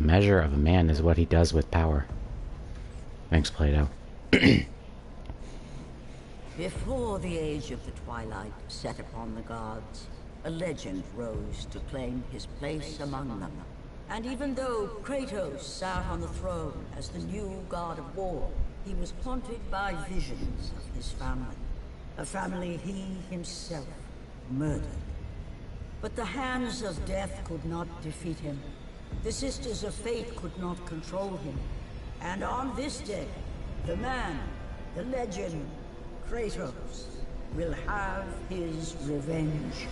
The measure of a man is what he does with power. Thanks, Plato. Before the age of the twilight set upon the gods, a legend rose to claim his place among them. And even though Kratos sat on the throne as the new god of war, he was haunted by visions of his family. A family he himself murdered. But the hands of death could not defeat him. The sisters of fate could not control him. And on this day, the man, the legend, Kratos, will have his revenge.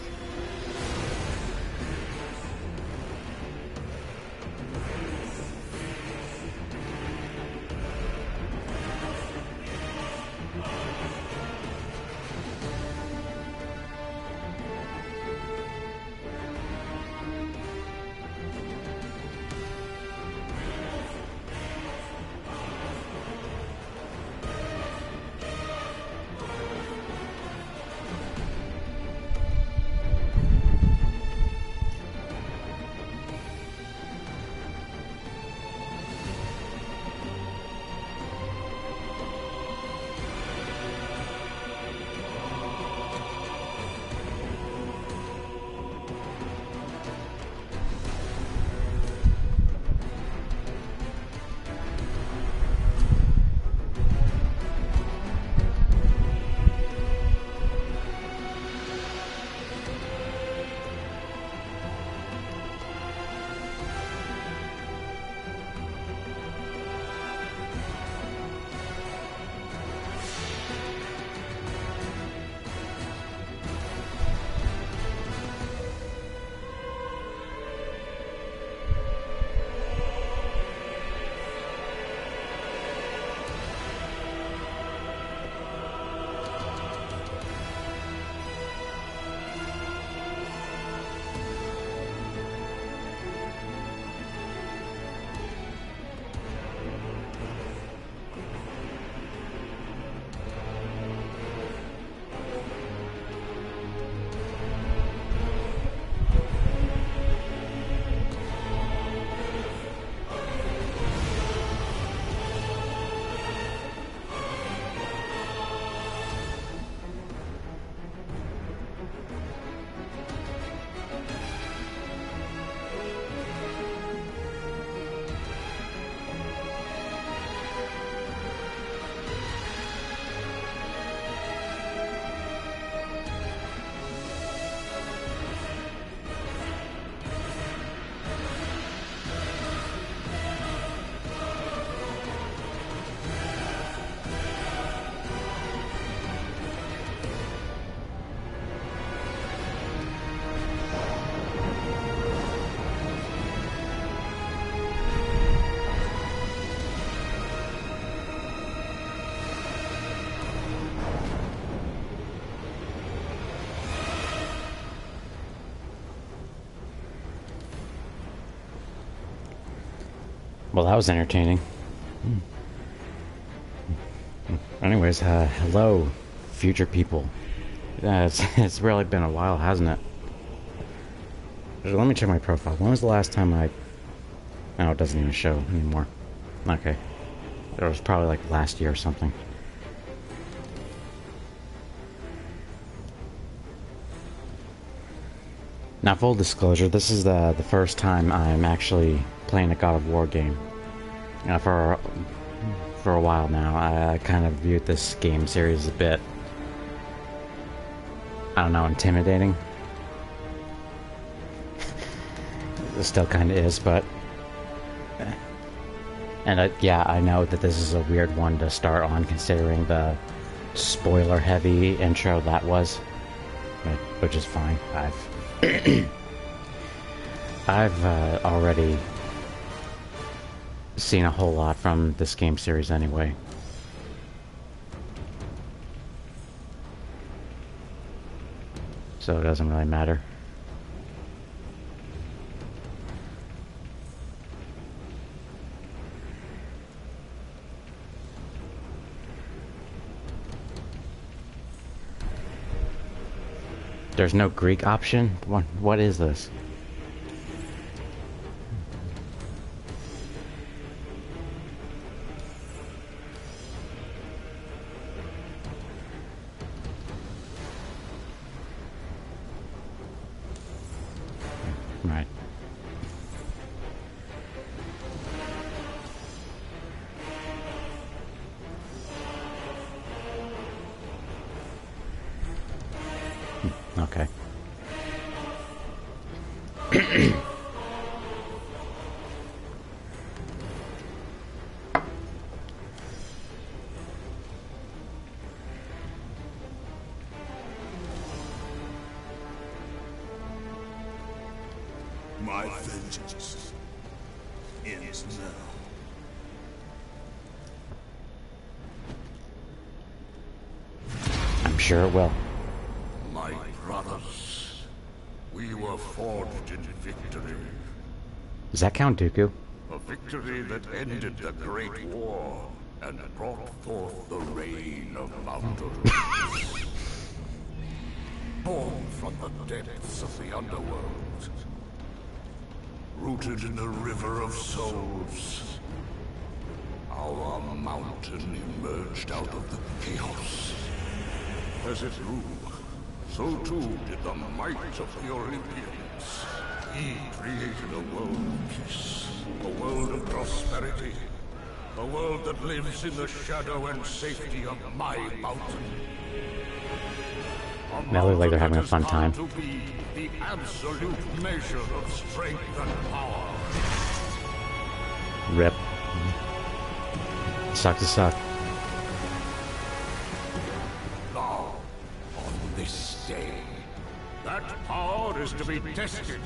Well, that was entertaining. Anyways, hello, future people. It's really been a while, hasn't it? Let me check my profile. When was the last time I... Oh, it doesn't even show anymore. Okay. It was probably like last year or something. Now, full disclosure, this is the first time I'm actually playing a God of War game. For a while now, I kind of viewed this game series a bit, I don't know, intimidating. It still kind of is, but... And yeah, I know that this is a weird one to start on, considering the spoiler-heavy intro that was, which is fine. I've already seen a whole lot from this game series anyway. So it doesn't really matter. There's no Greek option? What is this? Okay. My vengeance ends now. I'm sure it will. My brothers, we were forged in victory. Does that count, Dooku? A victory that ended the Great War and brought forth the reign of mountains. Born from the depths of the underworld. Rooted in the river of souls. Our mountain emerged out of the chaos. As it grew, so too did the might of the Olympians. He created a world of peace, a world of prosperity, a world that lives in the shadow and safety of my mountain. They look like they're having a fun time. To be the absolute measure of strength and power. Rip. Suck to suck. Now, on this day, that power is to be tested.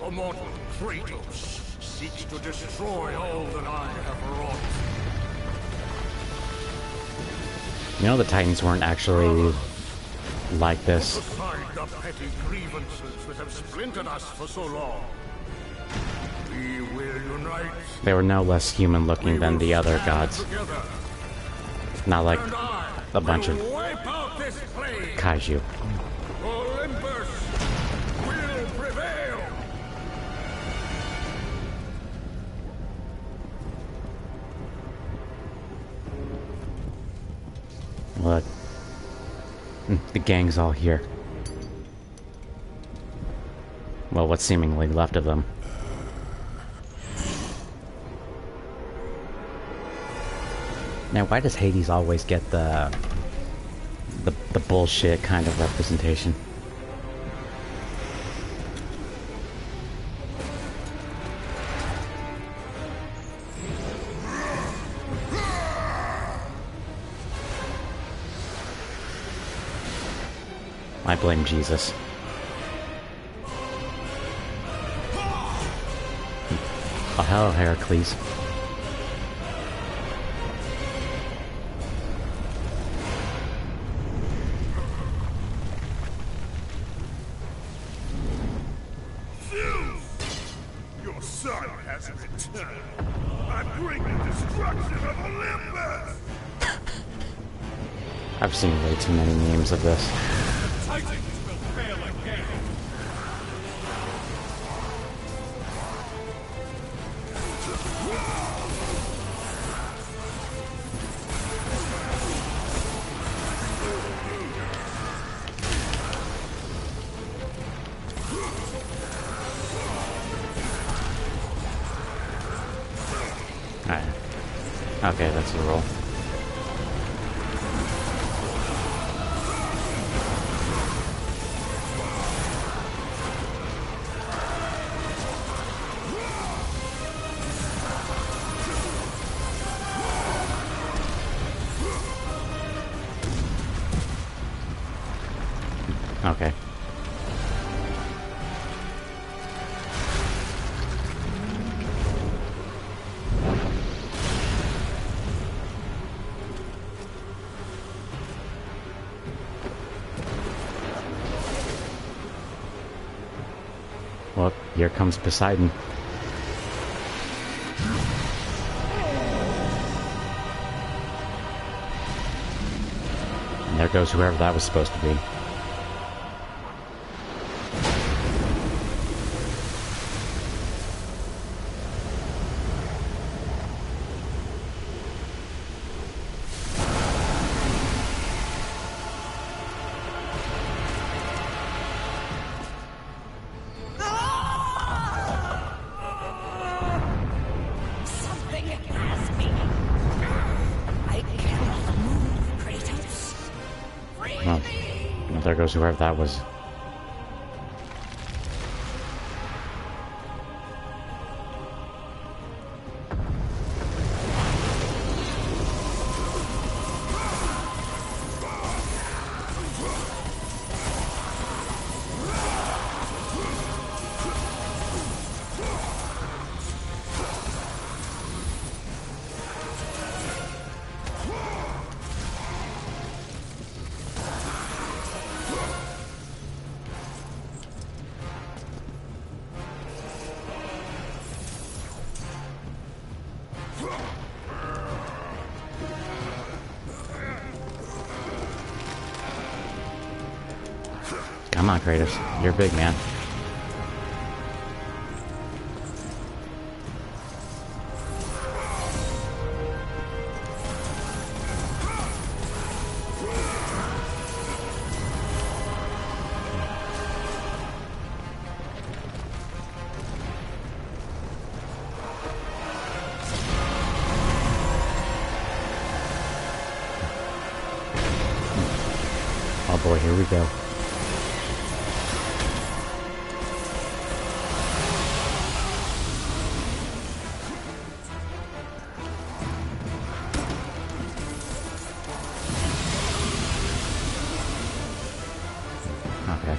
The mortal Kratos seeks to destroy all that I have wrought. You know the Titans weren't actually like this. Aside the petty grievances that have splintered us for so long. We will unite. They were no less human looking than the other gods. Together, Not like and I a bunch of will wipe out this plague. kaiju. Olympus will prevail. Look. The gang's all here. Well, what's seemingly left of them. Now, why does Hades always get the bullshit kind of representation? I blame Jesus. Oh, hello, Heracles. Your son has returned. I bring the destruction of Olympus. I've seen way too many memes of this. Titans will fail again. Alright. Okay, that's the roll. Okay. Well, here comes Poseidon. And there goes whoever that was supposed to be. Something has me. I cannot move, Kratos. Free Well, me! well, there goes whoever that was. Come on, Kratos. You're big, man. Oh boy, here we go. Okay.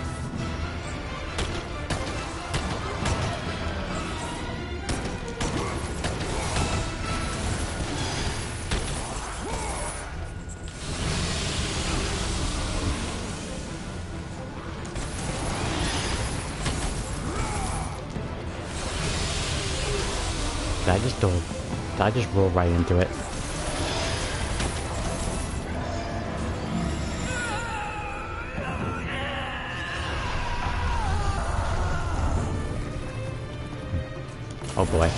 Did I just roll right into it? Oh boy.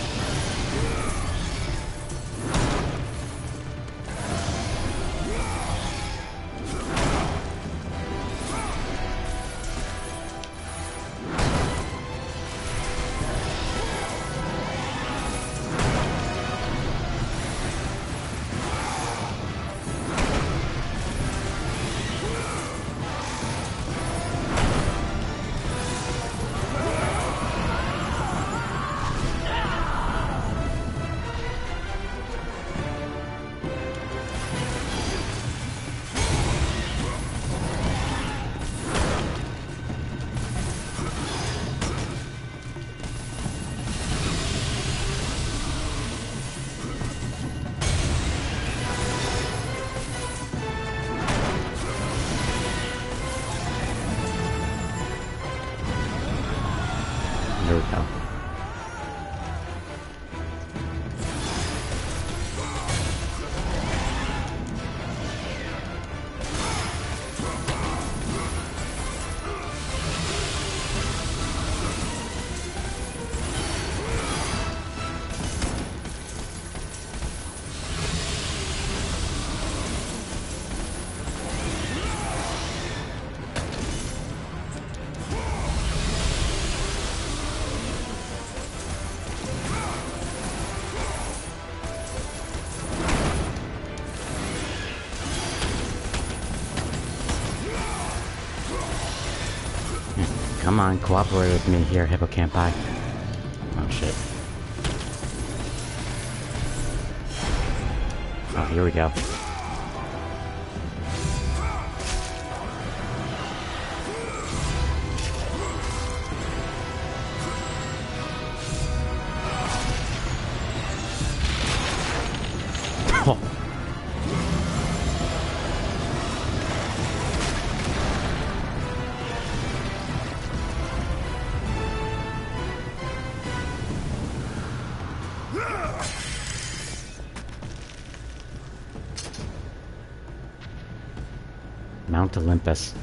There we go. Come on, cooperate with me here, Hippocampi. Oh shit. Oh, here we go. Oh. Mount Olympus.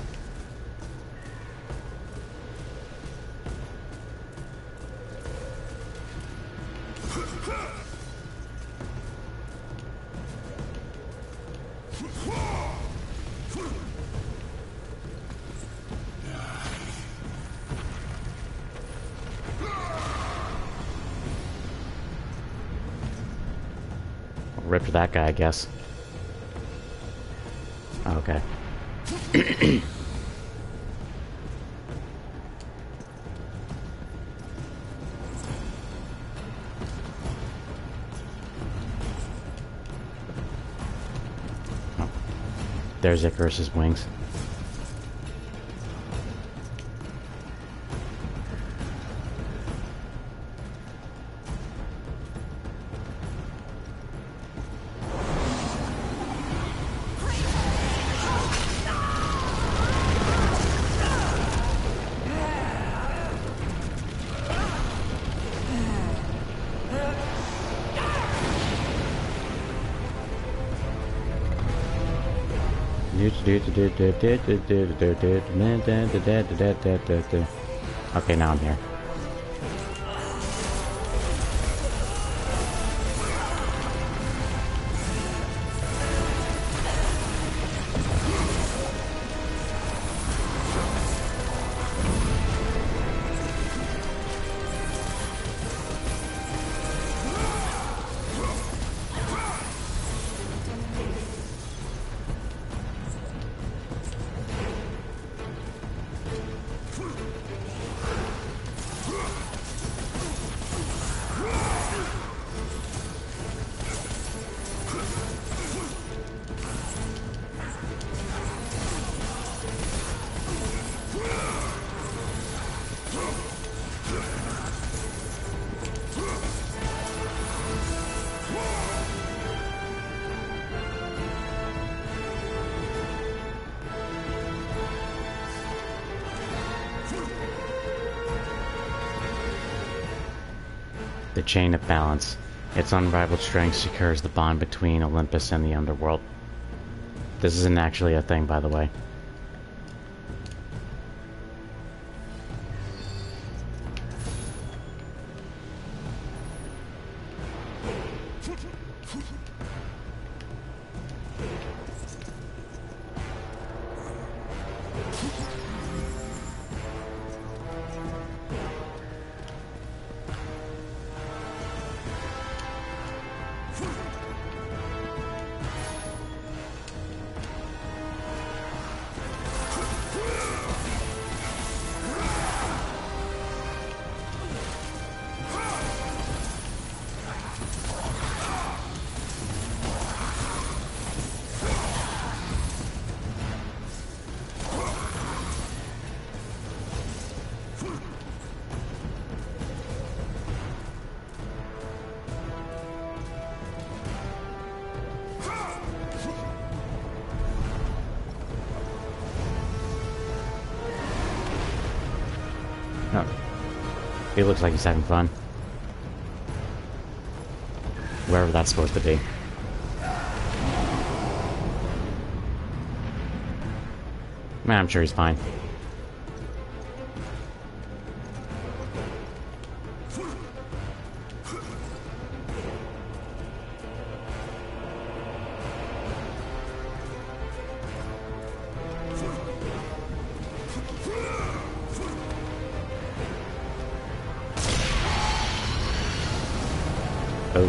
Rip to that guy, I guess. Oh, okay. Oh. There's Icarus's wings. Okay, now I'm here. The chain of balance. Its unrivaled strength secures the bond between Olympus and the underworld. This isn't actually a thing, by the way. Oh. He looks like he's having fun. Wherever that's supposed to be. Man, I'm sure he's fine. Oh.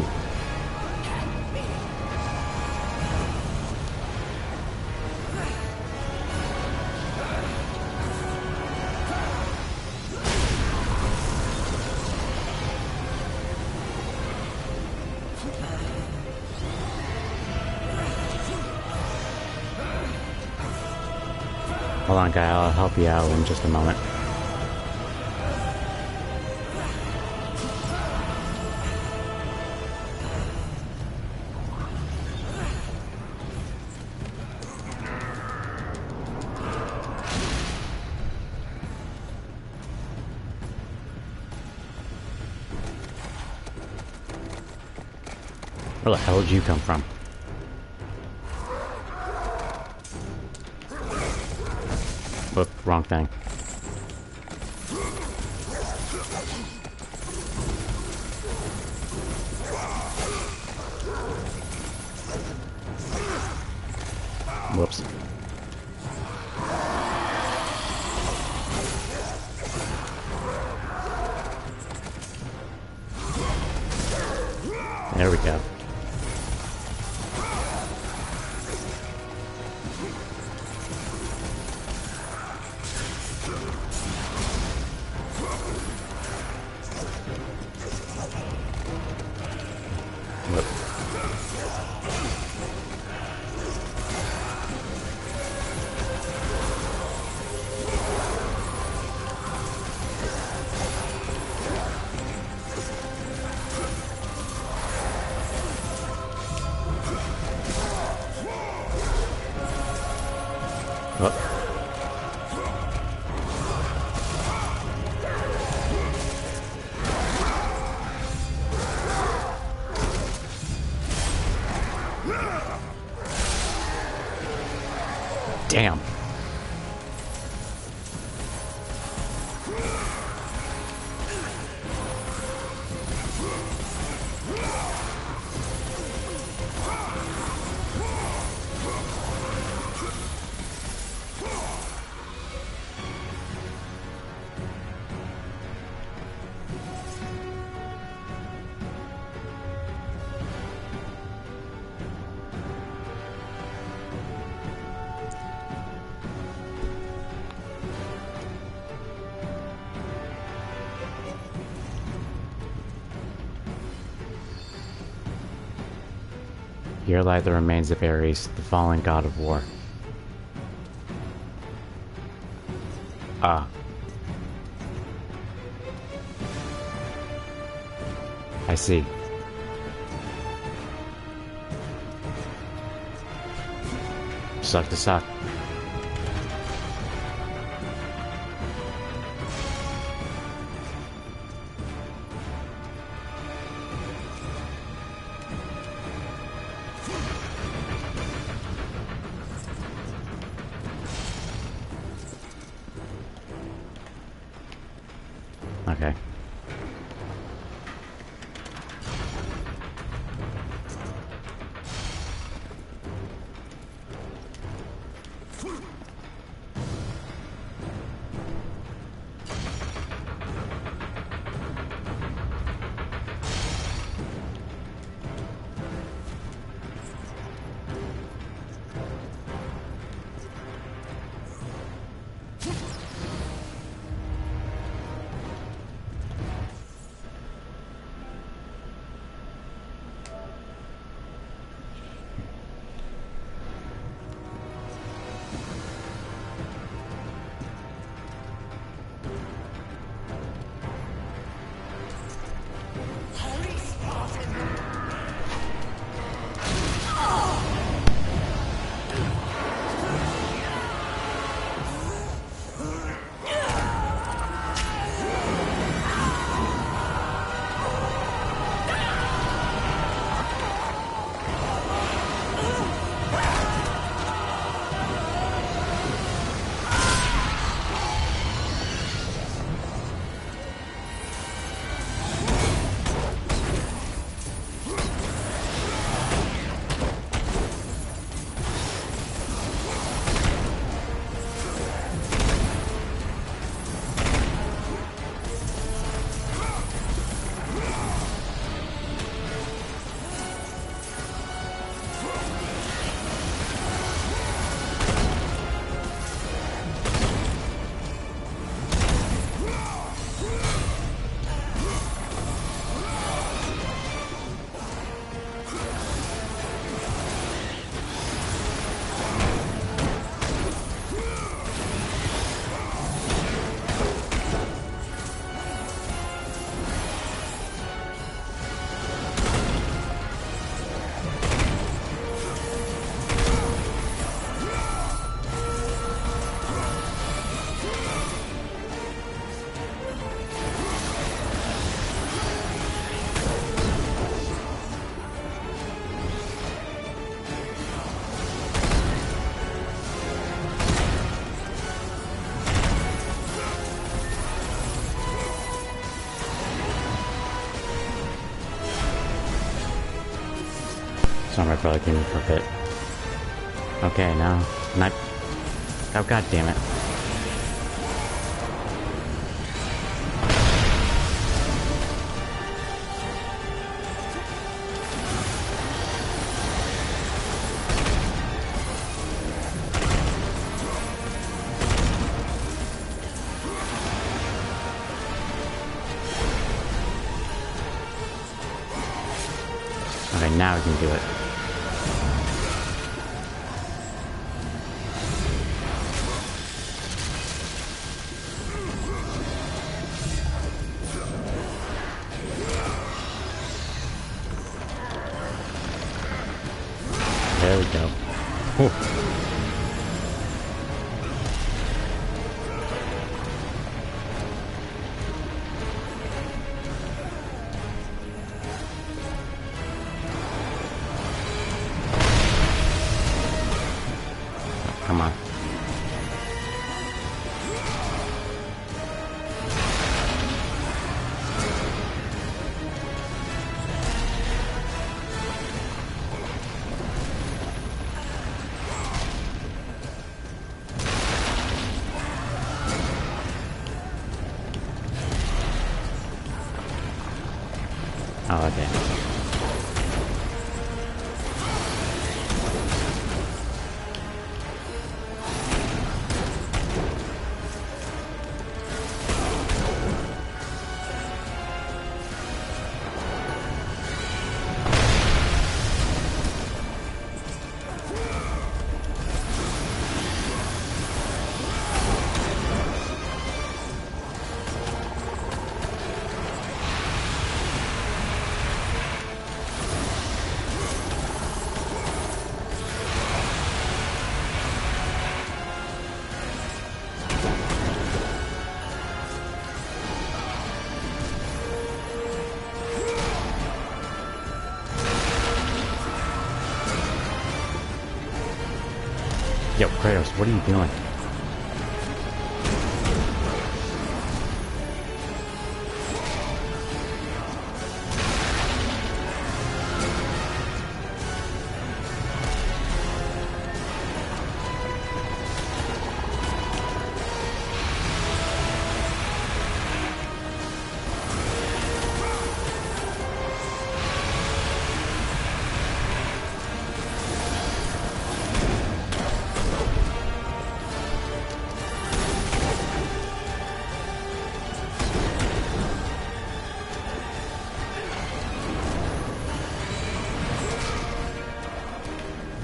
Hold on, guy. I'll help you out in just a moment. Where the hell did you come from? Whoop, wrong thing. Whoops. There we go. Damn. Here lie the remains of Ares, the fallen god of war. Ah. I see. Suck to suck. Okay. Sorry, I probably came in for a bit. Okay, now, not. Oh, god damn it. Okay, now we can do it. There we go. Whew. Come on. damage. Yo, Kratos, what are you doing?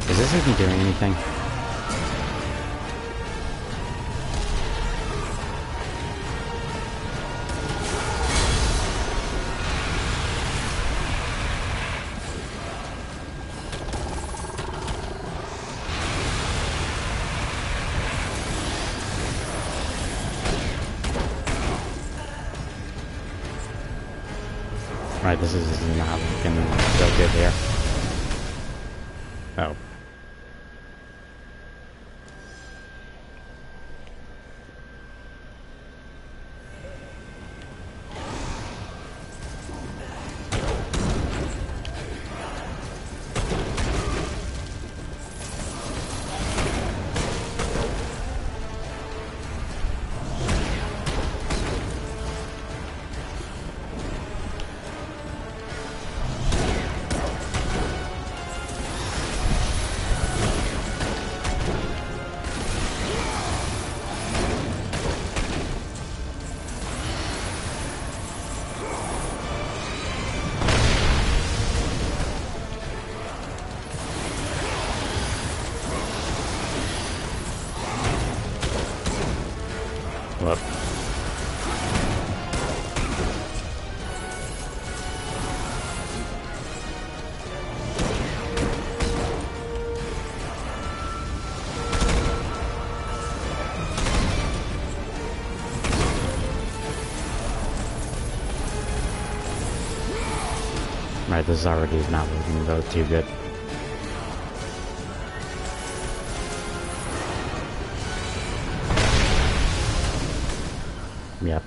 Is this even doing anything? Right, this is not looking so good here. Oh. Whoop. Right, this is already not looking though too good. Yep.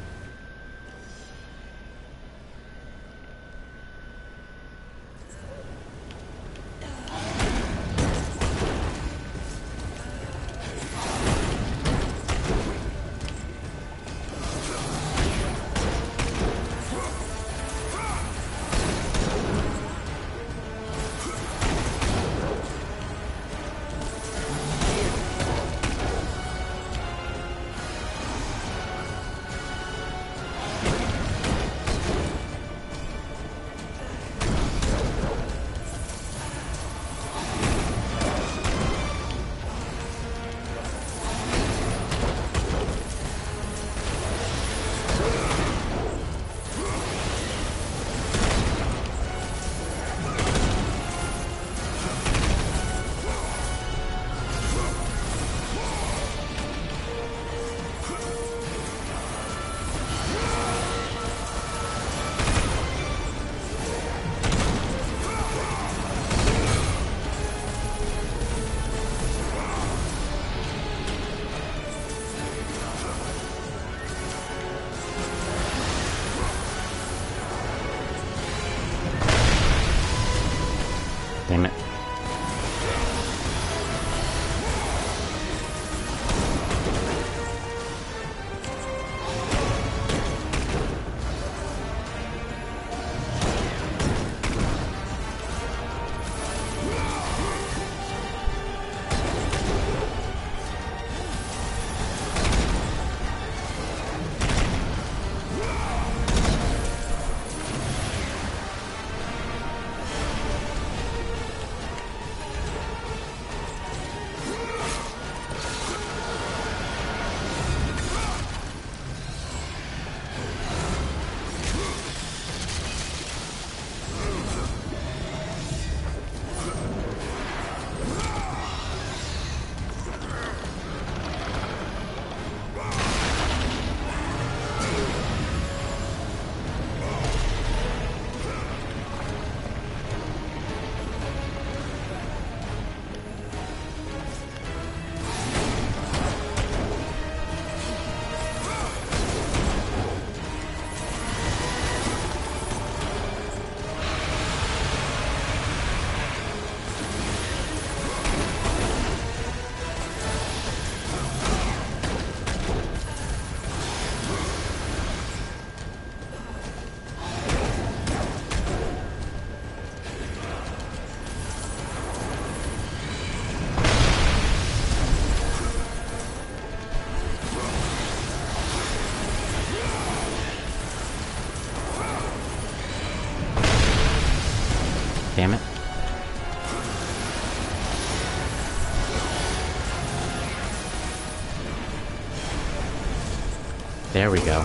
There we go.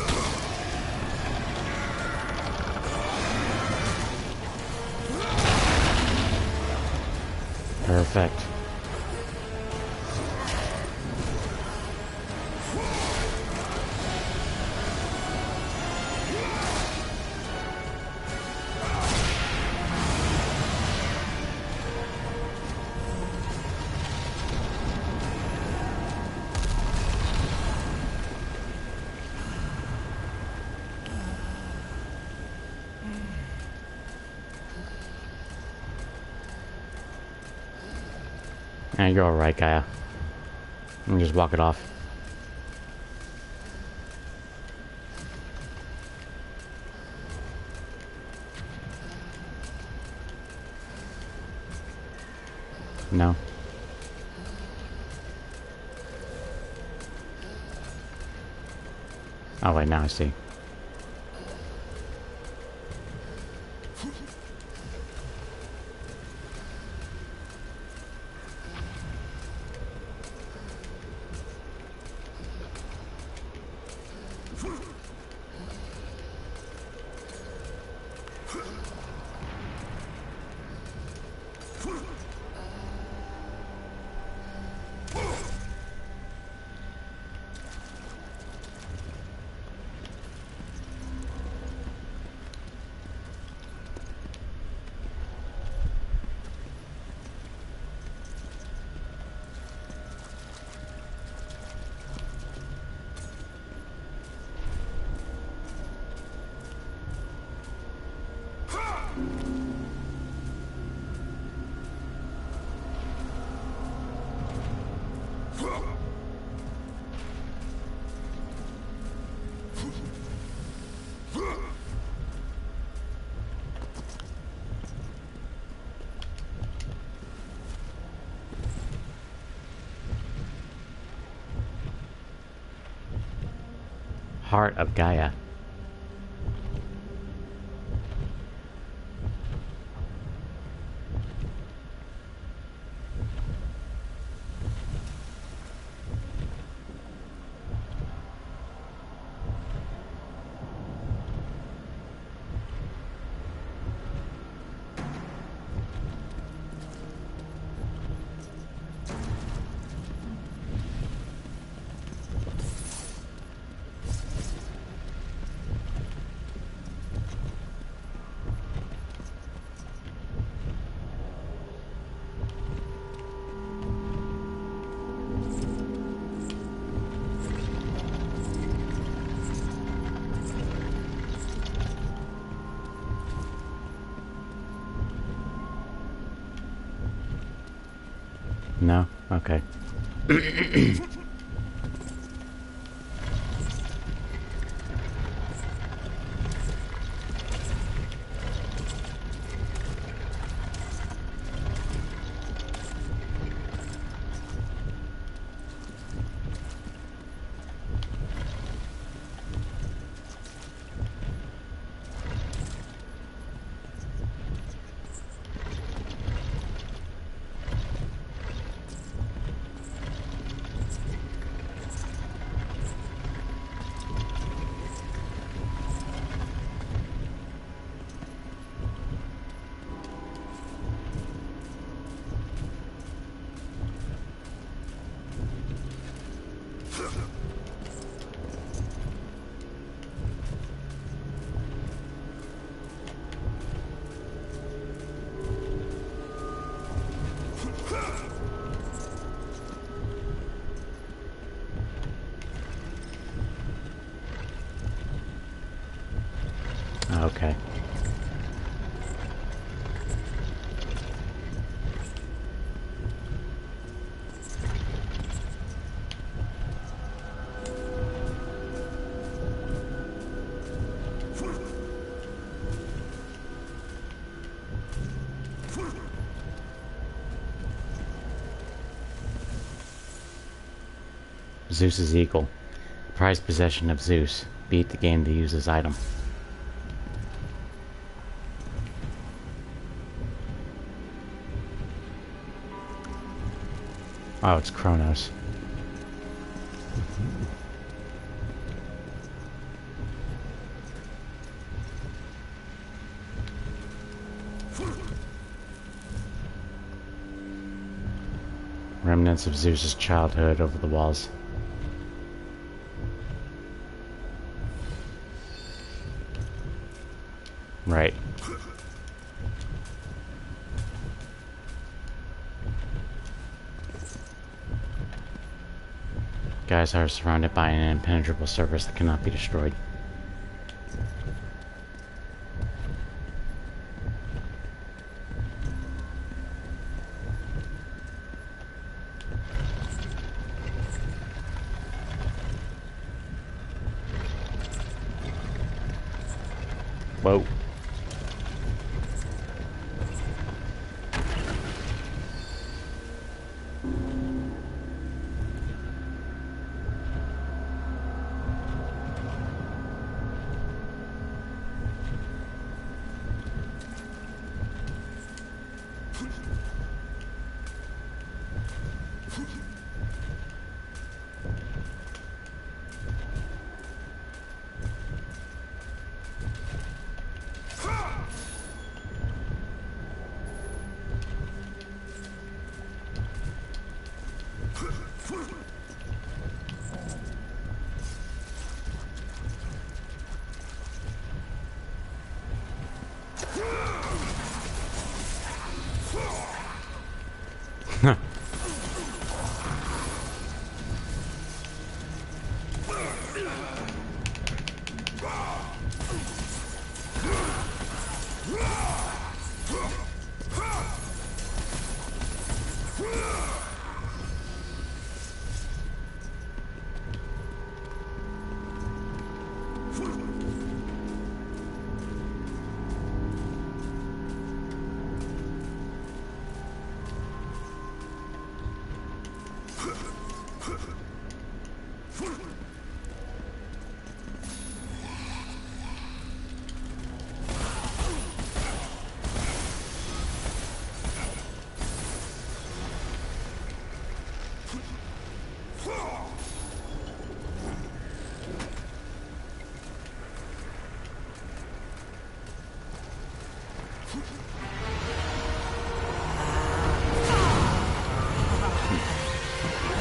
Perfect. Yeah, you're alright, Gaia. Let me just walk it off. No. Oh wait, now I see. Heart of Gaia. No? Okay. Okay. Zeus's eagle. Prized possession of Zeus. Beat the game to use this item. Oh, it's Kronos. Remnants of Zeus's childhood over the walls. Right. Guys are surrounded by an impenetrable surface that cannot be destroyed. Whoa.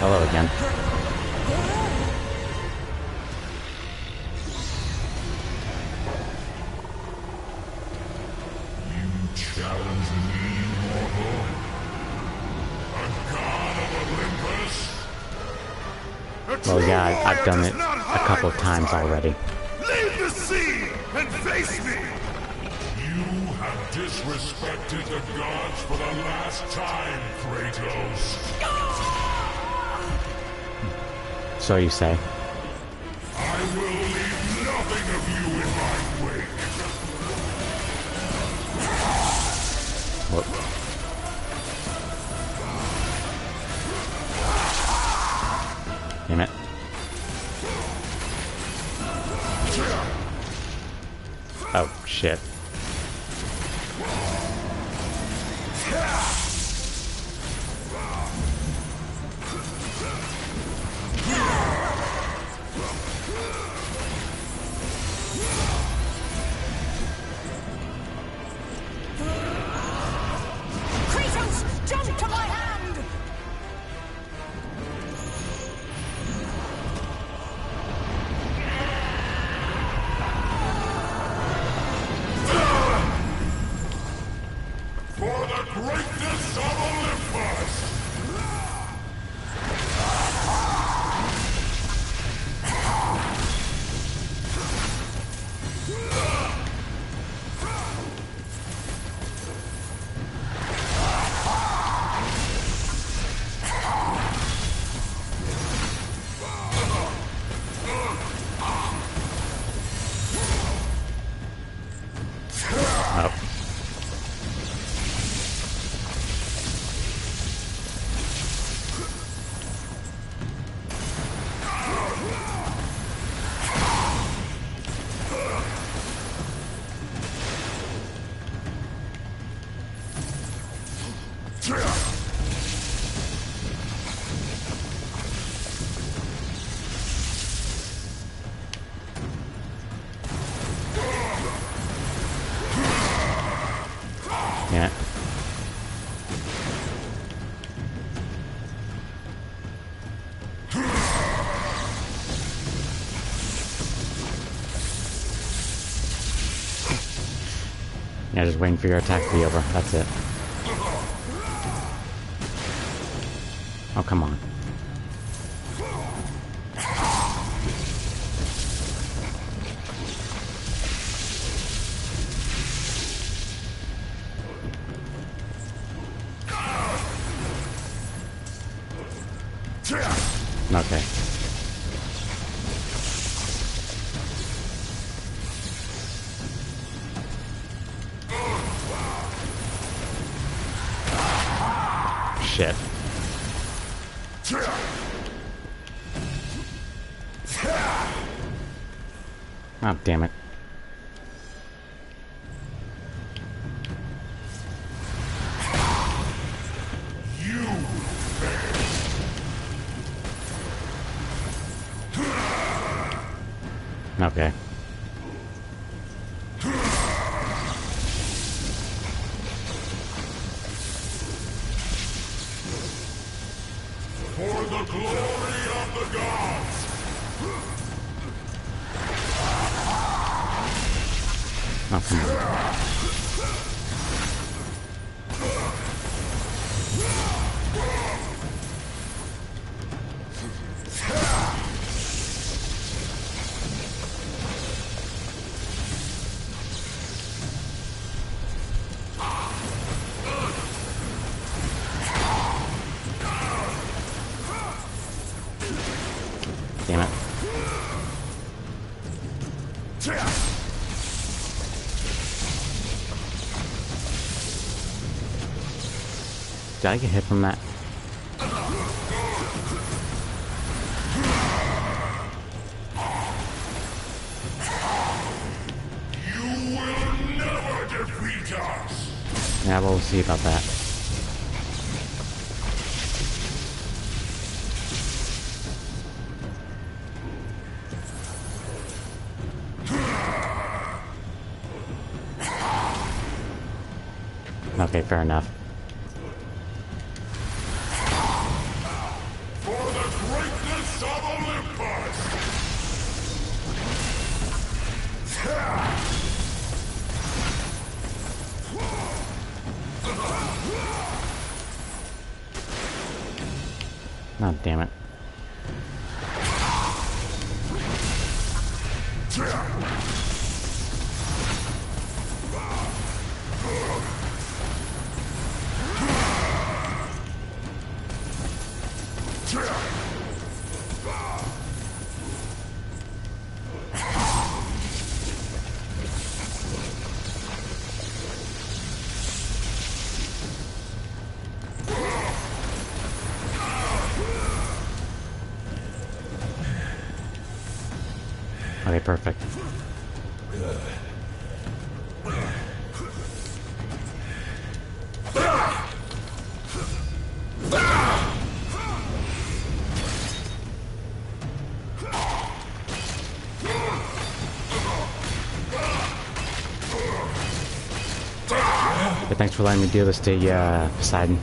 Hello again. You challenge me, mortal? A god of Olympus? Well, yeah, I've done it a couple of times already. Leave the sea and face me! You have disrespected the gods for the last time, Kratos. So you say. I will leave nothing of you in my wake. Whoop. Damn it. Oh, shit. Kratos, jump to my hand! Yeah, just waiting for your attack to be over. That's it. Oh, come on. Okay. Shit. Oh, damn it. Okay. For the glory of the gods! Oh, come on. Damn it. Did I get hit from that? You will never defeat us! Yeah, we'll see about that. Okay, fair enough. For the greatness of Olympus! Oh, damn it. Okay, perfect. But thanks for letting me do this to you, Poseidon.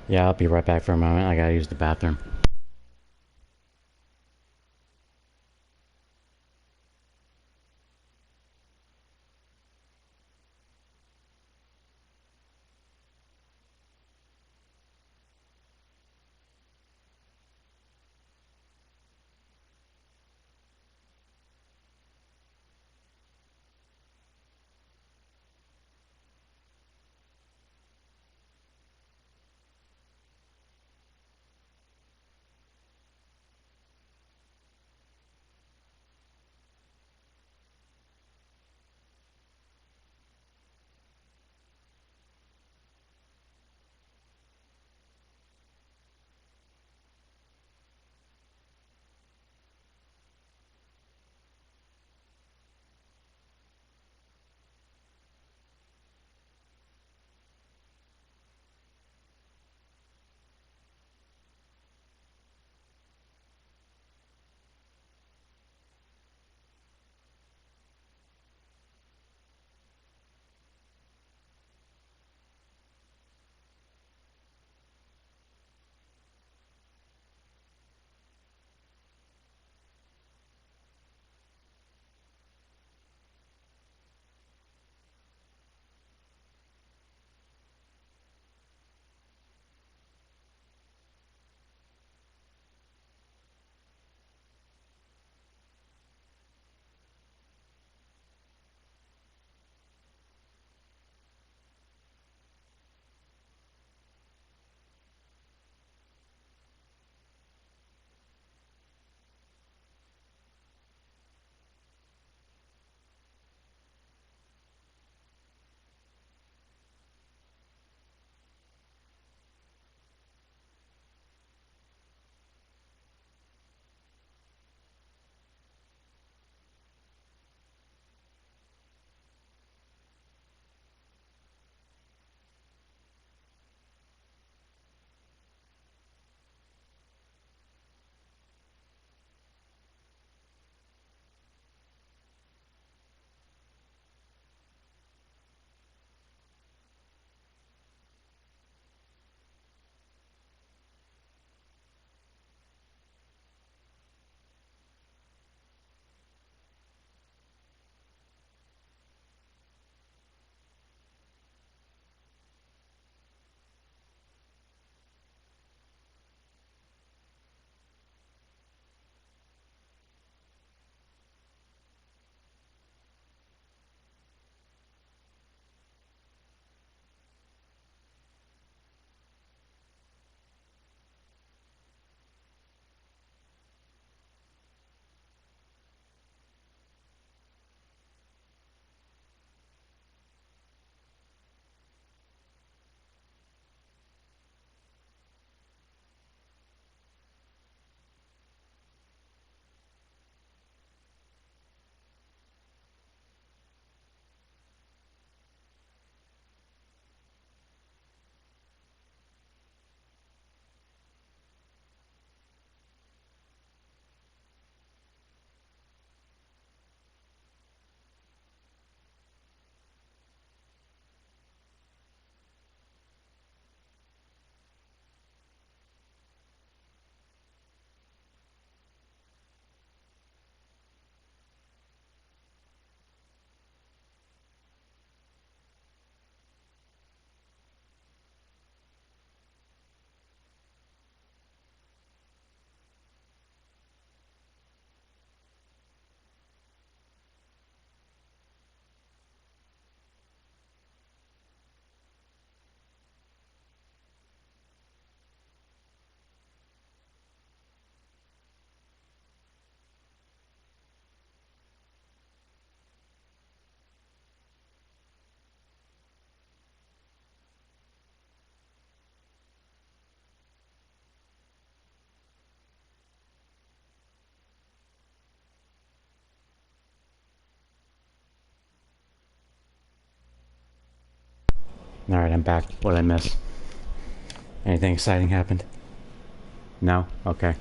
Yeah, I'll be right back for a moment. I gotta use the bathroom. Alright, I'm back. What did I miss? Anything exciting happened? No? Okay.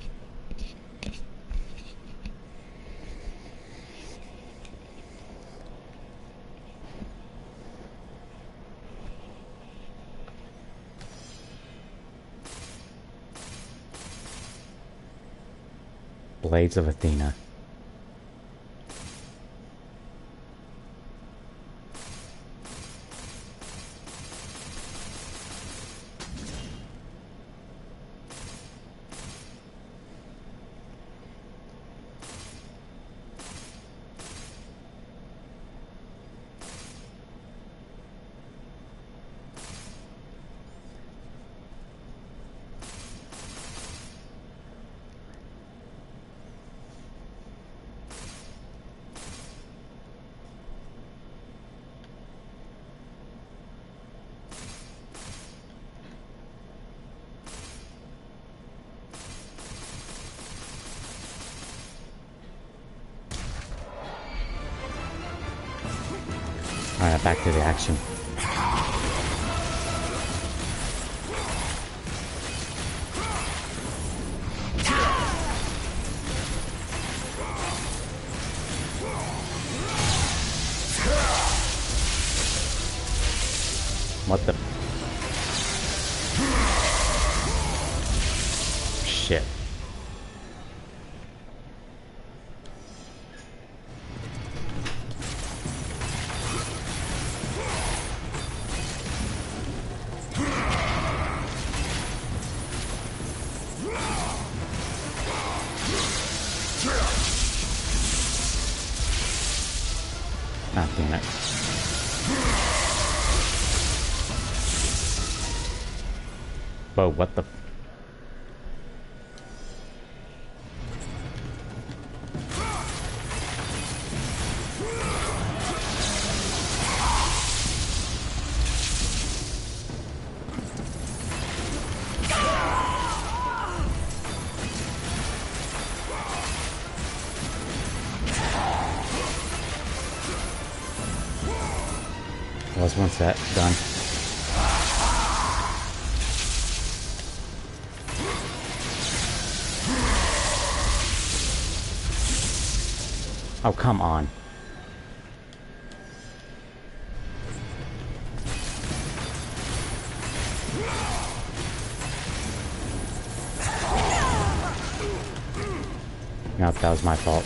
Blades of Athena. Alright, back to the action. What the? Shit. Ah, damn it. Whoa, what the? Was once that done. Oh, come on. No, that was my fault.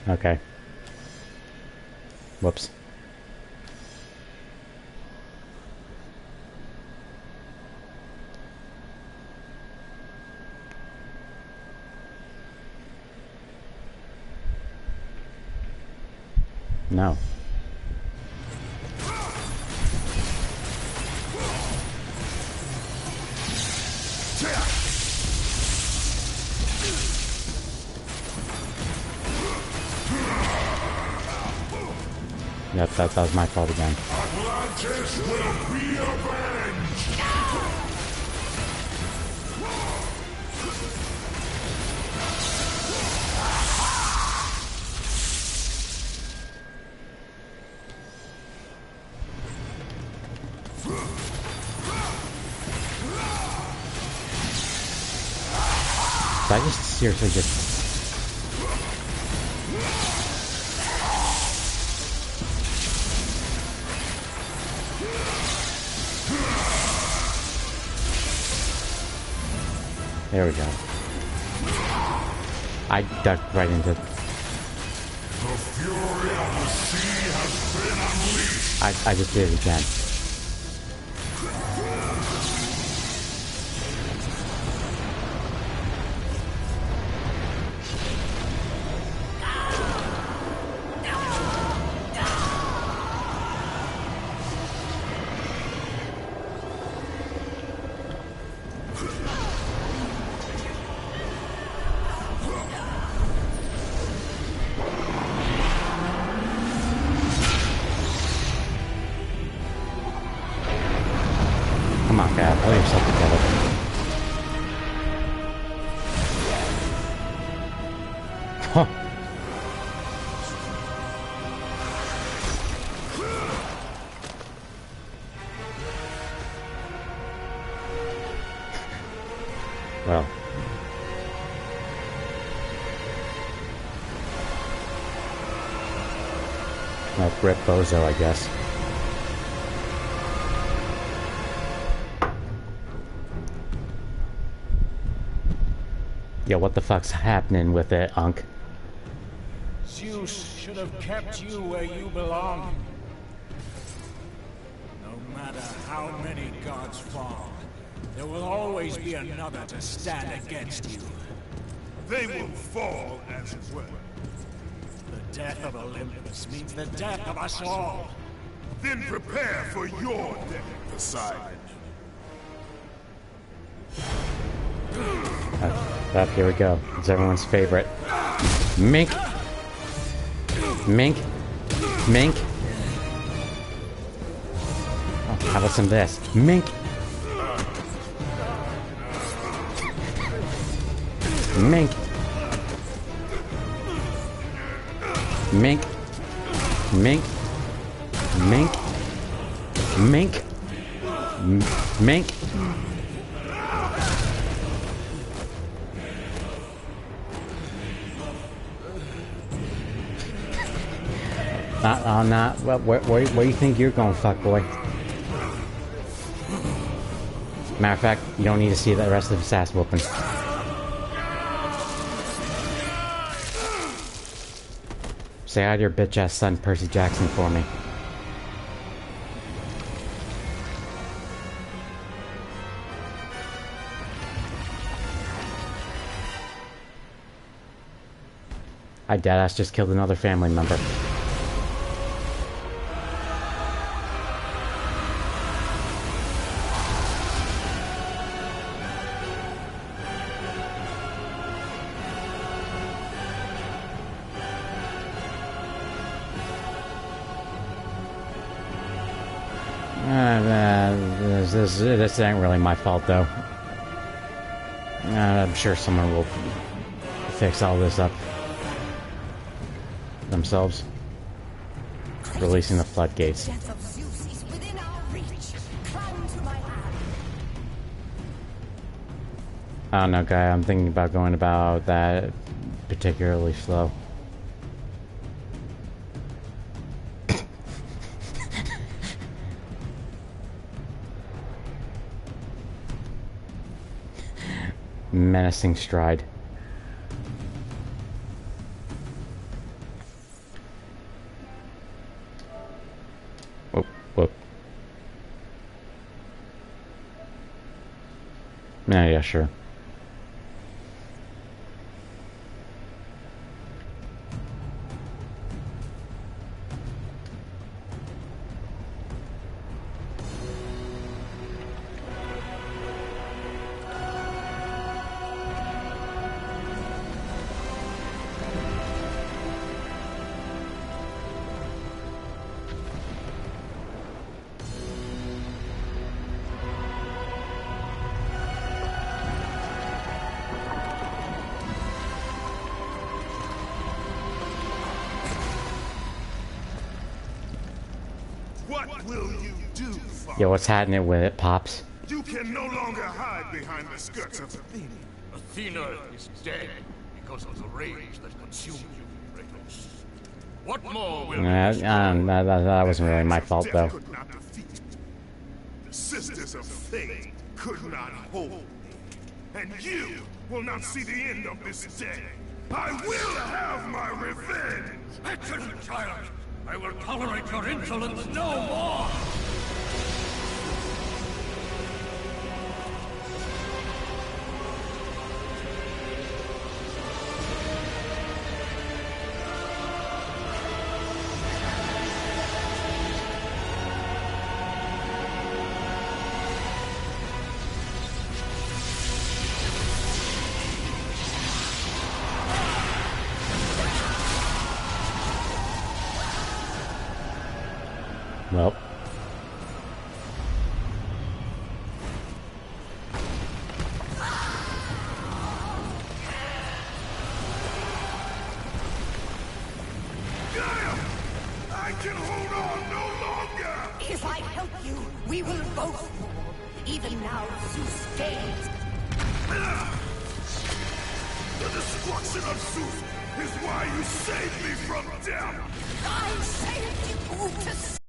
Okay. Whoops. No. Yep, that was my fault again. Atlantis will be avenged! Did I just seriously just... There we go. I ducked right into... The fury of the sea has been unleashed! I just did it again. Well. Well, rip Bozo, I guess. Yo, what the fuck's happening with it, Unk? Zeus should have kept you where you belong. No matter how many gods fall, there will always be another to stand against you. They will fall as well. The death of Olympus means the death of us all. Then prepare for your death, Poseidon. Here we go. It's everyone's favorite. Mink! Mink! Mink! Oh, how about some of this? Mink! Mink! Mink! Mink! Mink! Mink! Mink! Not. Well, where do you think you're going, fuckboy? Matter of fact, you don't need to see the rest of his ass whooping. Say hi to your bitch ass son, Percy Jackson, for me. I deadass just killed another family member. This ain't really my fault, though. I'm sure someone will fix all this up themselves. Releasing the floodgates. Death of Zeus is within our reach. Climb to my hand. I don't know, guy. I'm thinking about going about that particularly slow. Menacing stride. Whoop, whoop. Yeah, sure. What will you do, Father? Yo, what's happening with it, Pops? You can no longer hide behind the skirts of Athena. Athena is dead because of the rage that consumed you, Kratos. What more will That wasn't really my fault, Death though. could not defeat me. The sisters of fate could not hold me. And you will not see the end of this day. I will have my revenge! Excellent, child! I will tolerate your insolence no more! Well. We will both fall. Even now, Zeus gains. The destruction of Zeus is why you saved me from death! I saved you to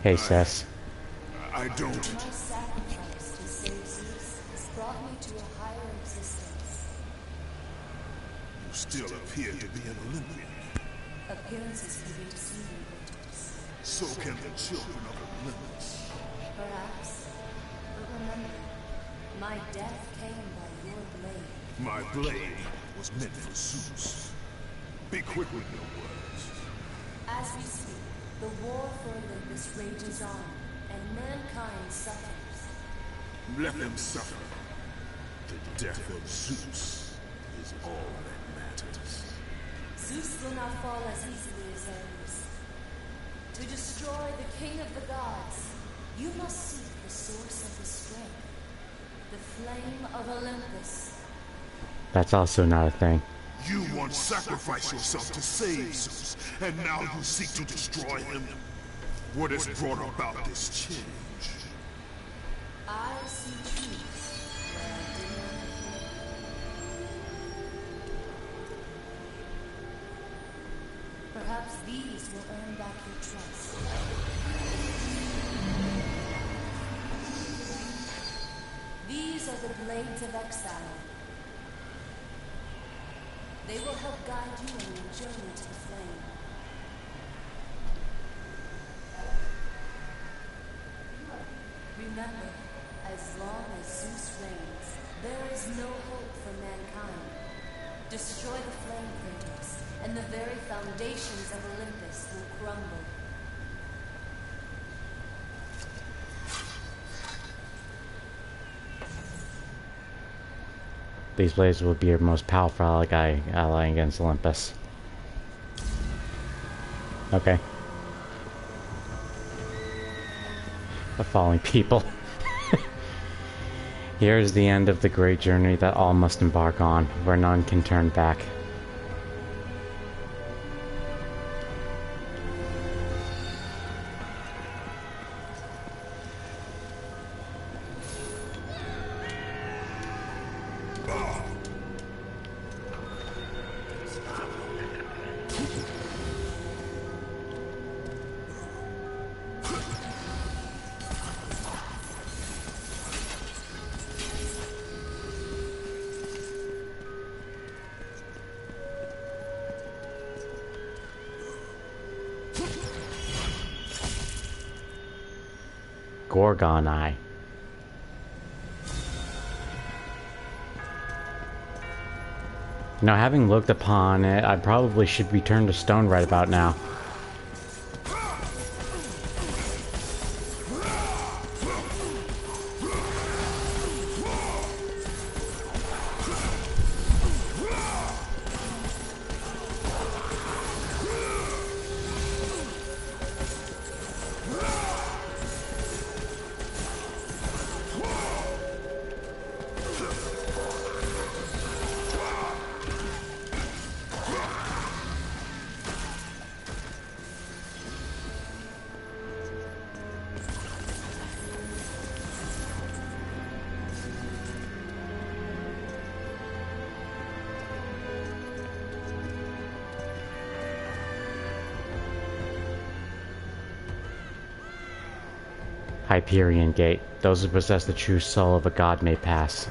Hey, Sess. I don't. My sacrifice to save Zeus has brought me to a higher existence. You still appear to be an Olympian. Appearances can be deceiving, Kratos. So can the children of Olympus. Perhaps. But remember, my death came by your blade. My blade was meant for Zeus. Be quick with your words. As we speak, the war for Olympus rages on, and mankind suffers. Let them suffer. The death of Zeus is all that matters. Zeus will not fall as easily as Ares. To destroy the king of the gods, you must seek the source of his strength. The flame of Olympus. That's also not a thing. You once sacrificed yourself to save Zeus, and now you seek to destroy him? What has brought about this change? I see truth where I did not before. Perhaps these will earn back your trust. These are the blades of exile. They will help guide you on your journey to the flame. Remember, as long as Zeus reigns, there is no hope for mankind. Destroy the flame, Kratos, and the very foundations of Olympus will crumble. These blades will be your most powerful ally against Olympus. Okay. The falling people. Here is the end of the great journey that all must embark on, where none can turn back. Gorgon Eye. Now, having looked upon it, I probably should be turned to stone right about now. Hyperion Gate. Those who possess the true soul of a god may pass.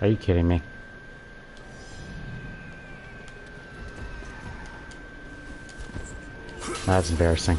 Are you kidding me? That's embarrassing.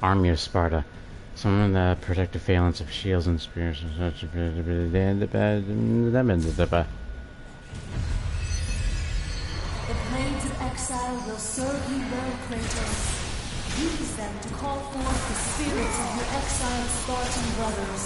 Army of Sparta. Some of the protective phalanx of shields and spears and such. The blades of exile will serve you well, Kratos. Use them to call forth the spirits of your exiled Spartan brothers.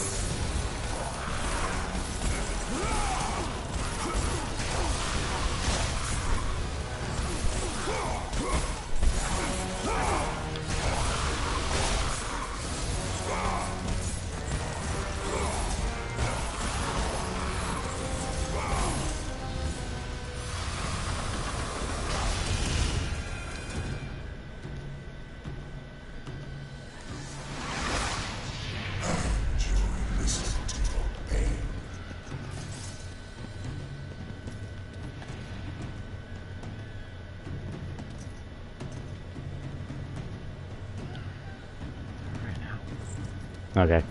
Okay.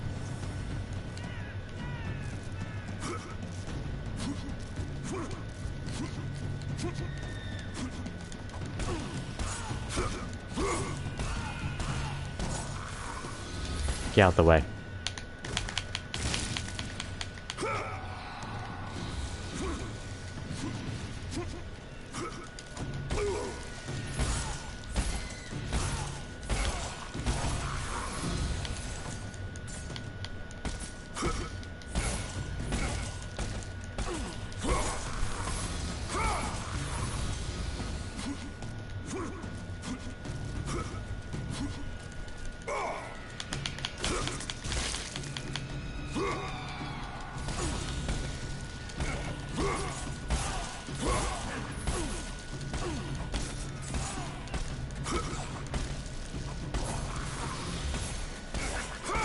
Get out the way.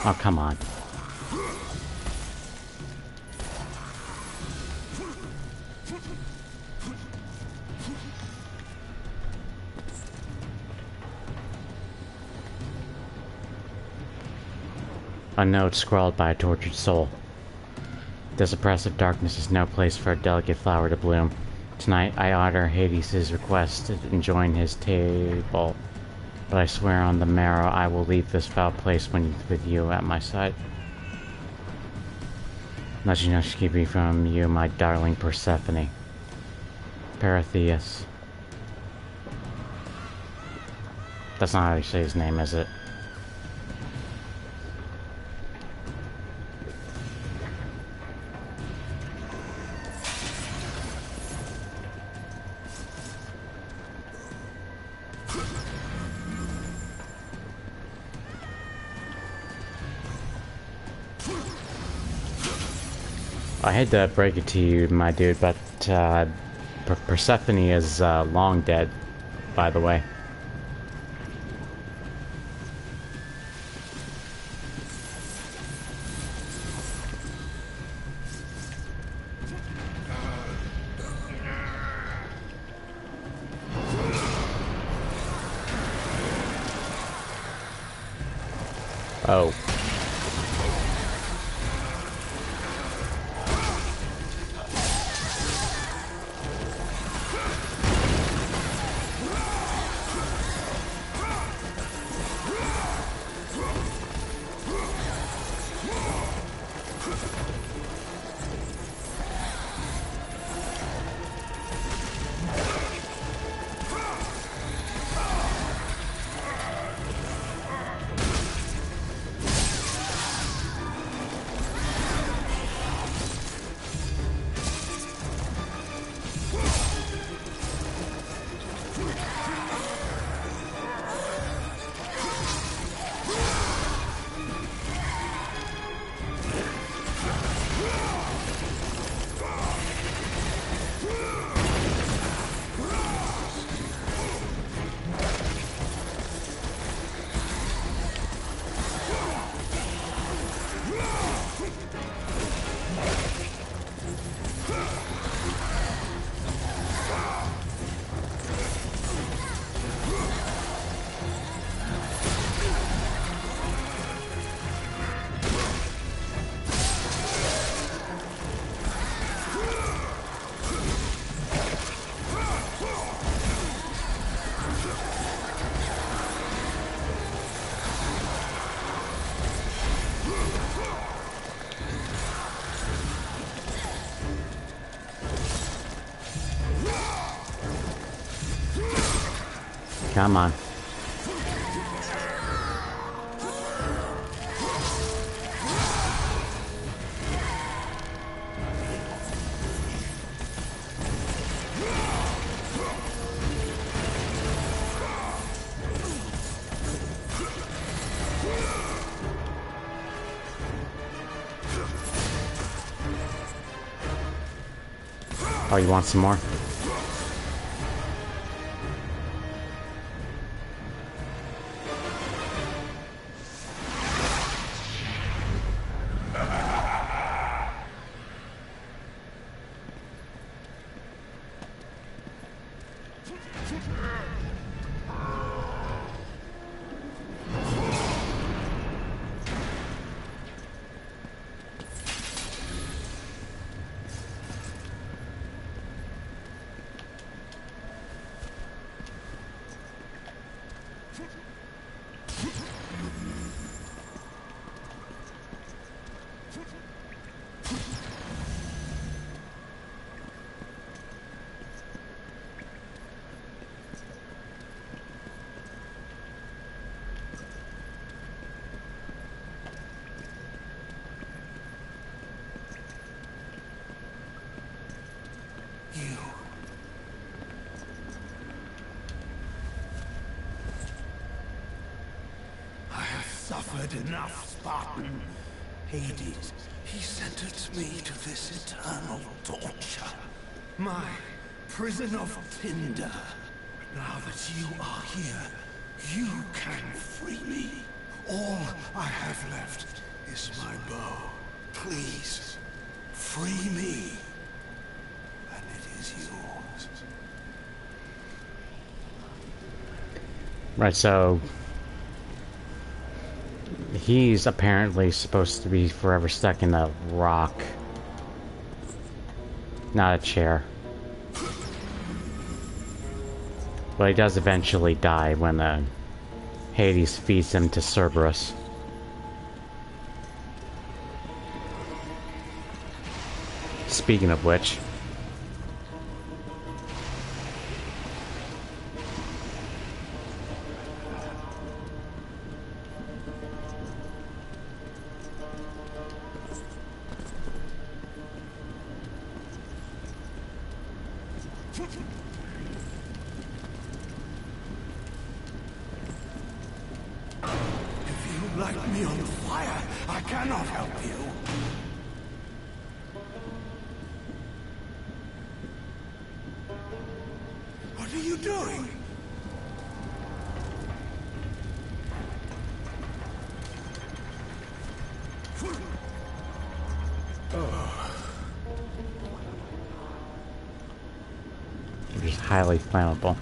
Oh, come on. A note scrawled by a tortured soul. This oppressive darkness is no place for a delicate flower to bloom. Tonight I honor Hades' request and join his table. But I swear on the marrow I will leave this foul place when with you at my side. Nothing should keep me from you, my darling Persephone. Paratheus. That's not how you say his name, is it? I hate to break it to you, my dude, but Persephone is long dead, by the way. Oh. Come on. Oh, you want some more? Suffered enough, Spartan. Hades, he sentenced me to this eternal torture. My prison of Tinder. Now that you are here, you can free me. All I have left is my bow. Please, free me, and it is yours. Right, so he's apparently supposed to be forever stuck in a rock, not a chair. But he does eventually die when Hades feeds him to Cerberus. Speaking of which, Light me on fire. I cannot help you. What are you doing? which is highly flammable.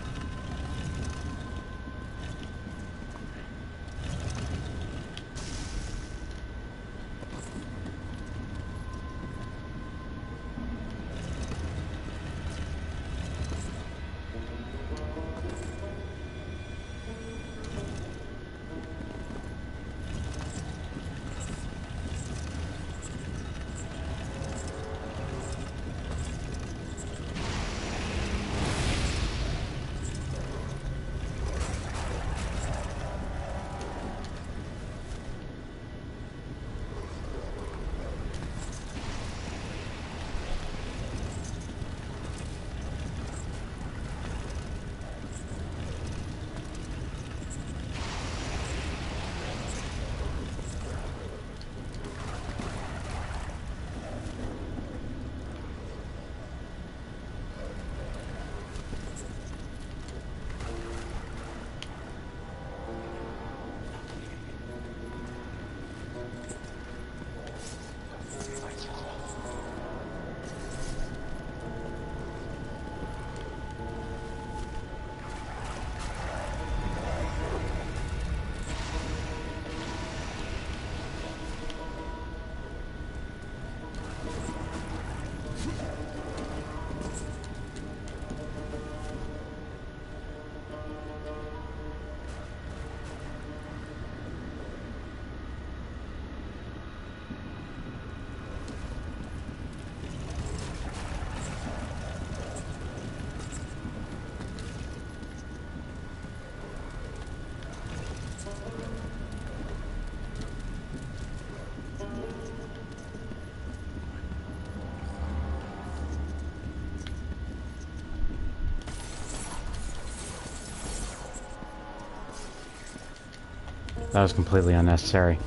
That was completely unnecessary.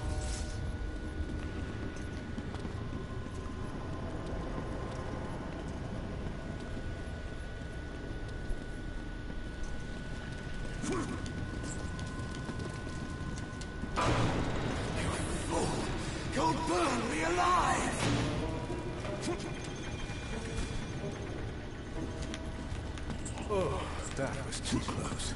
You'll burn me alive! Oh, that was too close.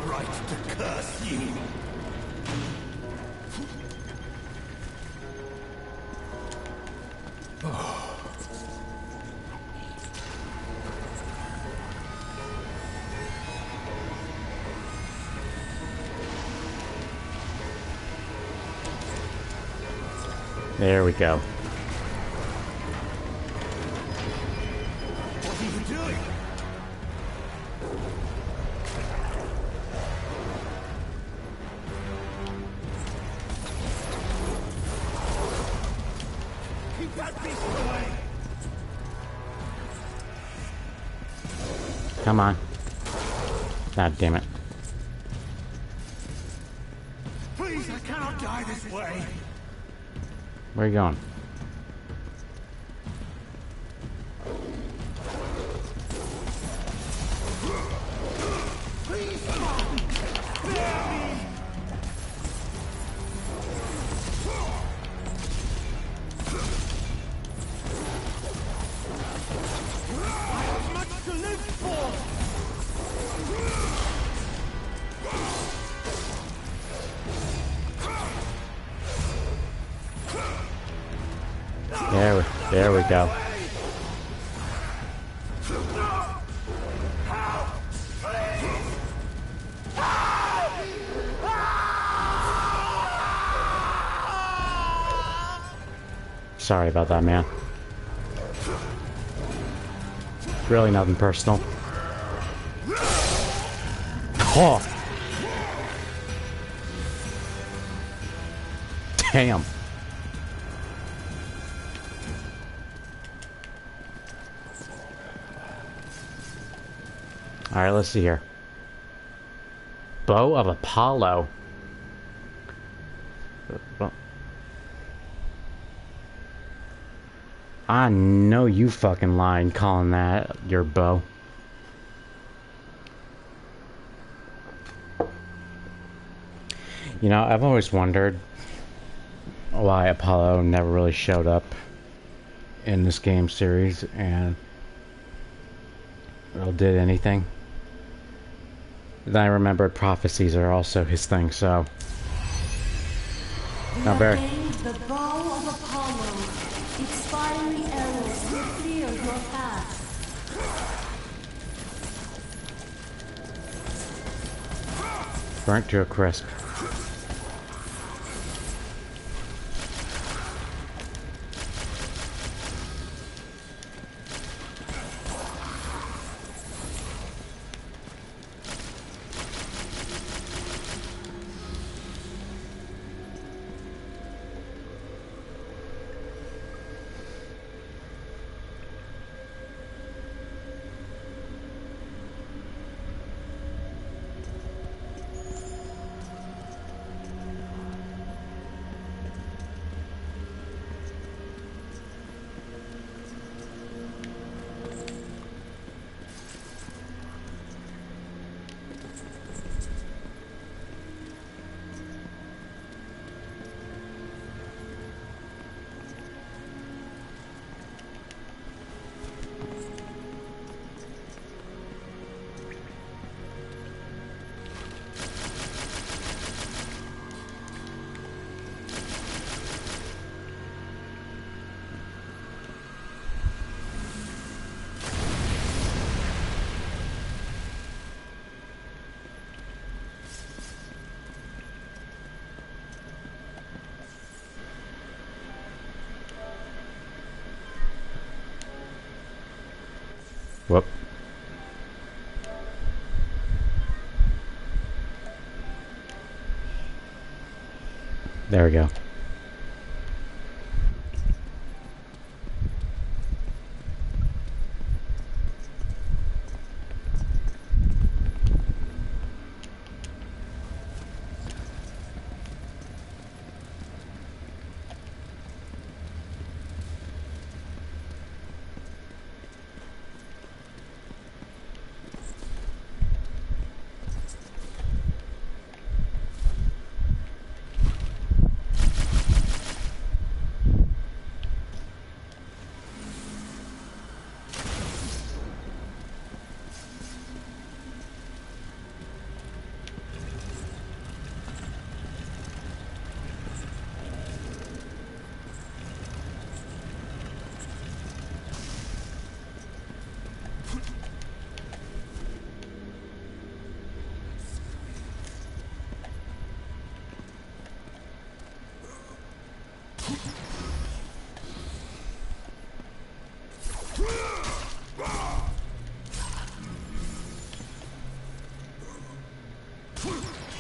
right to curse you. There we go. What are you doing? Keep that beast away! Come on. God damn it. Please, I cannot die this way. Where are you going? Much to live for! There we go. Sorry about that, man. Really nothing personal. Oh! Damn. Alright, let's see here. Bow of Apollo. I know you fucking lying calling that your bow. You know, I've always wondered why Apollo never really showed up in this game series and did anything. Then I remembered prophecies are also his thing, so. Not very. The bow of Apollo. Its fiery arrows will clear your path. Burnt to a crisp. Whoop. There we go.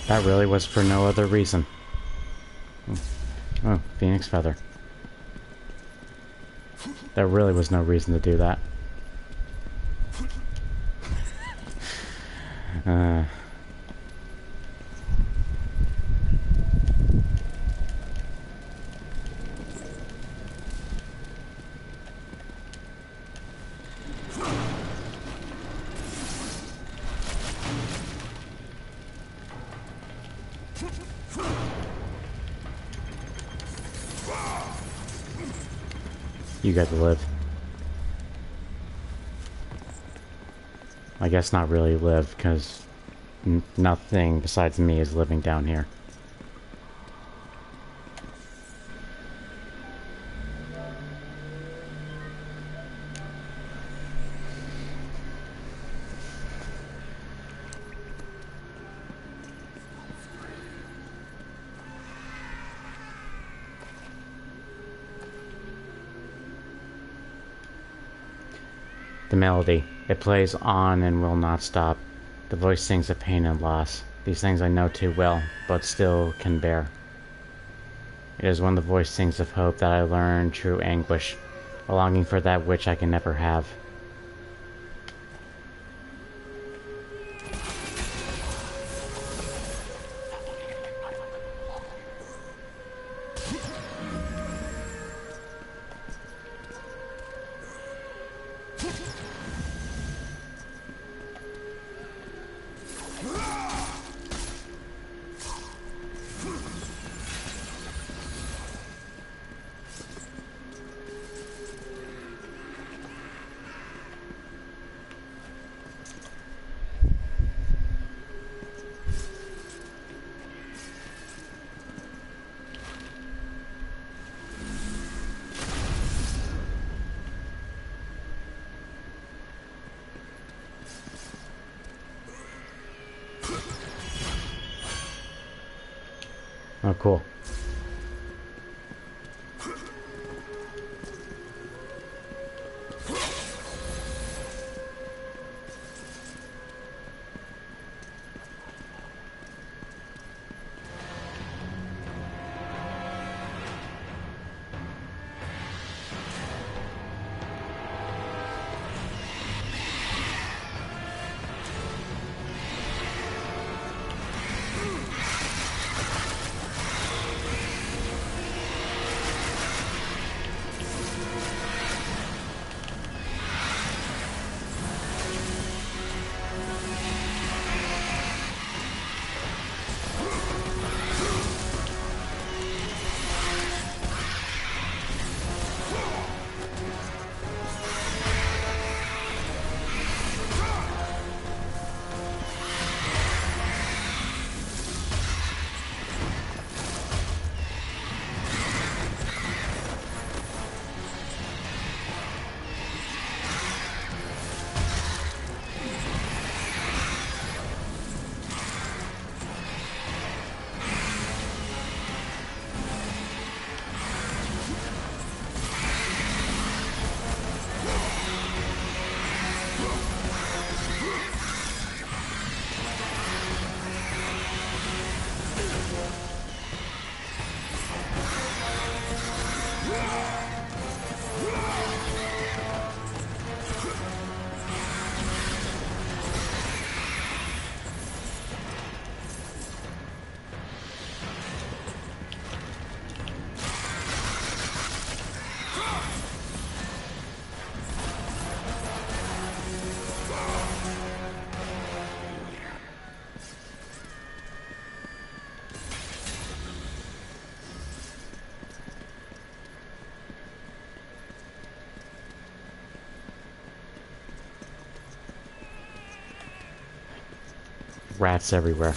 That really was for no other reason. Oh, Phoenix Feather. There really was no reason to do that. You got to live. I guess not really live, because nothing besides me is living down here. The melody. It plays on and will not stop. The voice sings of pain and loss. These things I know too well, but still can bear. It is when the voice sings of hope that I learn true anguish, a longing for that which I can never have. Oh, cool. Rats everywhere.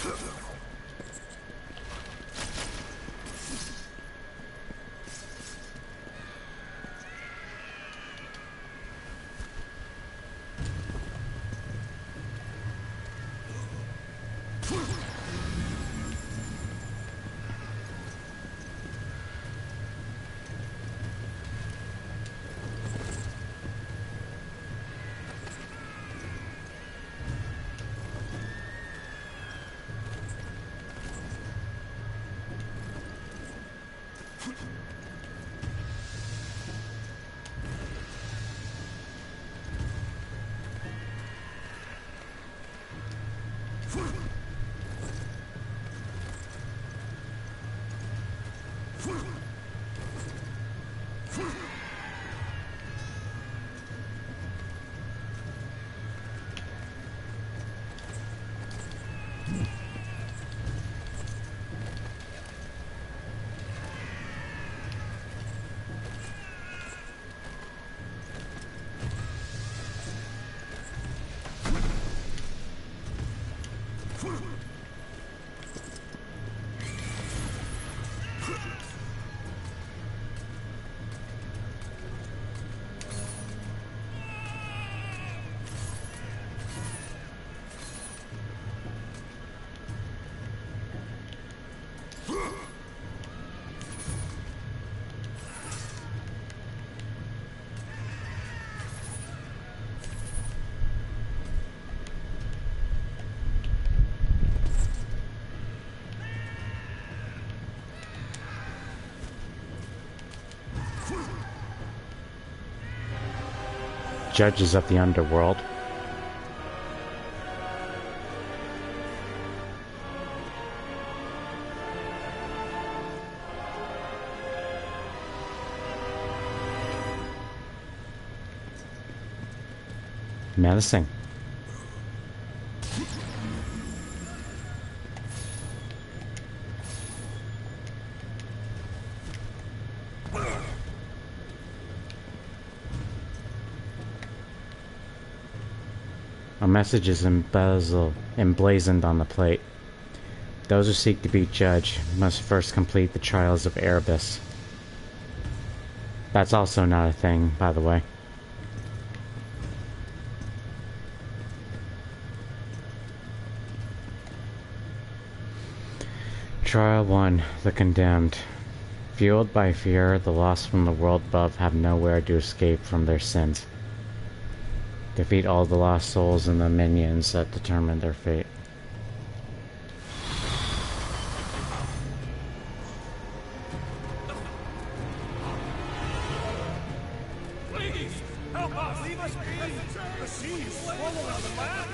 judges of the underworld. Menacing. A message is emblazoned on the plate. Those who seek to be judged must first complete the trials of Erebus. That's also not a thing, by the way. Trial 1. The Condemned. Fueled by fear, the lost from the world above have nowhere to escape from their sins. Defeat all the lost souls and the minions that determine their fate. Please, help us! Leave us be! The sea is swollen on the land!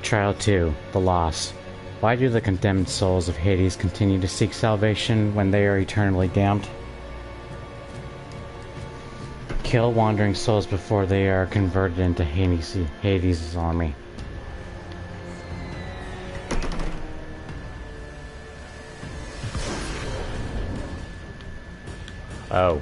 Trial 2. The Lost. Why do the condemned souls of Hades continue to seek salvation when they are eternally damned? Kill wandering souls before they are converted into Hades' army. Oh.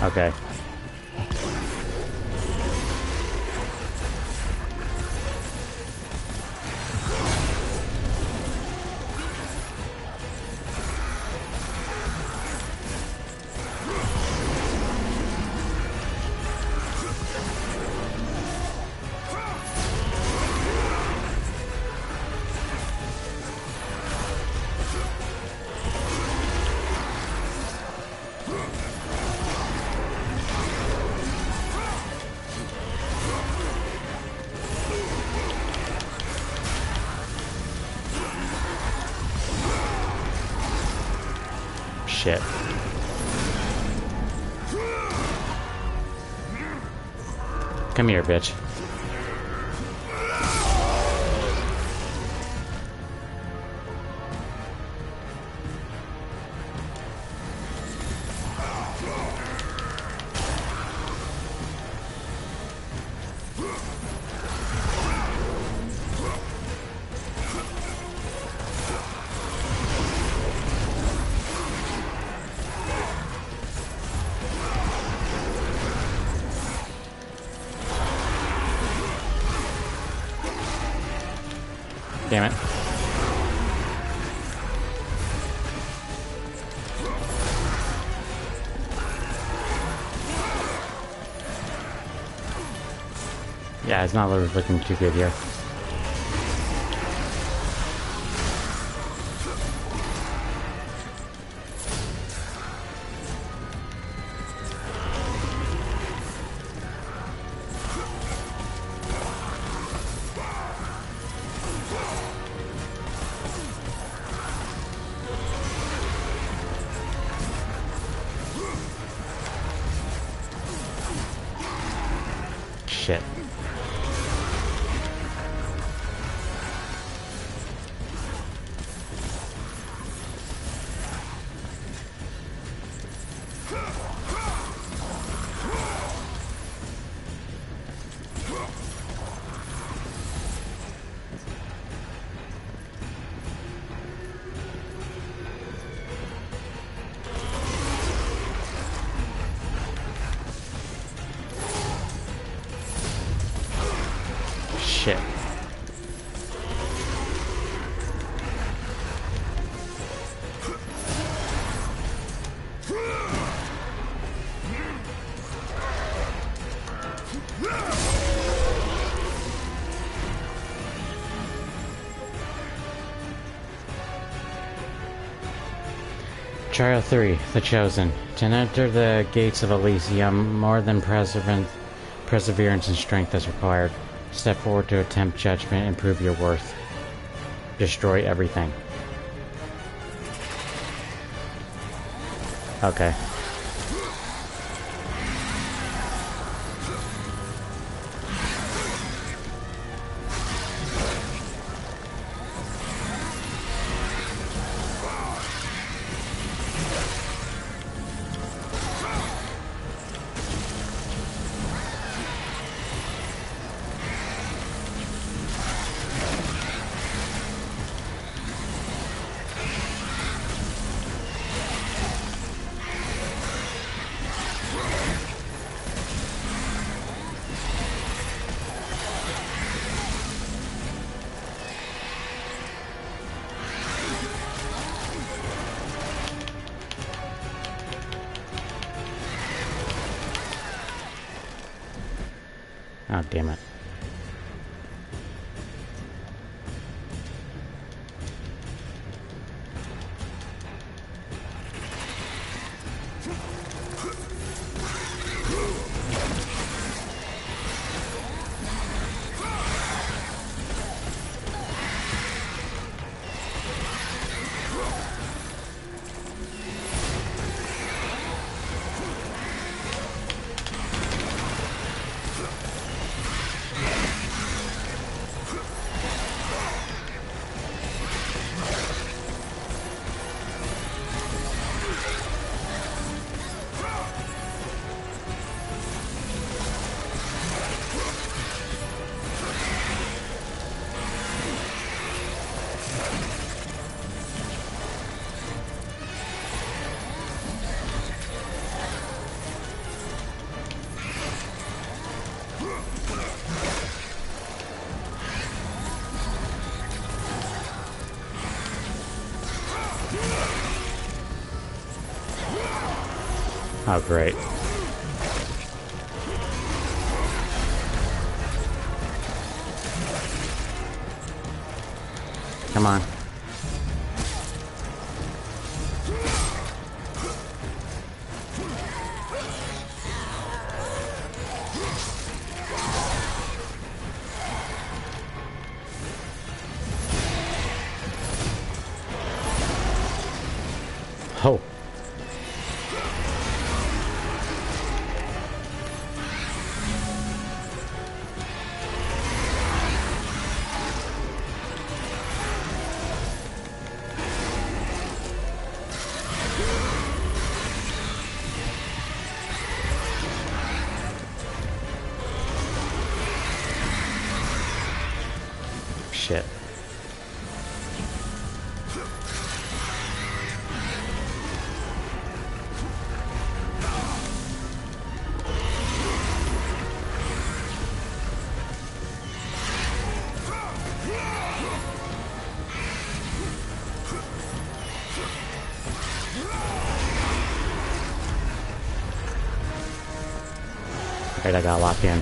Okay. Shit. Come here, bitch. Damn it. Yeah, it's not looking too good here. Shit. Shit. Trial 3, The Chosen. To enter the gates of Elysium, more than perseverance and strength is required. Step forward to attempt judgment and prove your worth. Destroy everything. Okay. Oh, damn it. Oh, great. Come on. Oh. Shit. Right, I got locked in.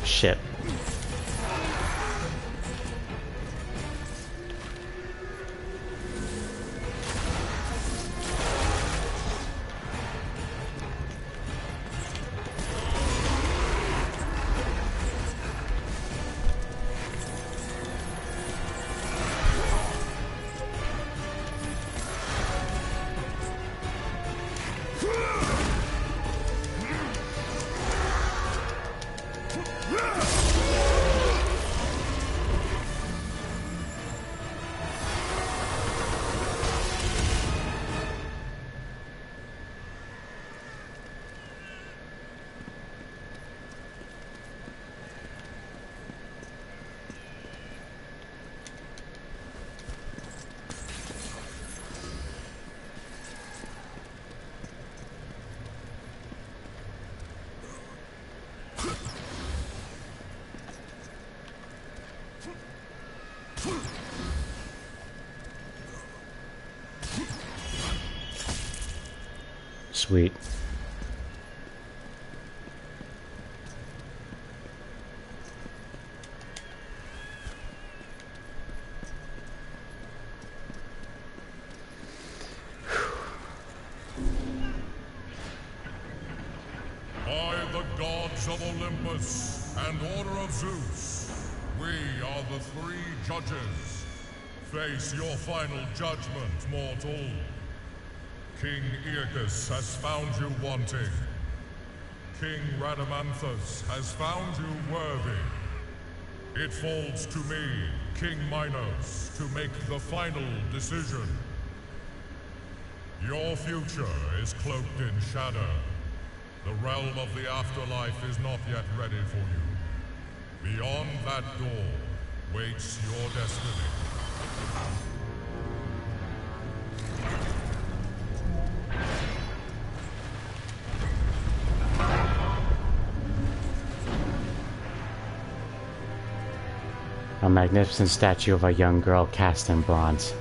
Shit. sweet. By the gods of Olympus and Order of Zeus, we are the three judges. Face your final judgment, mortal. King Aeacus has found you wanting. King Rhadamanthus has found you worthy. It falls to me, King Minos, to make the final decision. Your future is cloaked in shadow. The realm of the afterlife is not yet ready for you. Beyond that door waits your destiny. A magnificent statue of a young girl cast in bronze.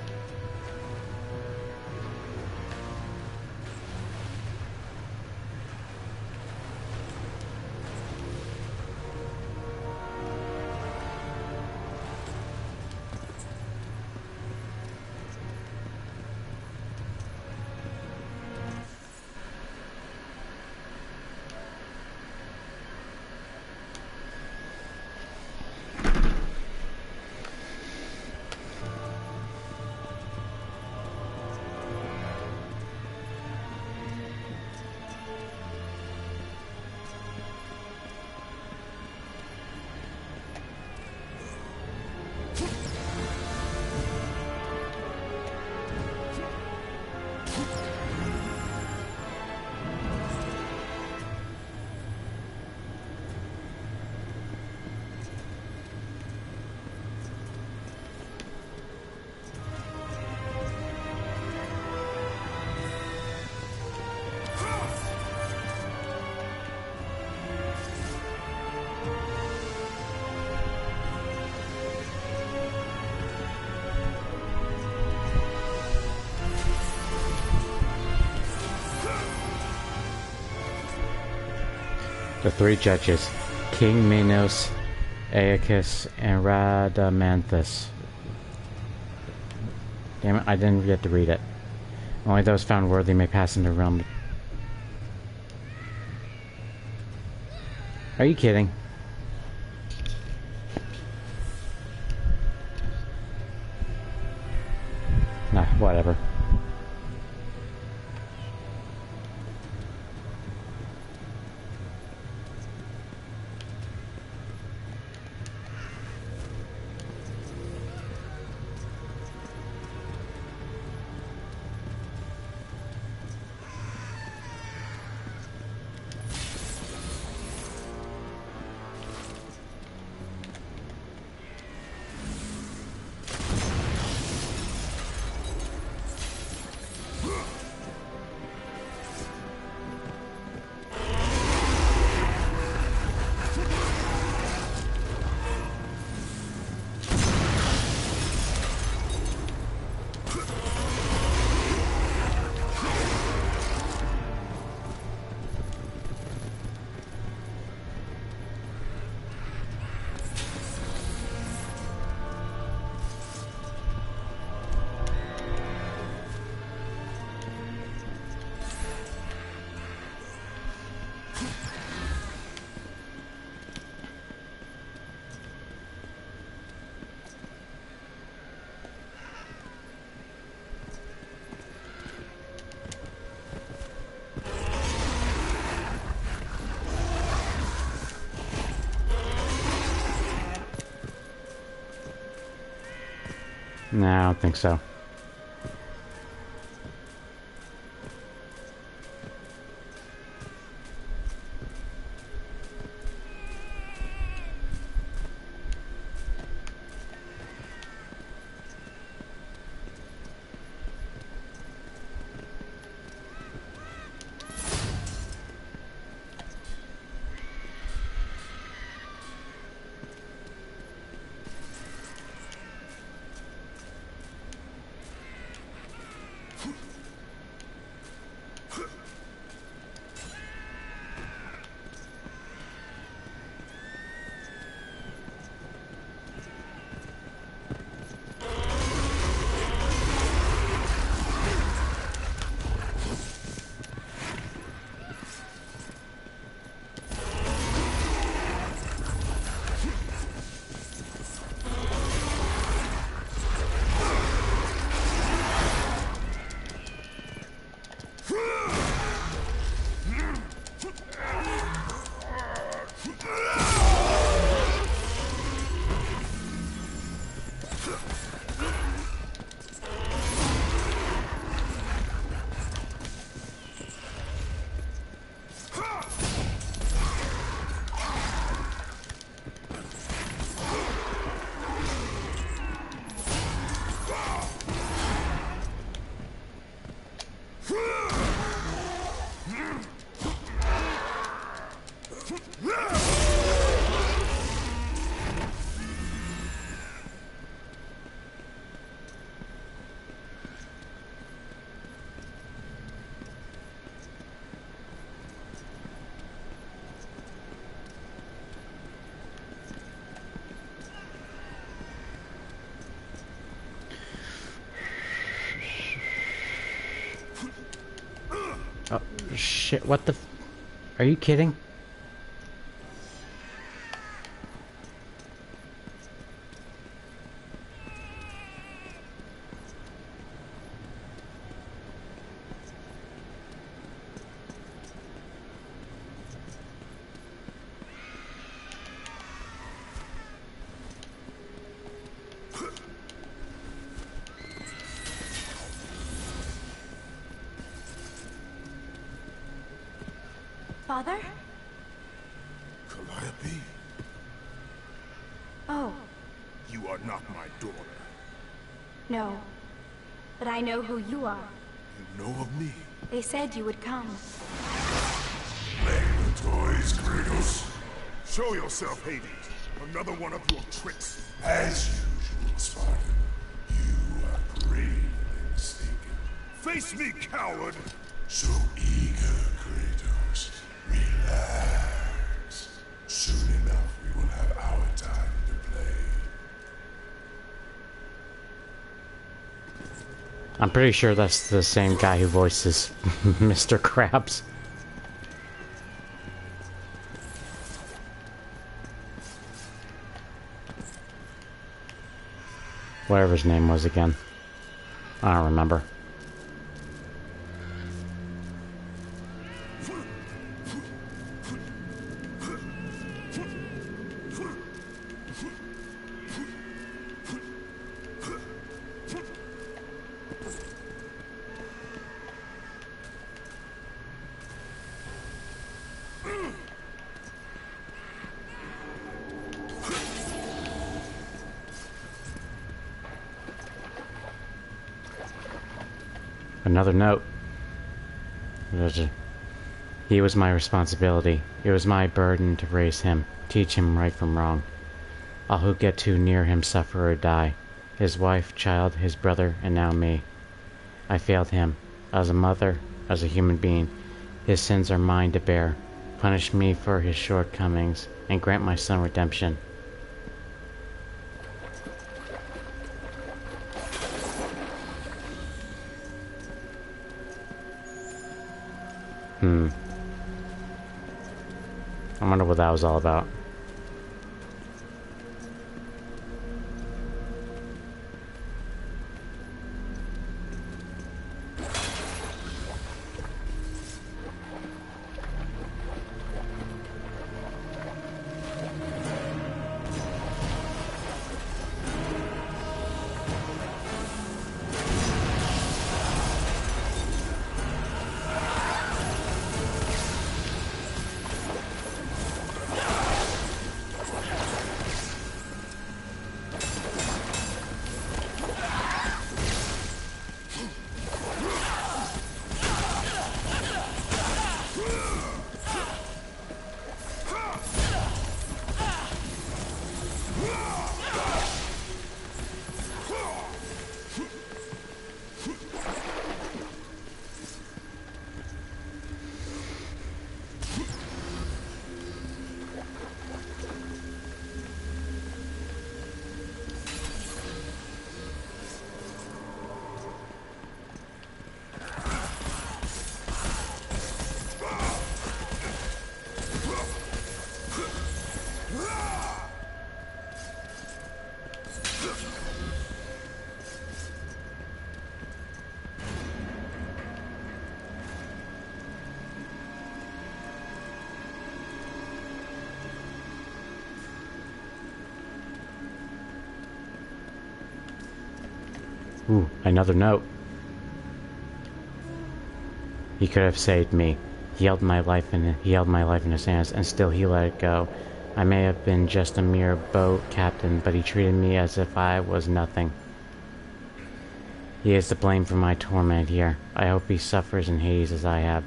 The three judges, King Minos, Aeacus, and Rhadamanthus. Damn it, I didn't get to read it. Only those found worthy may pass into the realm. Are you kidding? Nah, whatever. No, I don't think so. Oh, shit, what the are you kidding? Father? Calliope, Oh, you are not my daughter. no. But I know who you are. You know of me. They said you would come. Playing with toys, Kratos. Show yourself, Hades. Another one of your tricks. As usual, Spartan. You are gravely mistaken. Face me, coward! So eager, Kratos. Relax. Soon enough, we will have our time to play. I'm pretty sure that's the same guy who voices Mr. Krabs. Whatever his name was again. I don't remember. Another note. He was my responsibility. It was my burden to raise him, teach him right from wrong. All who get too near him suffer or die. His wife, child, his brother, and now me. I failed him. As a mother, as a human being. His sins are mine to bear. Punish me for his shortcomings, and grant my son redemption. I wonder what that was all about. Ooh, another note. He could have saved me. He held my life in his hands, and still he let it go. I may have been just a mere boat captain, but he treated me as if I was nothing. He is to blame for my torment here. I hope he suffers in Hades as I have.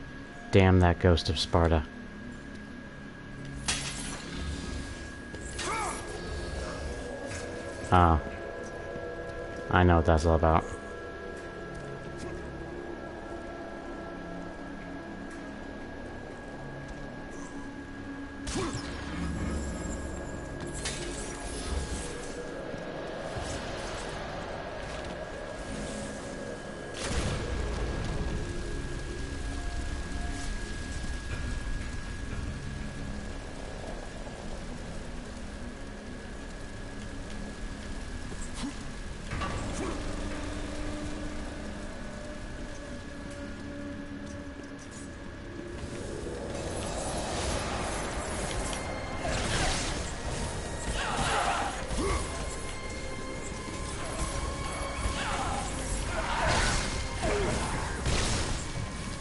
Damn that ghost of Sparta. Ah. I know what that's all about.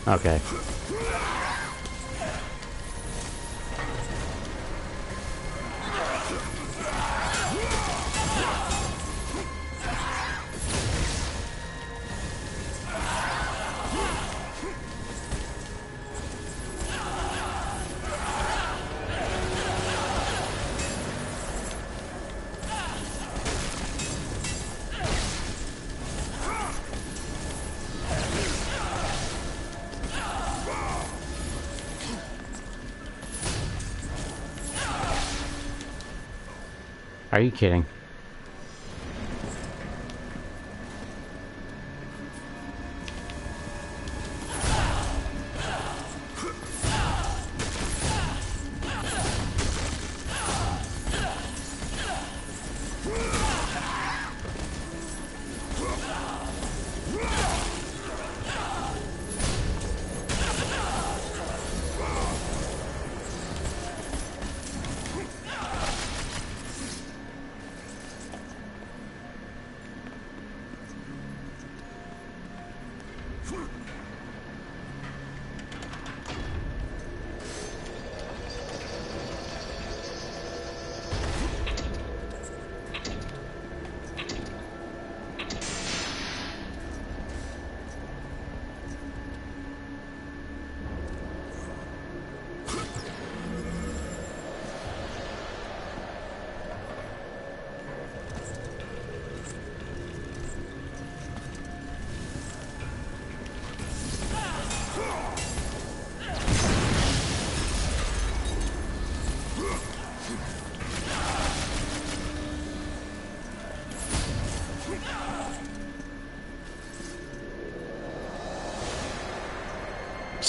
Okay. Are you kidding?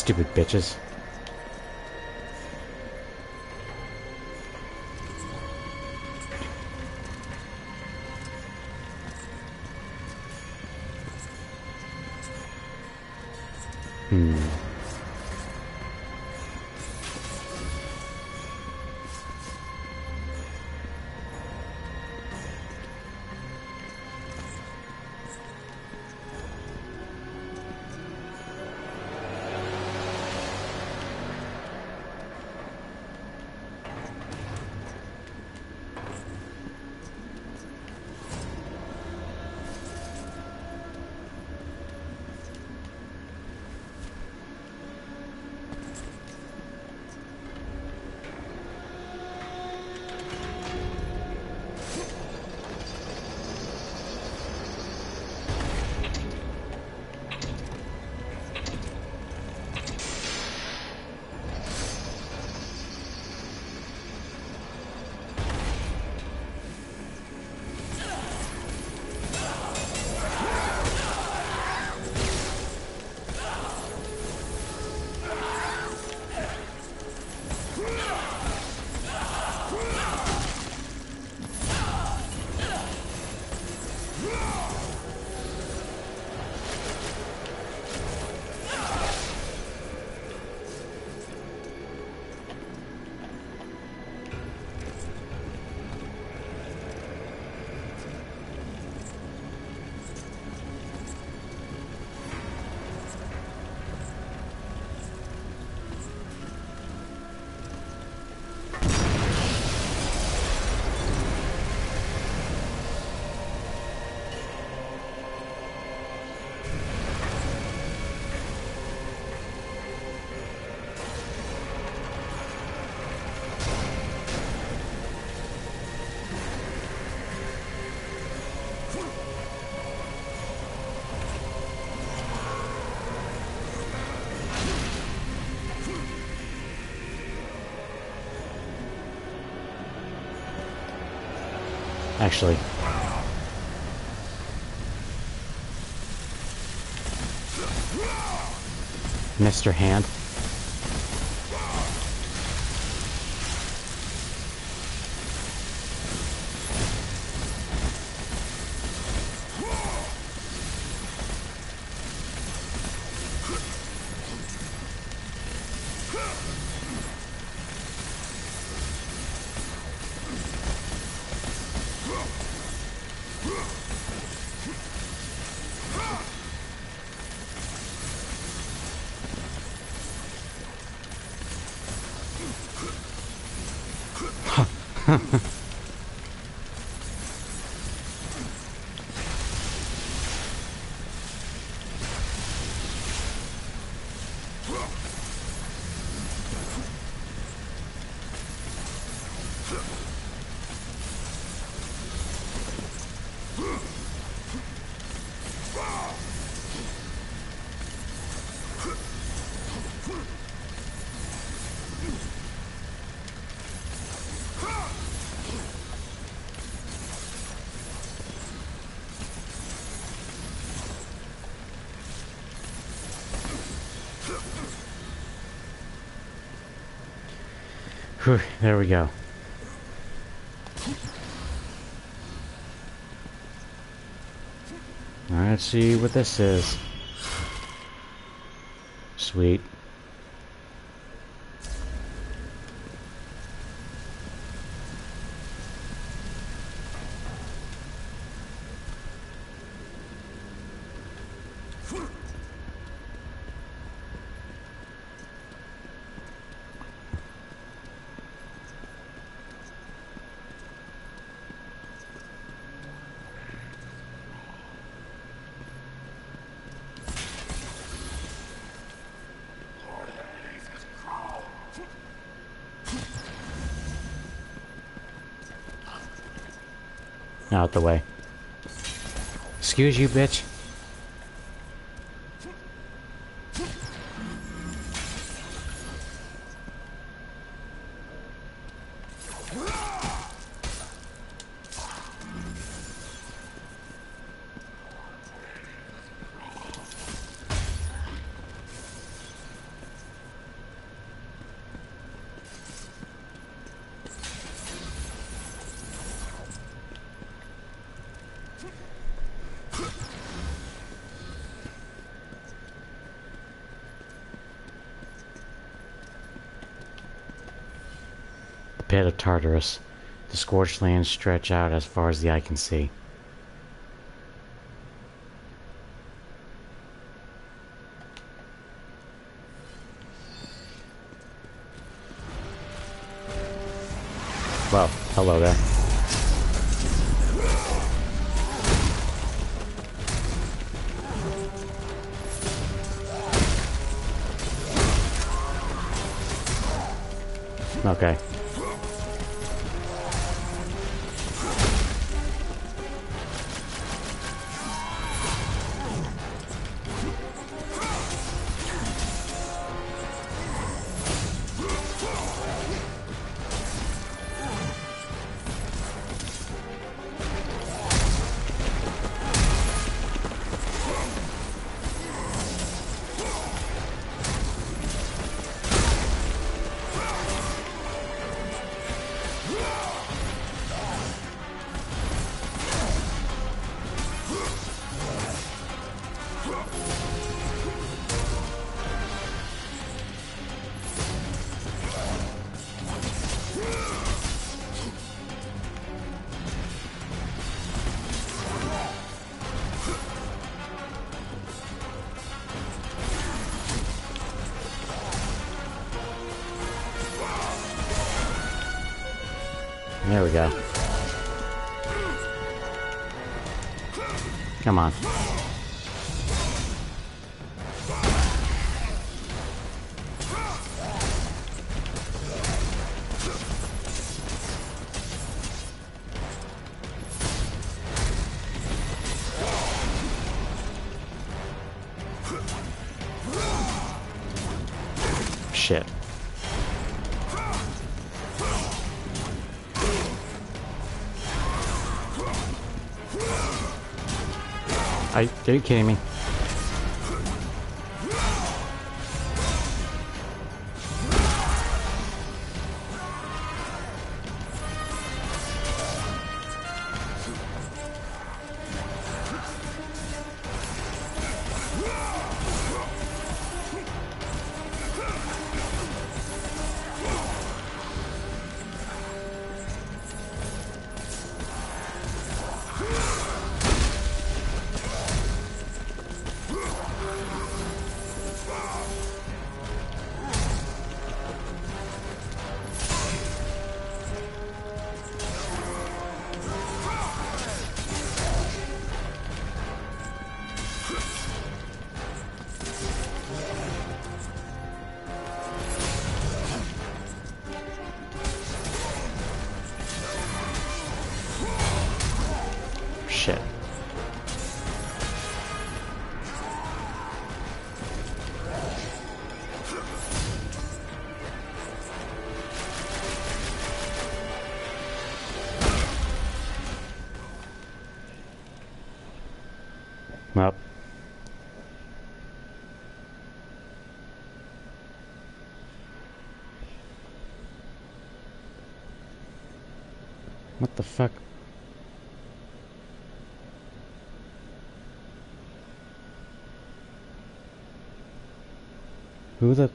Stupid bitches. Actually. Mr. Hand. Whew, there we go. Let's see what this is. Sweet. Out the way. Excuse you, bitch. Pit of Tartarus. The scorched lands stretch out as far as the eye can see. Well, hello there. Okay. There we go. Come on. Shit. Are you kidding me? What the fuck? Who the...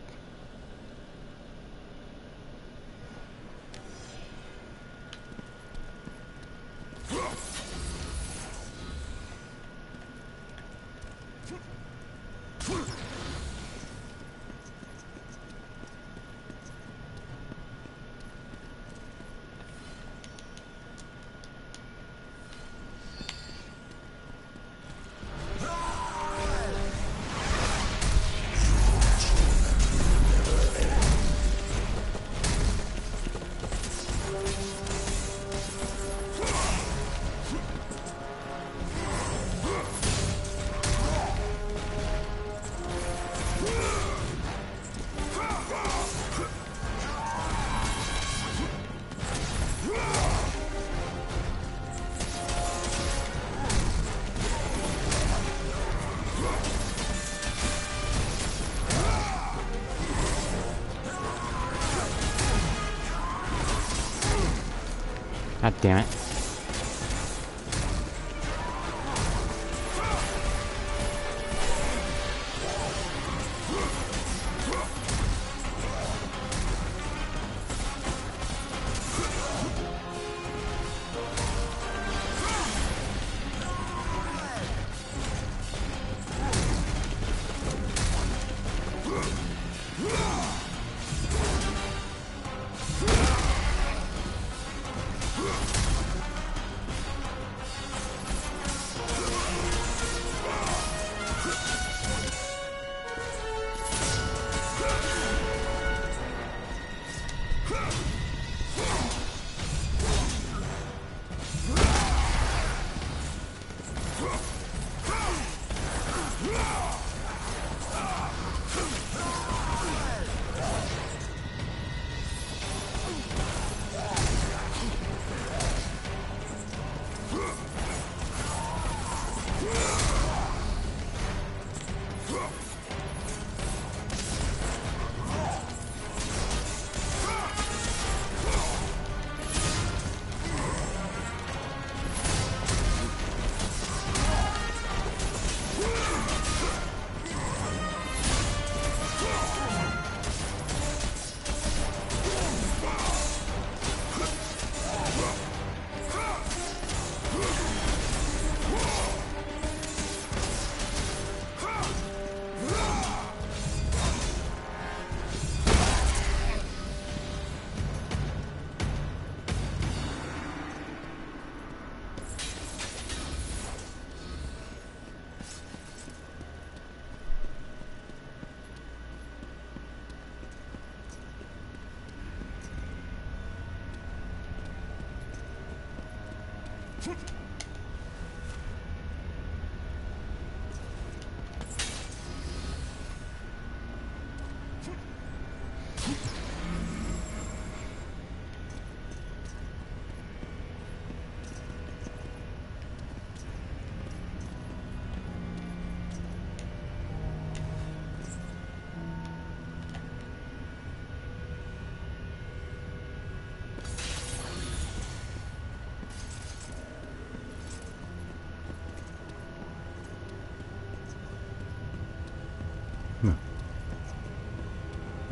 God damn it.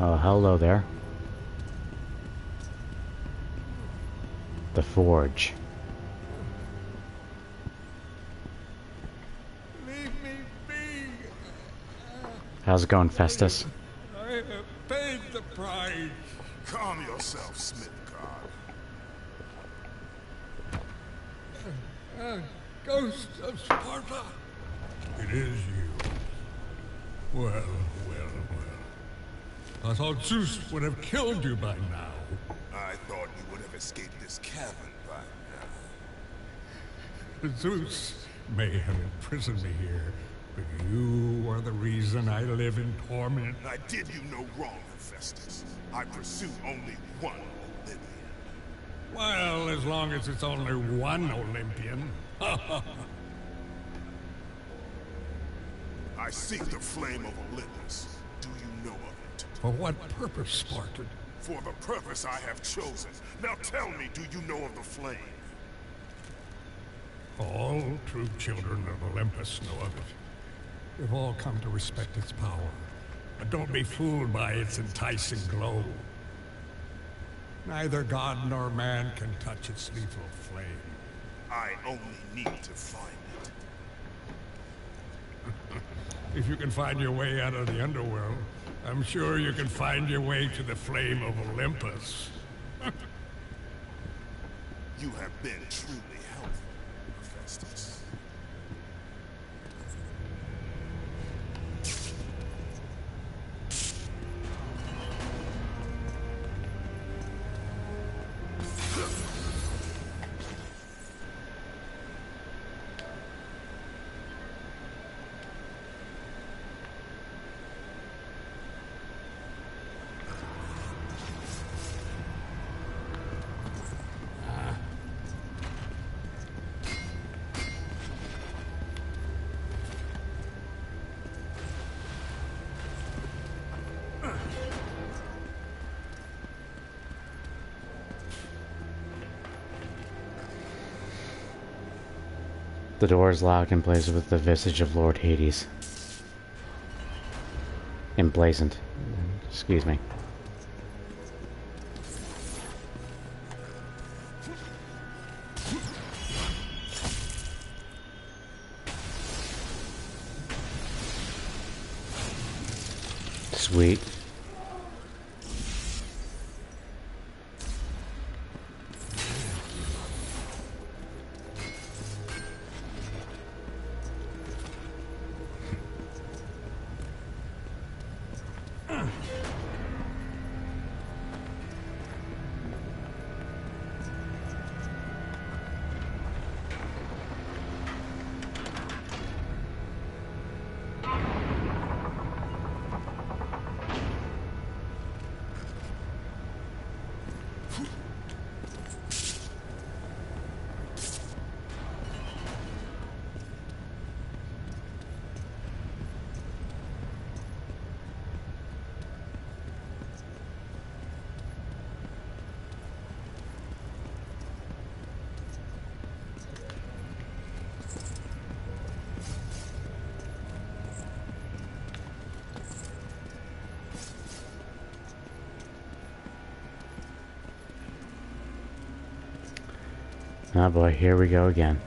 Oh, hello there. The Forge. Leave me be. How's it going, Festus? I have paid the price. Calm yourself, Smith God. Ghost of Sparta. It is you. Well, well, well. I thought Zeus would have killed you by now. I thought you would have escaped this cavern by now. Zeus may have imprisoned me here, but you are the reason I live in torment. I did you no wrong, Hephaestus. I pursue only one Olympian. Well, as long as it's only one Olympian. I seek the flame of Olympus. Do you know of it? For what purpose, Spartan? For the purpose I have chosen. Now tell me, do you know of the flame? All true children of Olympus know of it. We've all come to respect its power. But don't be fooled by its enticing glow. Neither god nor man can touch its lethal flame. I only need to find it. If you can find your way out of the underworld, I'm sure you can find your way to the flame of Olympus. You have been truly helpful, Hephaestus. The door is locked in place with the visage of Lord Hades. Emblazoned. Excuse me. Sweet. Oh boy, here we go again.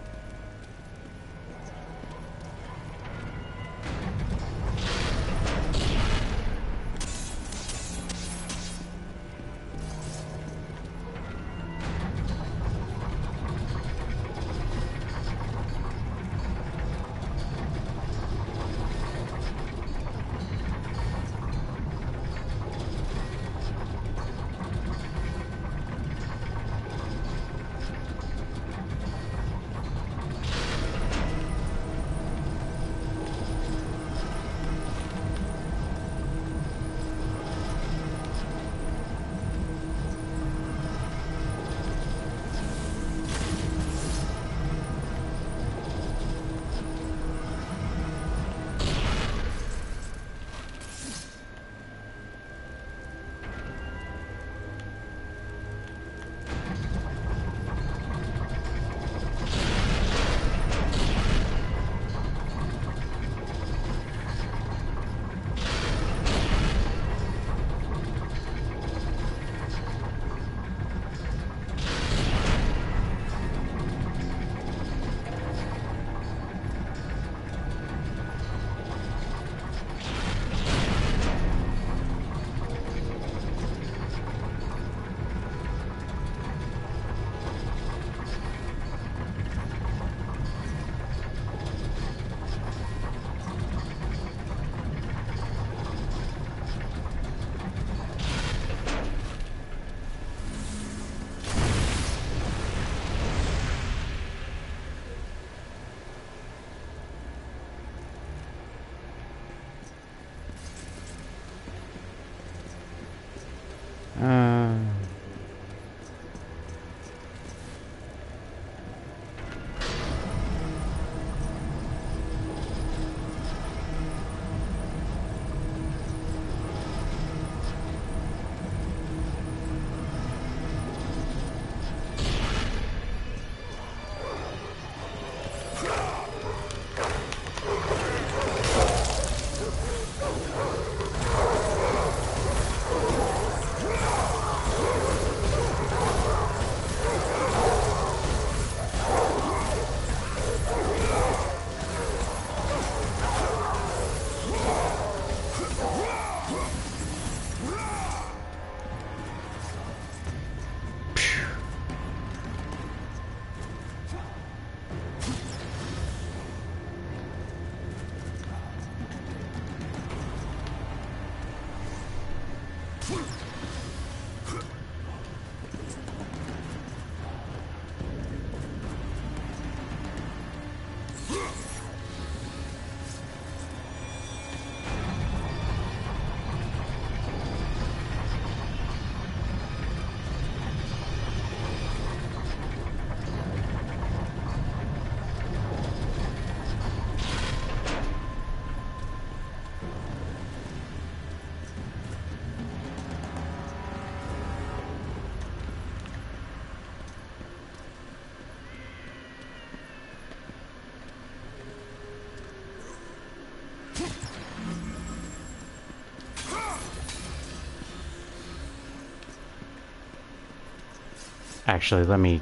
Actually, let me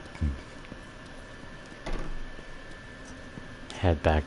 head back.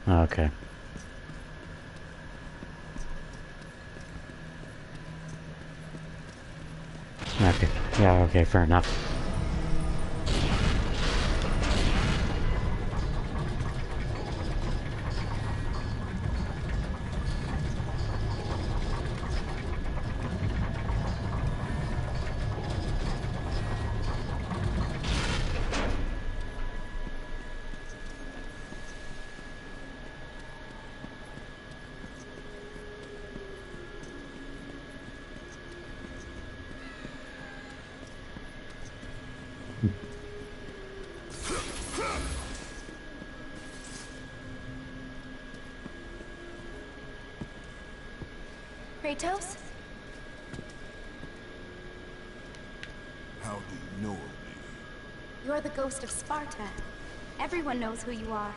Okay. Okay. Yeah, okay, fair enough. Kratos? How do you know of me? You're the ghost of Sparta. Everyone knows who you are.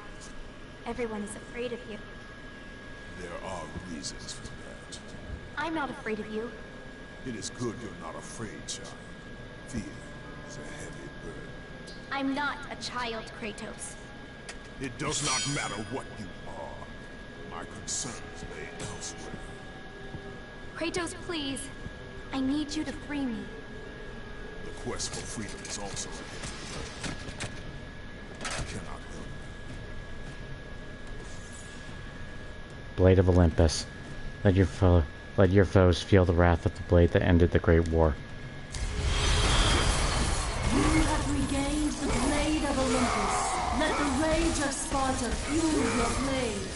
Everyone is afraid of you. There are reasons for that. I'm not afraid of you. It is good you're not afraid, child. Fear is a heavy burden. I'm not a child, Kratos. It does not matter what you are. My concerns lay elsewhere. Kratos, please. I need you to free me. The quest for freedom is also a heavy burden. I cannot help. Blade of Olympus. Let your foes feel the wrath of the blade that ended the Great War. You have regained the Blade of Olympus. Let the rage of Sparta fuel your blade.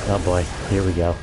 Oh boy, here we go.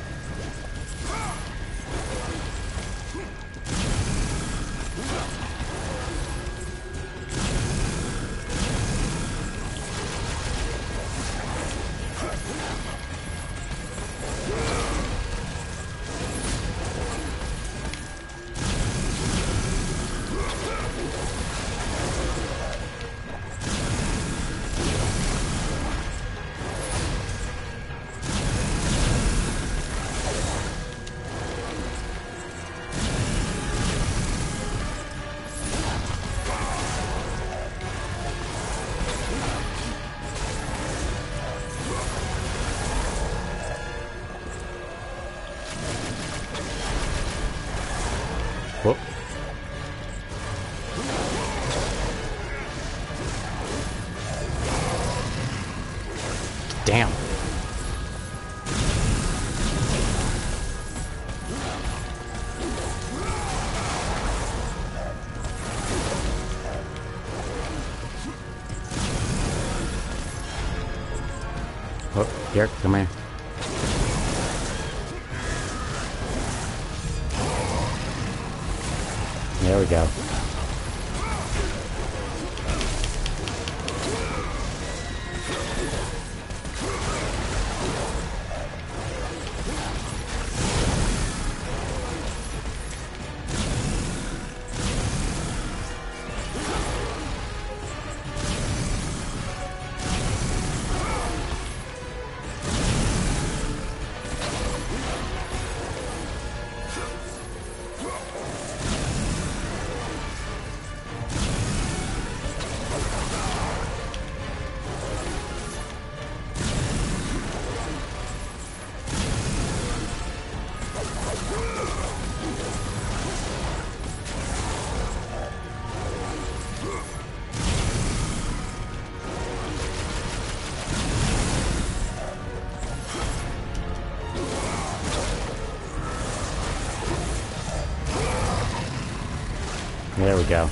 Whoop. Damn. Oh, here, come here. There we go. There we go.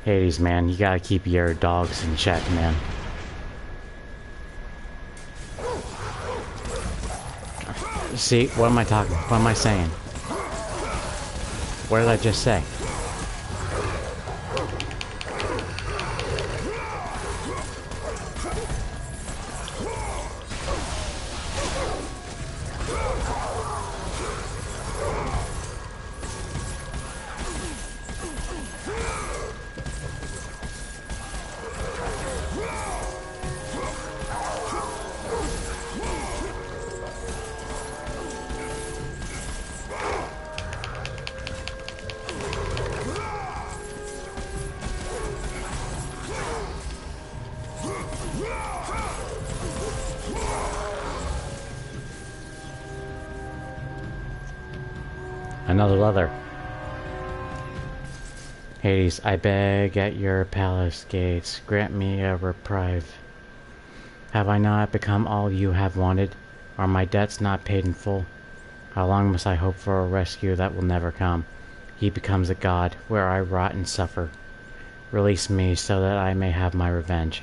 Hades, man, you gotta keep your dogs in check, man. See, what am I talking? What am I saying? What did I just say? Another leather. Hades, I beg at your palace gates, grant me a reprieve. Have I not become all you have wanted? Are my debts not paid in full? How long must I hope for a rescue that will never come? He becomes a god, where I rot and suffer. Release me so that I may have my revenge.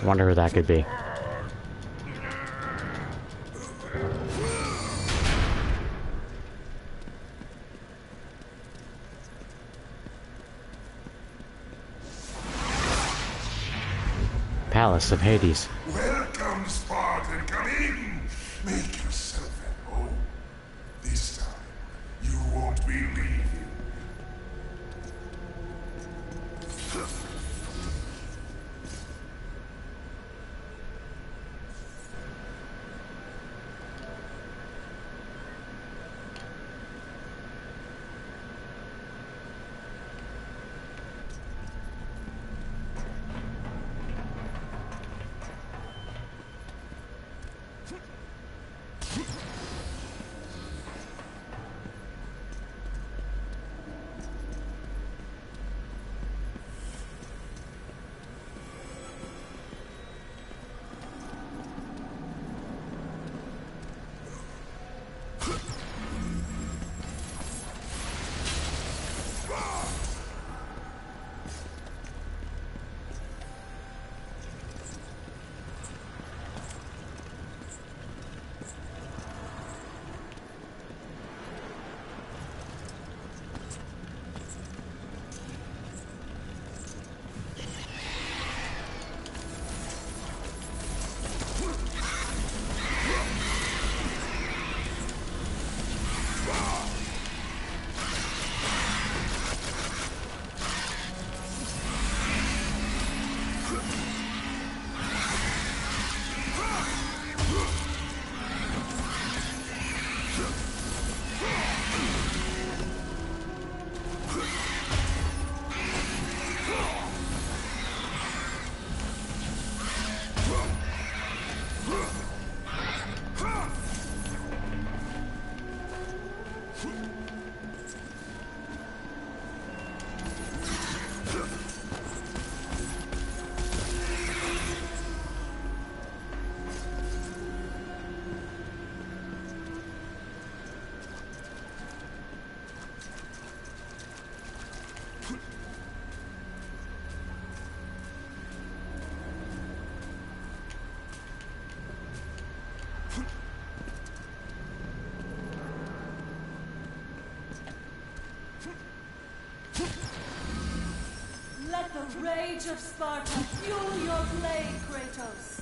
Wonder who that could be. Palace of Hades. Welcome, Spartan. Come in. Make yourself at home. This time, you won't be leaving. Let the rage of Sparta fuel your blade, Kratos!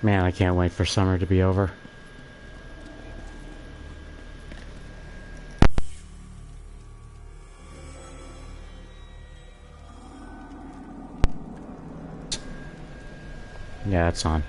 Man, I can't wait for summer to be over. Yeah, it's on.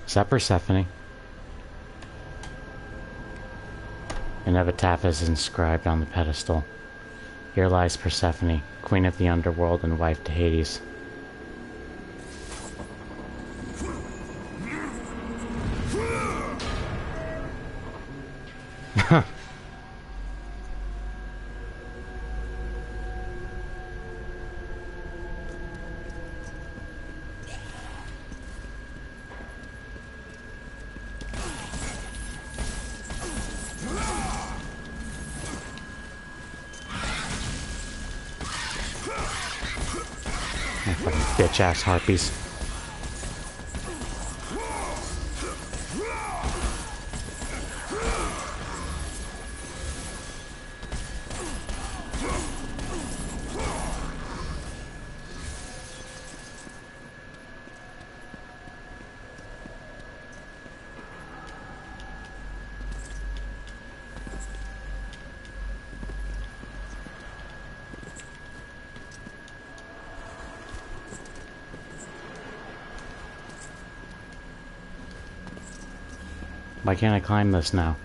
Is that Persephone? An epitaph is inscribed on the pedestal. Here lies Persephone, queen of the underworld and wife to Hades. Bitch-ass harpies. Why can't I climb this now?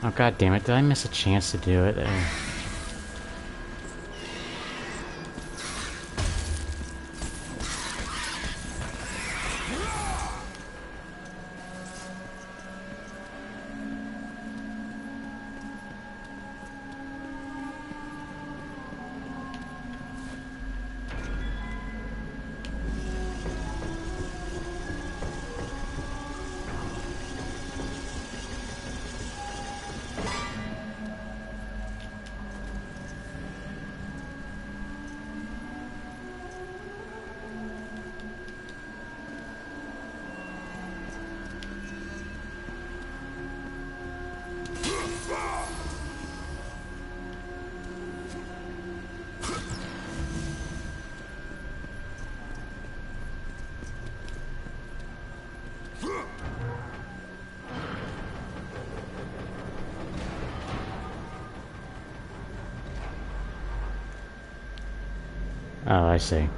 Oh, god damn it, did I miss a chance to do it? Oh, I see.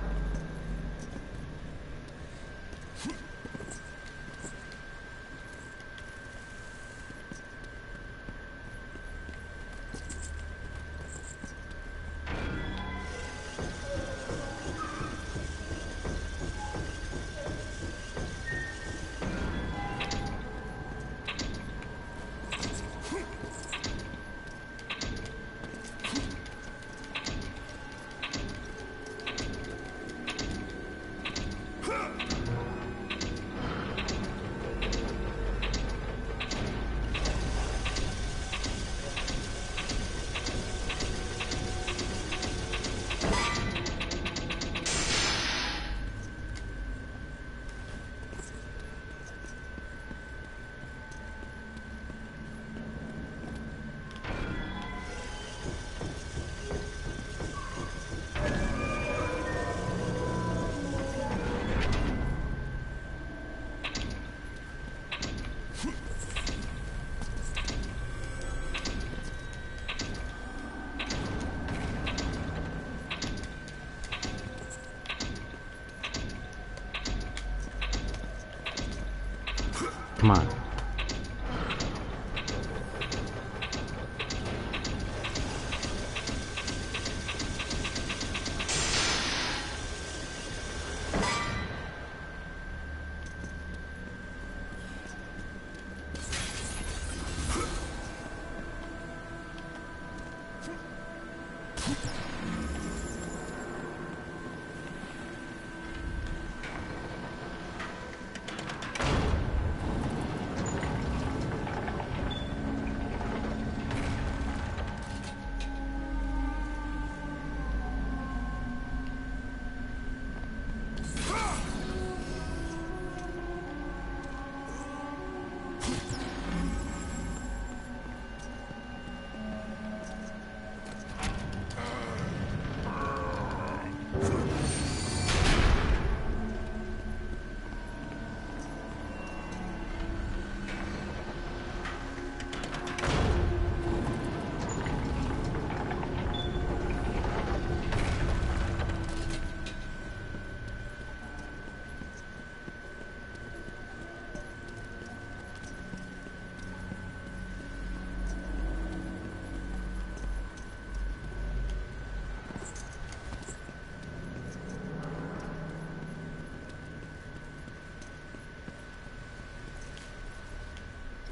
come on.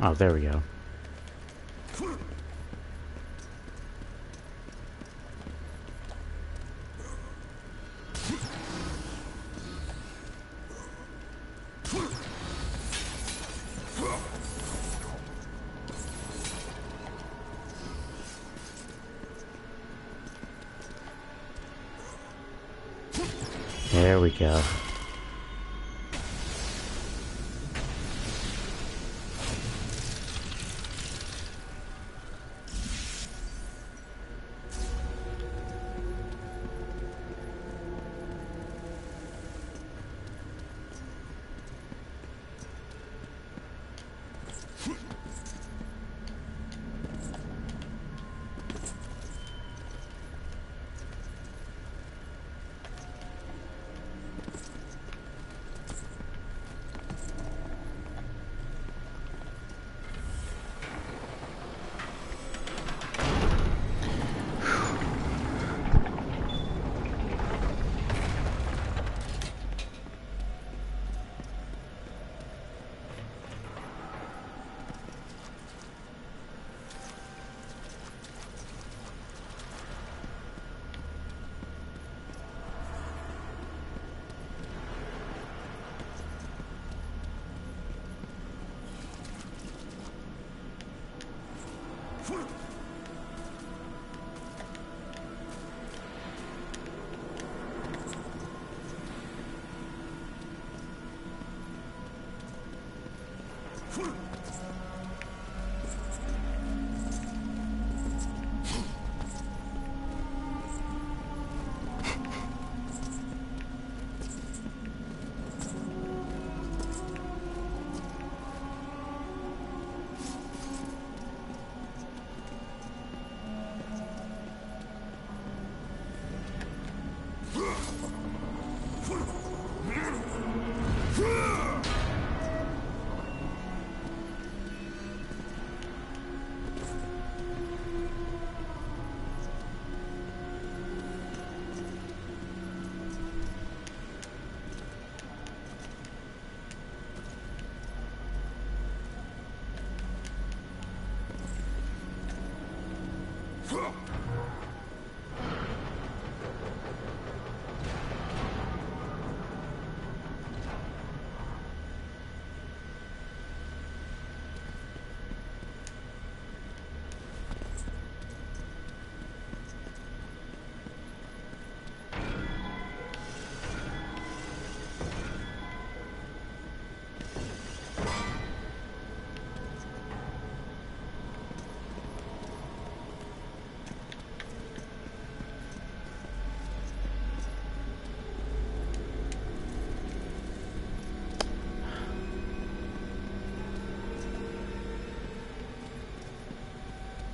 Oh, there we go. There we go.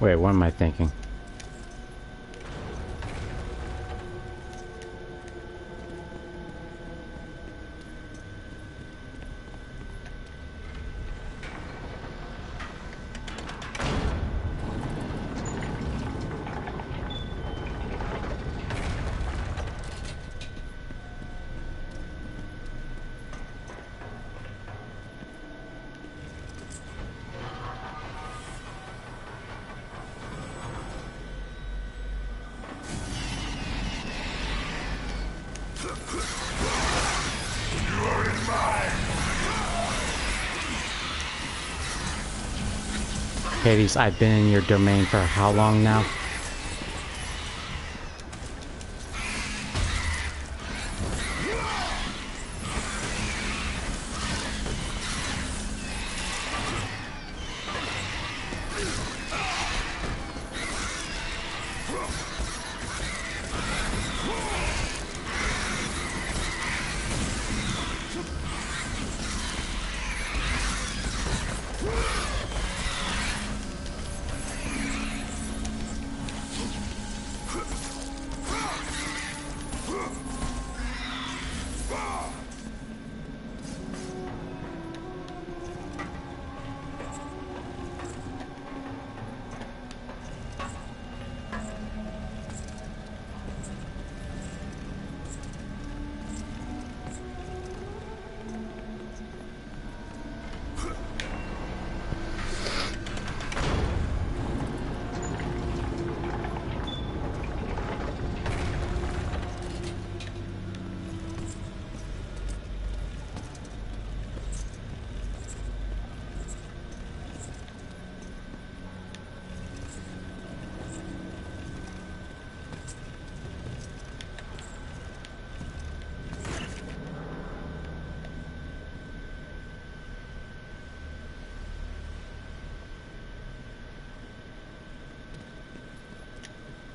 Wait, what am I thinking? Hades, I've been in your domain for how long now?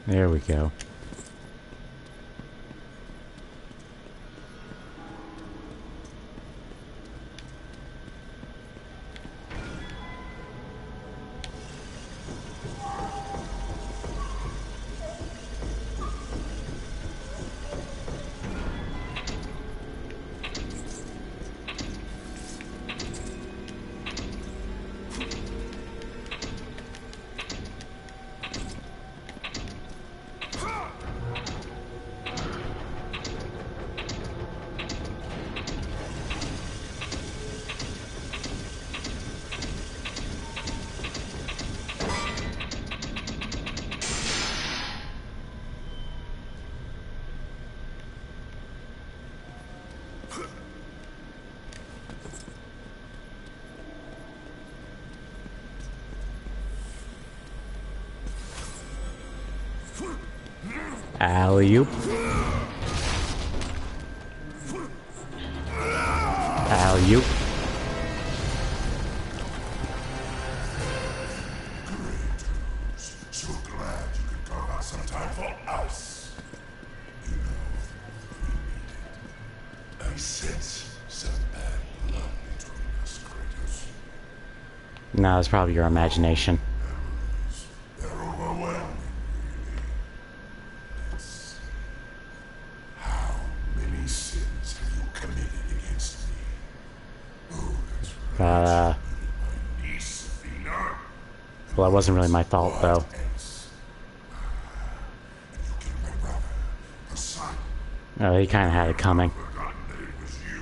There we go. Alley-oop. Alley-oop. So glad you could carve out some time for us. You know, we need it. I sense some bad blood between us, Kratos. No, it's probably your imagination. They're overwhelming, really. Let's see. How many sins have you committed against me? Oh, that's right. My niece, Athena. Well, that wasn't really my fault, though. What else? You killed my brother, the son. Oh, he kind of had it coming. Forgotten that it was you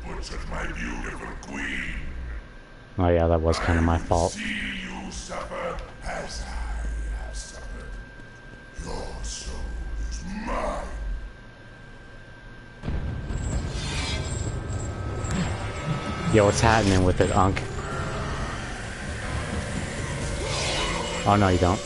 who butchered my beautiful queen. Oh, yeah, that was kind of my fault. See you suffer as I have suffered. Your soul is mine. Yo, what's happening with it, Unk? Oh, no, you don't.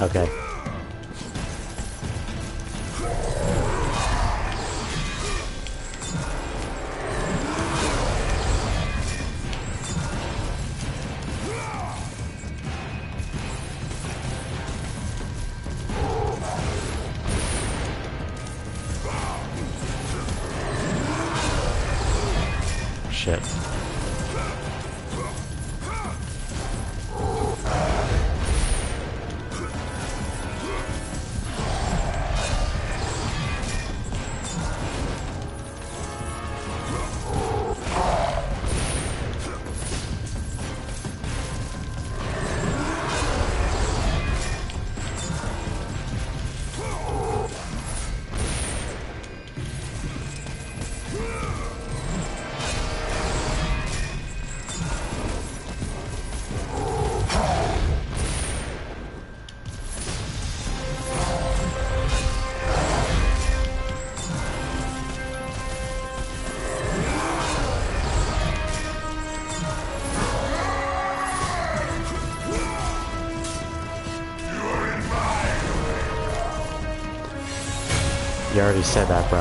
Okay. Shit. You already said that, bro.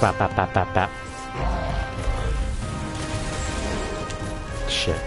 Bap, bap, bap, bap, bap. Shit.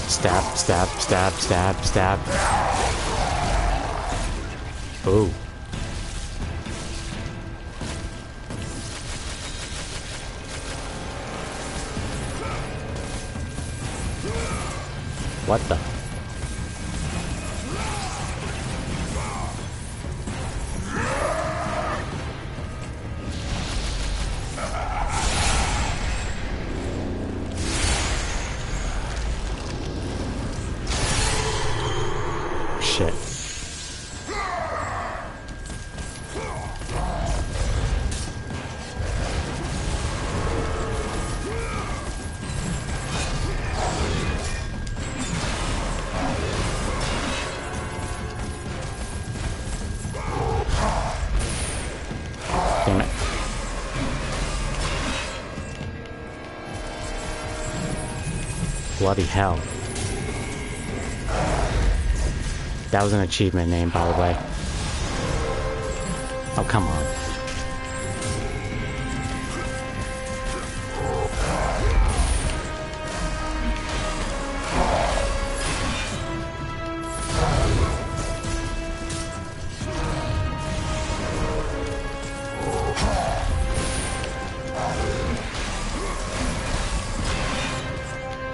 Stab, stab, stab, stab, stab. Ooh. What the? Shit. Damn it. Bloody hell. That was an achievement name, by the way. Oh, come on.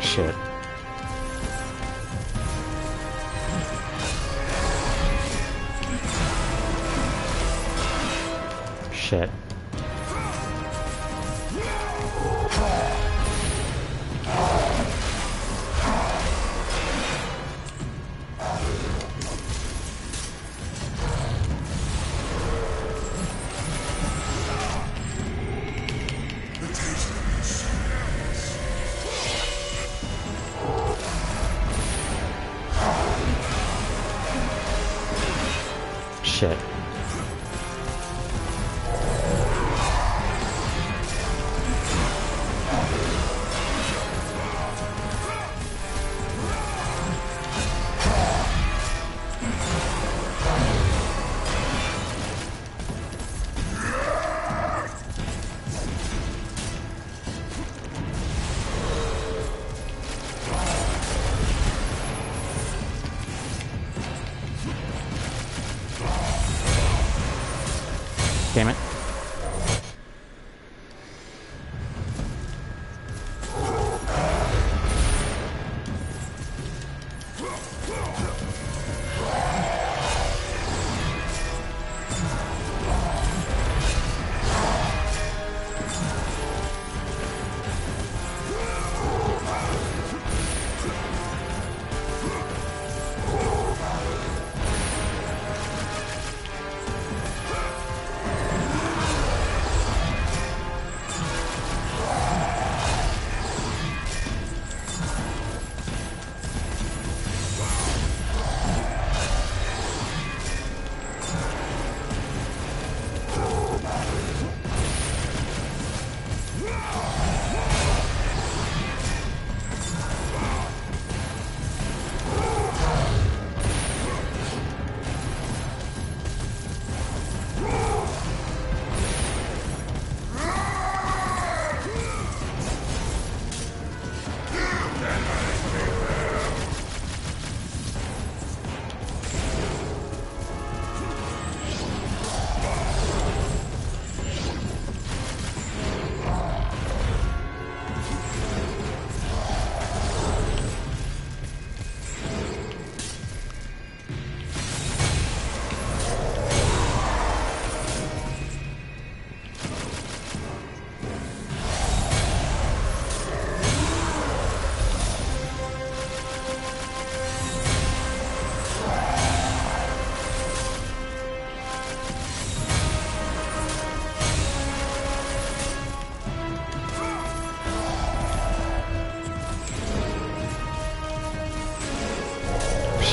Shit. Shit. Shit. Damn it.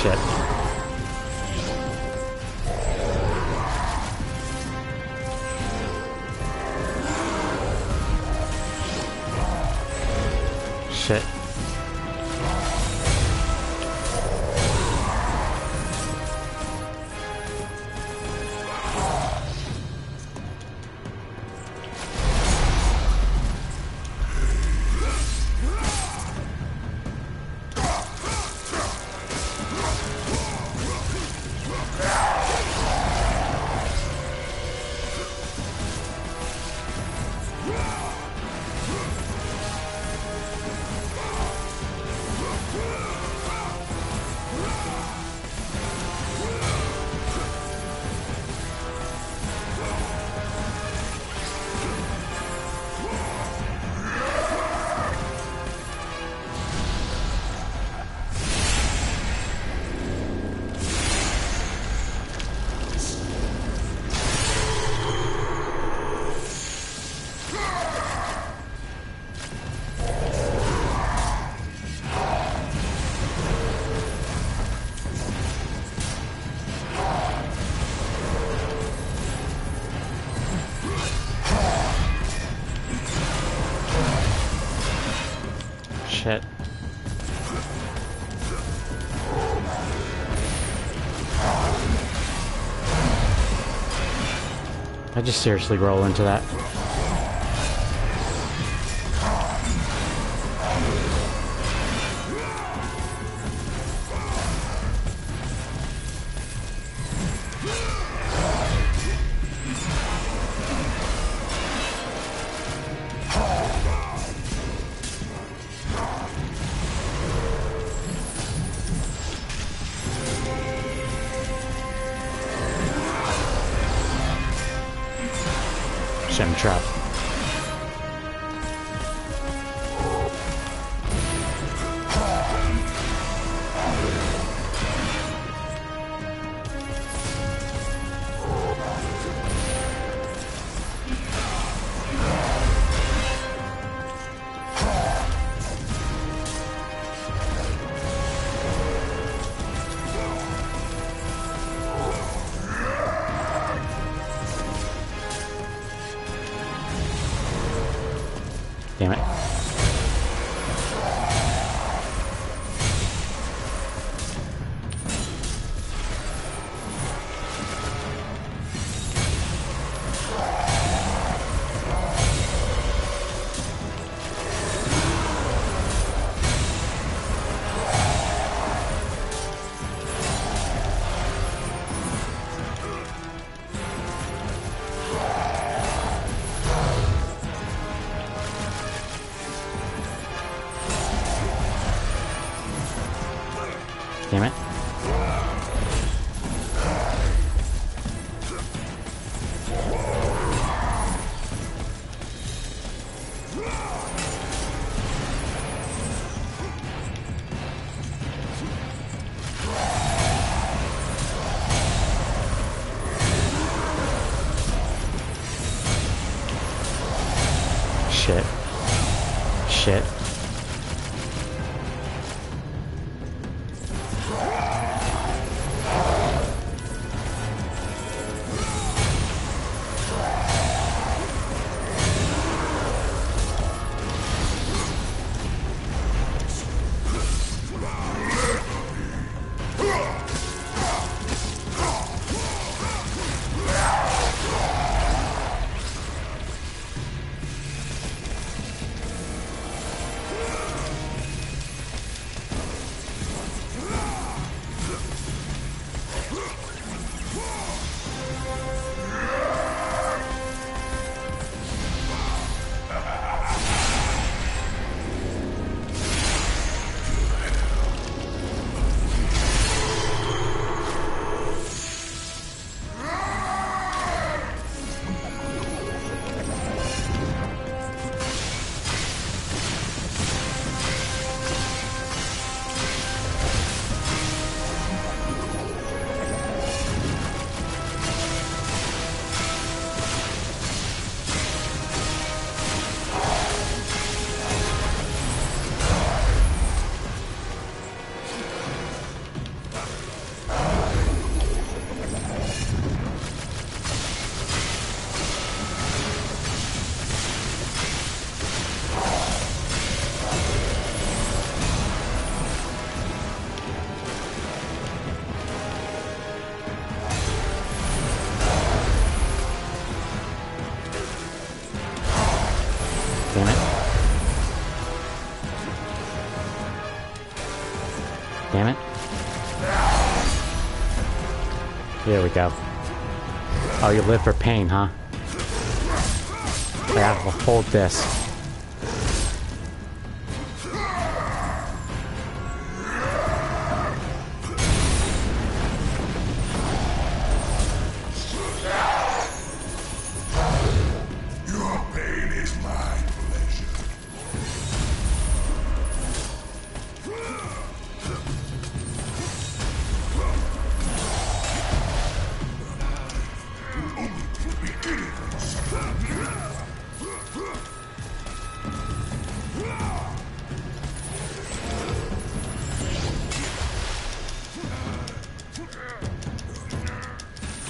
Shit. Shit. Shit. I just seriously roll into that. Shit, I'm trapped. Damn it. Damn it. Shit. Shit. Here we go. Oh, you live for pain, huh? I have to hold this. Your pain is my pleasure.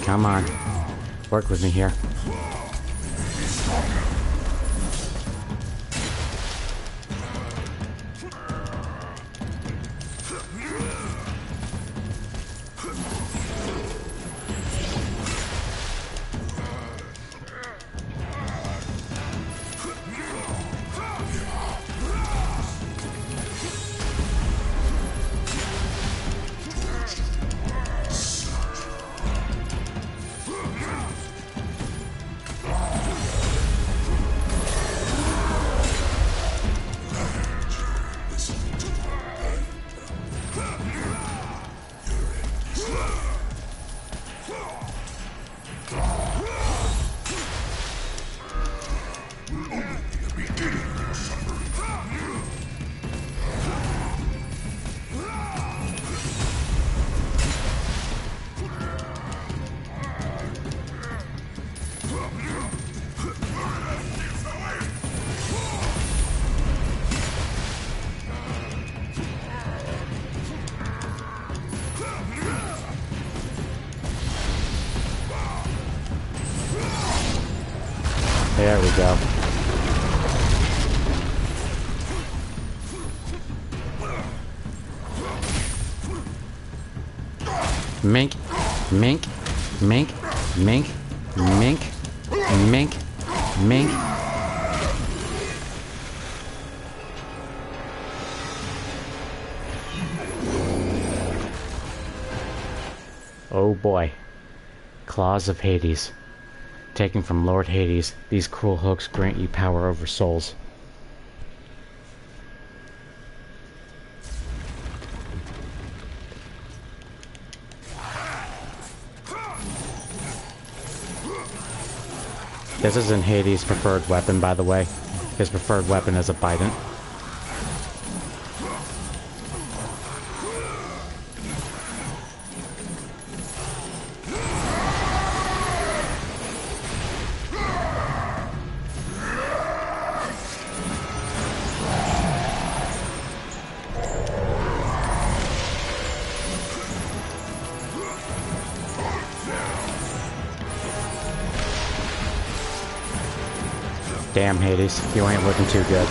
Come on. Work with me here. There we go. Mink, mink, mink, mink, mink, mink, mink. Oh boy. Claws of Hades. Taken from Lord Hades, these cruel hooks grant you power over souls. This isn't Hades' preferred weapon, by the way. His preferred weapon is a bident. Damn, Hades, you ain't looking too good.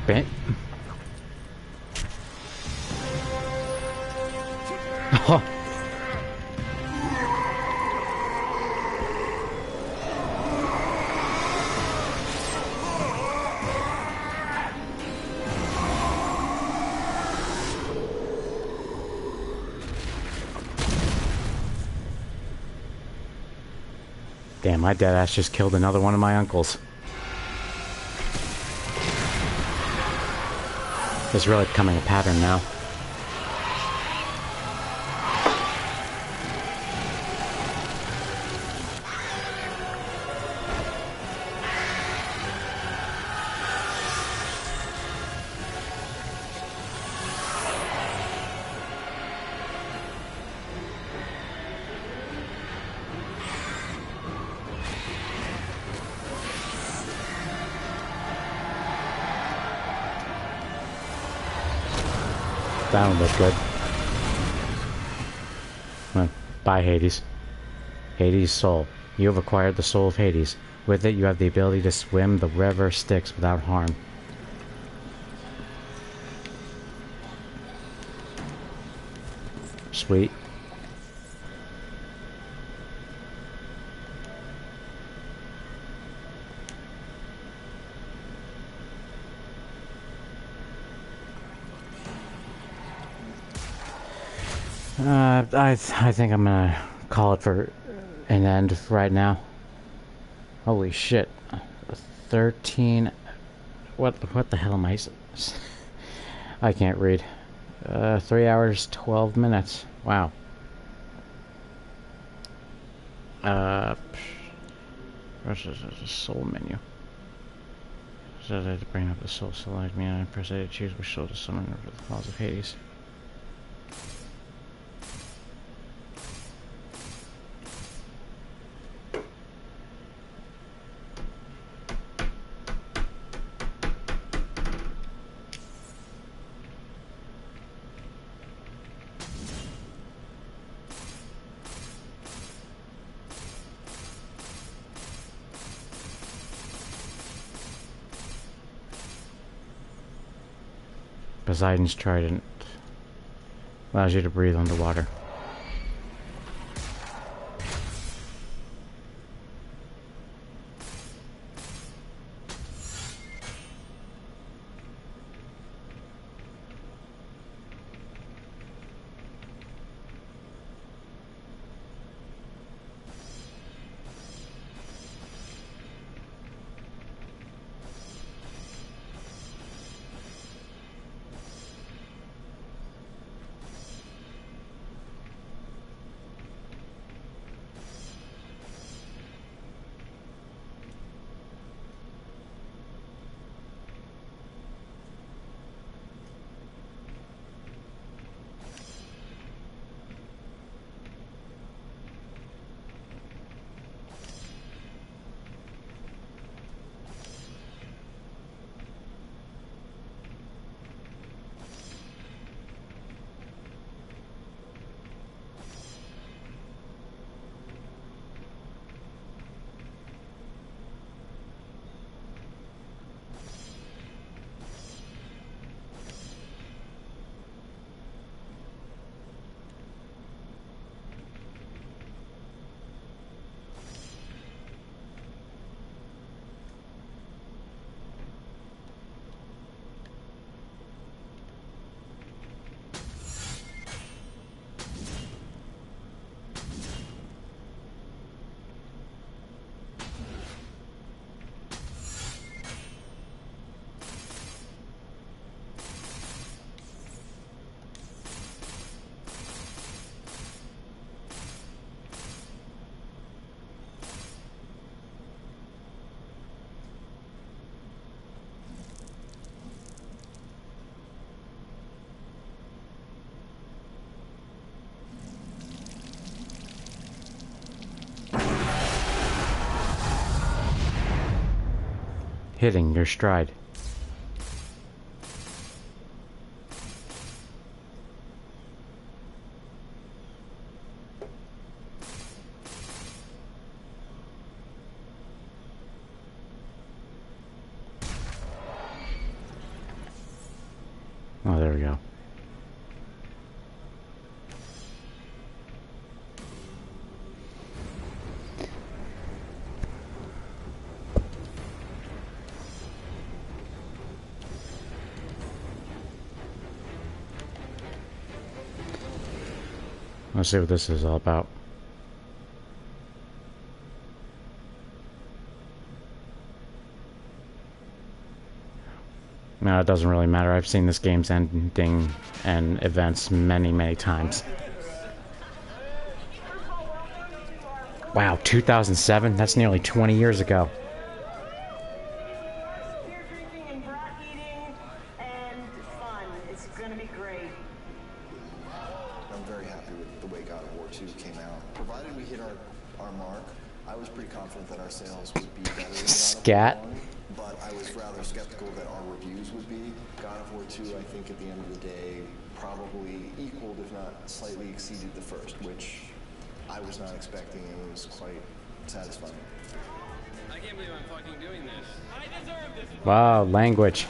Bit. Oh. Damn, my dead ass just killed another one of my uncles. It's really becoming a pattern now. That one looked good. Well, bye, Hades. Hades' soul. You have acquired the soul of Hades. With it, you have the ability to swim the river Styx without harm. Sweet. I think I'm gonna call it for an end right now. Holy shit. 13... What the hell am I... I can't read. 3 hours, 12 minutes. Wow. Where's the soul menu? So I had to bring up the soul select me and I press A to choose which soul to summon over the halls of Hades. Poseidon's trident allows you to breathe underwater. Hitting your stride. Oh, there we go. Let's see what this is all about. it doesn't really matter. I've seen this game's ending and events many, many times. Wow, 2007? That's nearly 20 years ago. Beer drinking and brat eating and fun. It's gonna be great. I'm very happy with the way God of War II came out. Provided we hit our mark, I was pretty confident that our sales would be better than Scat. God of War 1, but I was rather skeptical that our reviews would be. God of War II, I think at the end of the day, probably equaled, if not slightly exceeded the first, which I was not expecting, and it was quite satisfying. I can't believe I'm fucking doing this. I deserve this. Wow, language.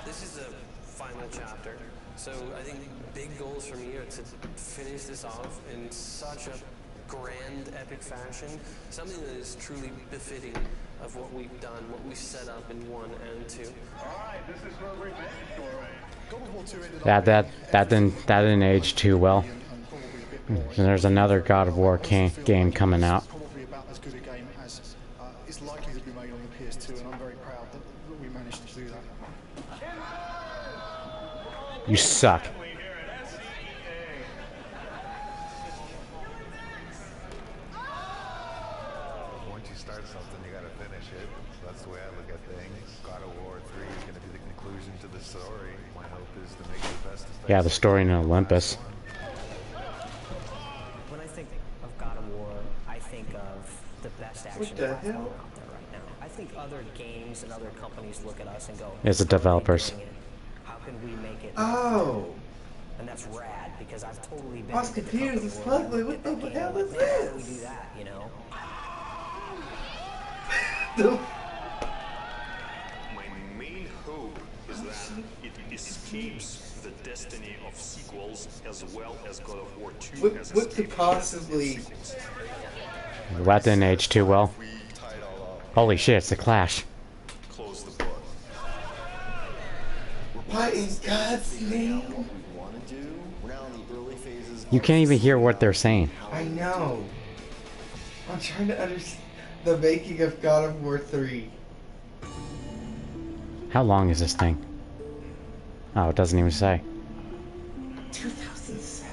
This is the final chapter, so I think big goals for me are to finish this off in such a grand, epic fashion, something that is truly befitting of what we've done, what we set up in 1 and 2. Alright, this is War III Remastered. That didn't age too well. And there's another God of War game coming out. Probably about as good a game as is likely to be made on the PS2, and I'm very proud that we managed to do that. You suck. Once you start something, you gotta finish it. So that's the way I look at things. God of War 3 is gonna be the conclusion to the story. My hope is to make the best effect. Yeah, the story in Olympus. When I think of God of War, I think of the best action platform out there right now. I think other games and other companies look at us and go, It's the developers. how can we make it? Oh. And that's rad because I've totally been. Musketeers is lovely. What the hell is How do we this? do that, you know? My main hope is that it escapes the destiny of sequels as well as God of War 2 has What could possibly... That didn't age too well. Holy shit, it's the Clash. close the book. What in God's name? You can't even hear what they're saying. I know. I'm trying to understand the making of God of War 3. How long is this thing? Oh, it doesn't even say. 2007.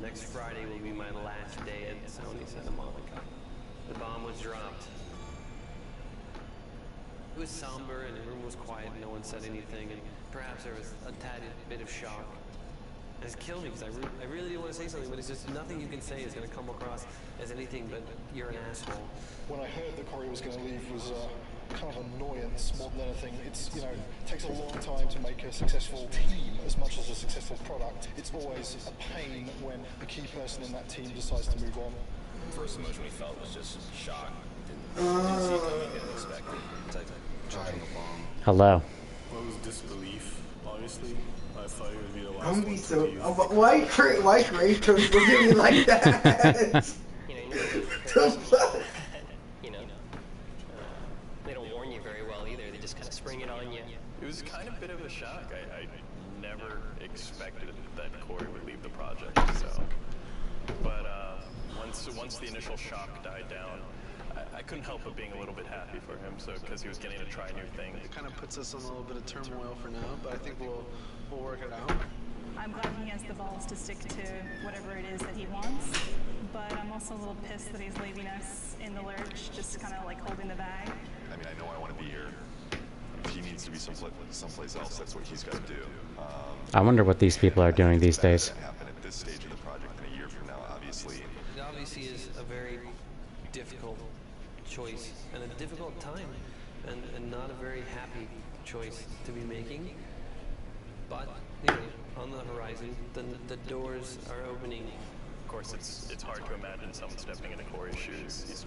Next Friday will be my last day at Sony Santa Monica. The bomb was dropped. It was somber and the room was quiet. No one said anything, and perhaps there was a tad bit of shock. And it's killed me because I really do want to say something, but it's just nothing you can say is going to come across as anything but you're an asshole. When I heard that Corey was going to leave was kind of annoyance more than anything. It's, you know, takes a long time to make a successful team as much as a successful product. It's always a pain when a key person in that team decides to move on. The first emotion we felt was just shock. Didn't see it coming, didn't expect it. It's like dropping a bomb. Hello. Well, it was disbelief, obviously. I thought it would be the last I'm gonna be one so. to leave. Oh, but why Kratos look at me like that? The fuck? You know, they don't warn you very well either. They just kind of spring it on you. It was kind of a bit of a shock. I never expected that Corey would leave the project. So, but once the initial shock died down, I couldn't help but being a little bit happy for him. So because he was getting to try new things. It kind of puts us in a little bit of turmoil for now, but I think we'll work it out. I'm glad he has the balls to stick to whatever it is that he wants, but I'm also a little pissed that he's leaving us in the lurch, just kind of like holding the bag. I mean, I know I want to be here. If he needs to be someplace else, that's what he's got to do. I wonder what these people are doing these days. Happen at this stage of the project in a year from now, obviously. It obviously is a very difficult choice and a difficult time and not a very happy choice to be making. But, you know, on the horizon, the doors are opening. Of course, it's hard to imagine someone stepping into Corey's shoes.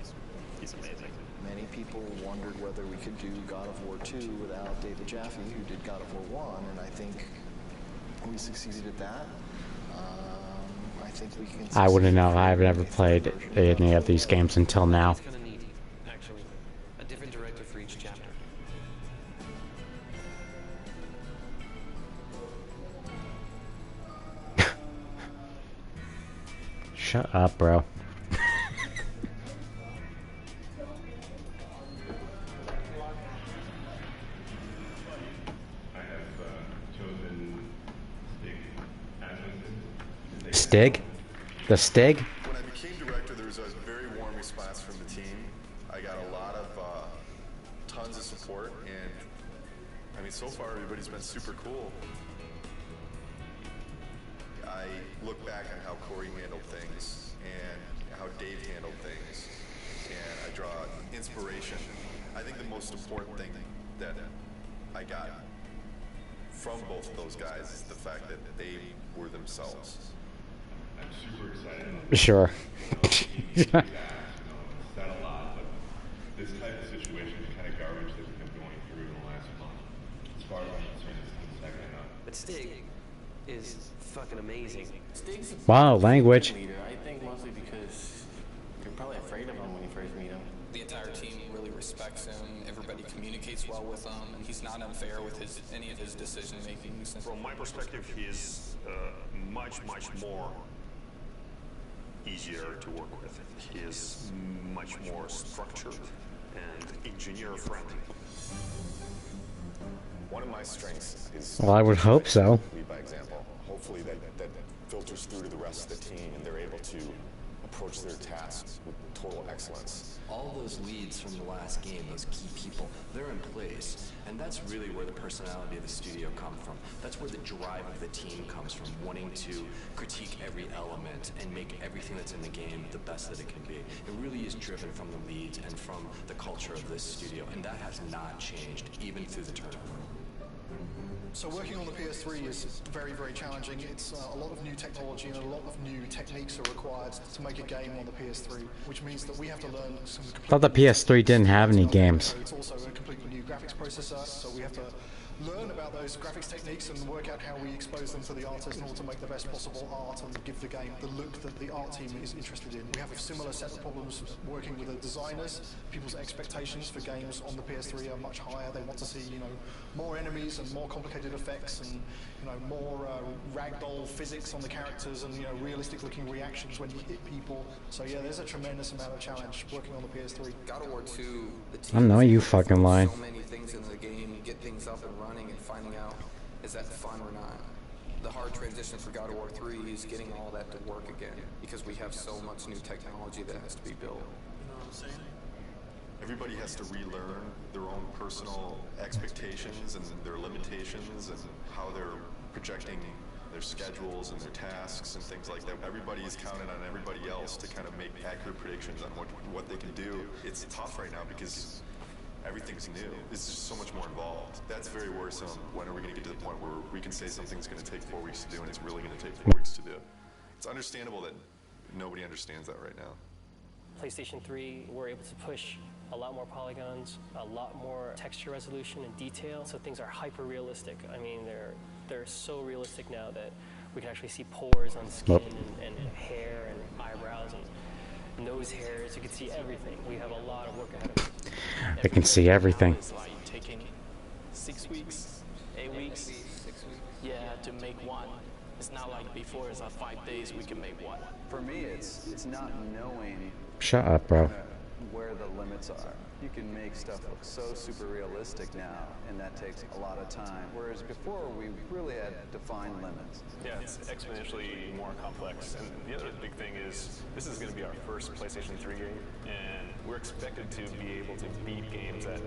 He's amazing. Many people wondered whether we could do God of War 2 without David Jaffe, who did God of War 1, and I think we succeeded at that. I think we can. I wouldn't know. I've never played any of these games until now. It's kind of neat, actually. A different director for each chapter. Shut up, bro. Stig? The Stig? When I became director, there was a very warm response from the team. I got a lot of tons of support, and I mean, so far everybody's been super cool. I look back on how Corey handled things and how Dave handled things, and I draw inspiration. I think the most important thing that I got from both of those guys is the fact that they were themselves. I'm super excited. Sure. Said a lot, but this type of situation is kind of garbage that we've been going through in the last month. As far as I'm concerned, it's the second enough. But Stig is fucking amazing. Stig's Wow, language. leader, I think mostly because you're probably afraid of him when you first meet him. The entire team really respects him. Everybody communicates well with him, and he's not unfair with any of his decision makings. From my perspective, he is much more easier to work with. He is much more structured and engineer friendly. One of my strengths is... Well, I would hope so. Lead by example. Hopefully that filters through to the rest of the team and they're able to approach their tasks with total excellence. All those leads from the last game, those key people, they're in place. And that's really where the personality of the studio comes from. That's where the drive of the team comes from, wanting to critique every element and make everything that's in the game the best that it can be. It really is driven from the leads and from the culture of this studio, and that has not changed, even through the turnover. So working on the PS3 is very, very challenging. It's a lot of new technology and a lot of new techniques are required to make a game on the PS3, which means that we have to learn some... I thought the PS3 didn't have any games. It's also a completely new graphics processor, so we have to learn about those graphics techniques and work out how we expose them to the artist in order to make the best possible art and give the game the look that the art team is interested in. We have a similar set of problems working with the designers. People's expectations for games on the PS3 are much higher. They want to see, more enemies and more complicated effects and, more ragdoll physics on the characters and, realistic looking reactions when you hit people. So yeah, there's a tremendous amount of challenge working on the PS3. God of War II, the team I know you fucking lying. so many things in the game, get things up and running and finding out, is that fun or not? The hard transition for God of War III is getting all that to work again, because we have so much new technology that has to be built. You know what I'm saying? Everybody has to relearn their own personal expectations and their limitations and how they're projecting their schedules and their tasks and things like that. Everybody is counting on everybody else to kind of make accurate predictions on what they can do. It's tough right now because everything's new. It's just so much more involved. That's very worrisome. When are we going to get to the point where we can say something's going to take 4 weeks to do and it's really going to take 4 weeks to do? It's understandable that nobody understands that right now. PlayStation 3, we're able to push a lot more polygons, a lot more texture resolution and detail, so things are hyper realistic. I mean, they're so realistic now that we can actually see pores on skin and hair and eyebrows and nose hairs. You can see everything. We have a lot of work ahead of us. I can see everything. It's like taking 6 weeks, 8 weeks, 6 weeks. Yeah, to make one. It's not like before. It's like 5 days we can make one. For me, it's not knowing Shut up, bro. where the limits are. You can make stuff look so super realistic now, and that takes a lot of time. Whereas before, we really had defined limits. Yeah, it's exponentially more complex. And the other big thing is, this is going to be our first PlayStation 3 game, and we're expected to be able to beat games that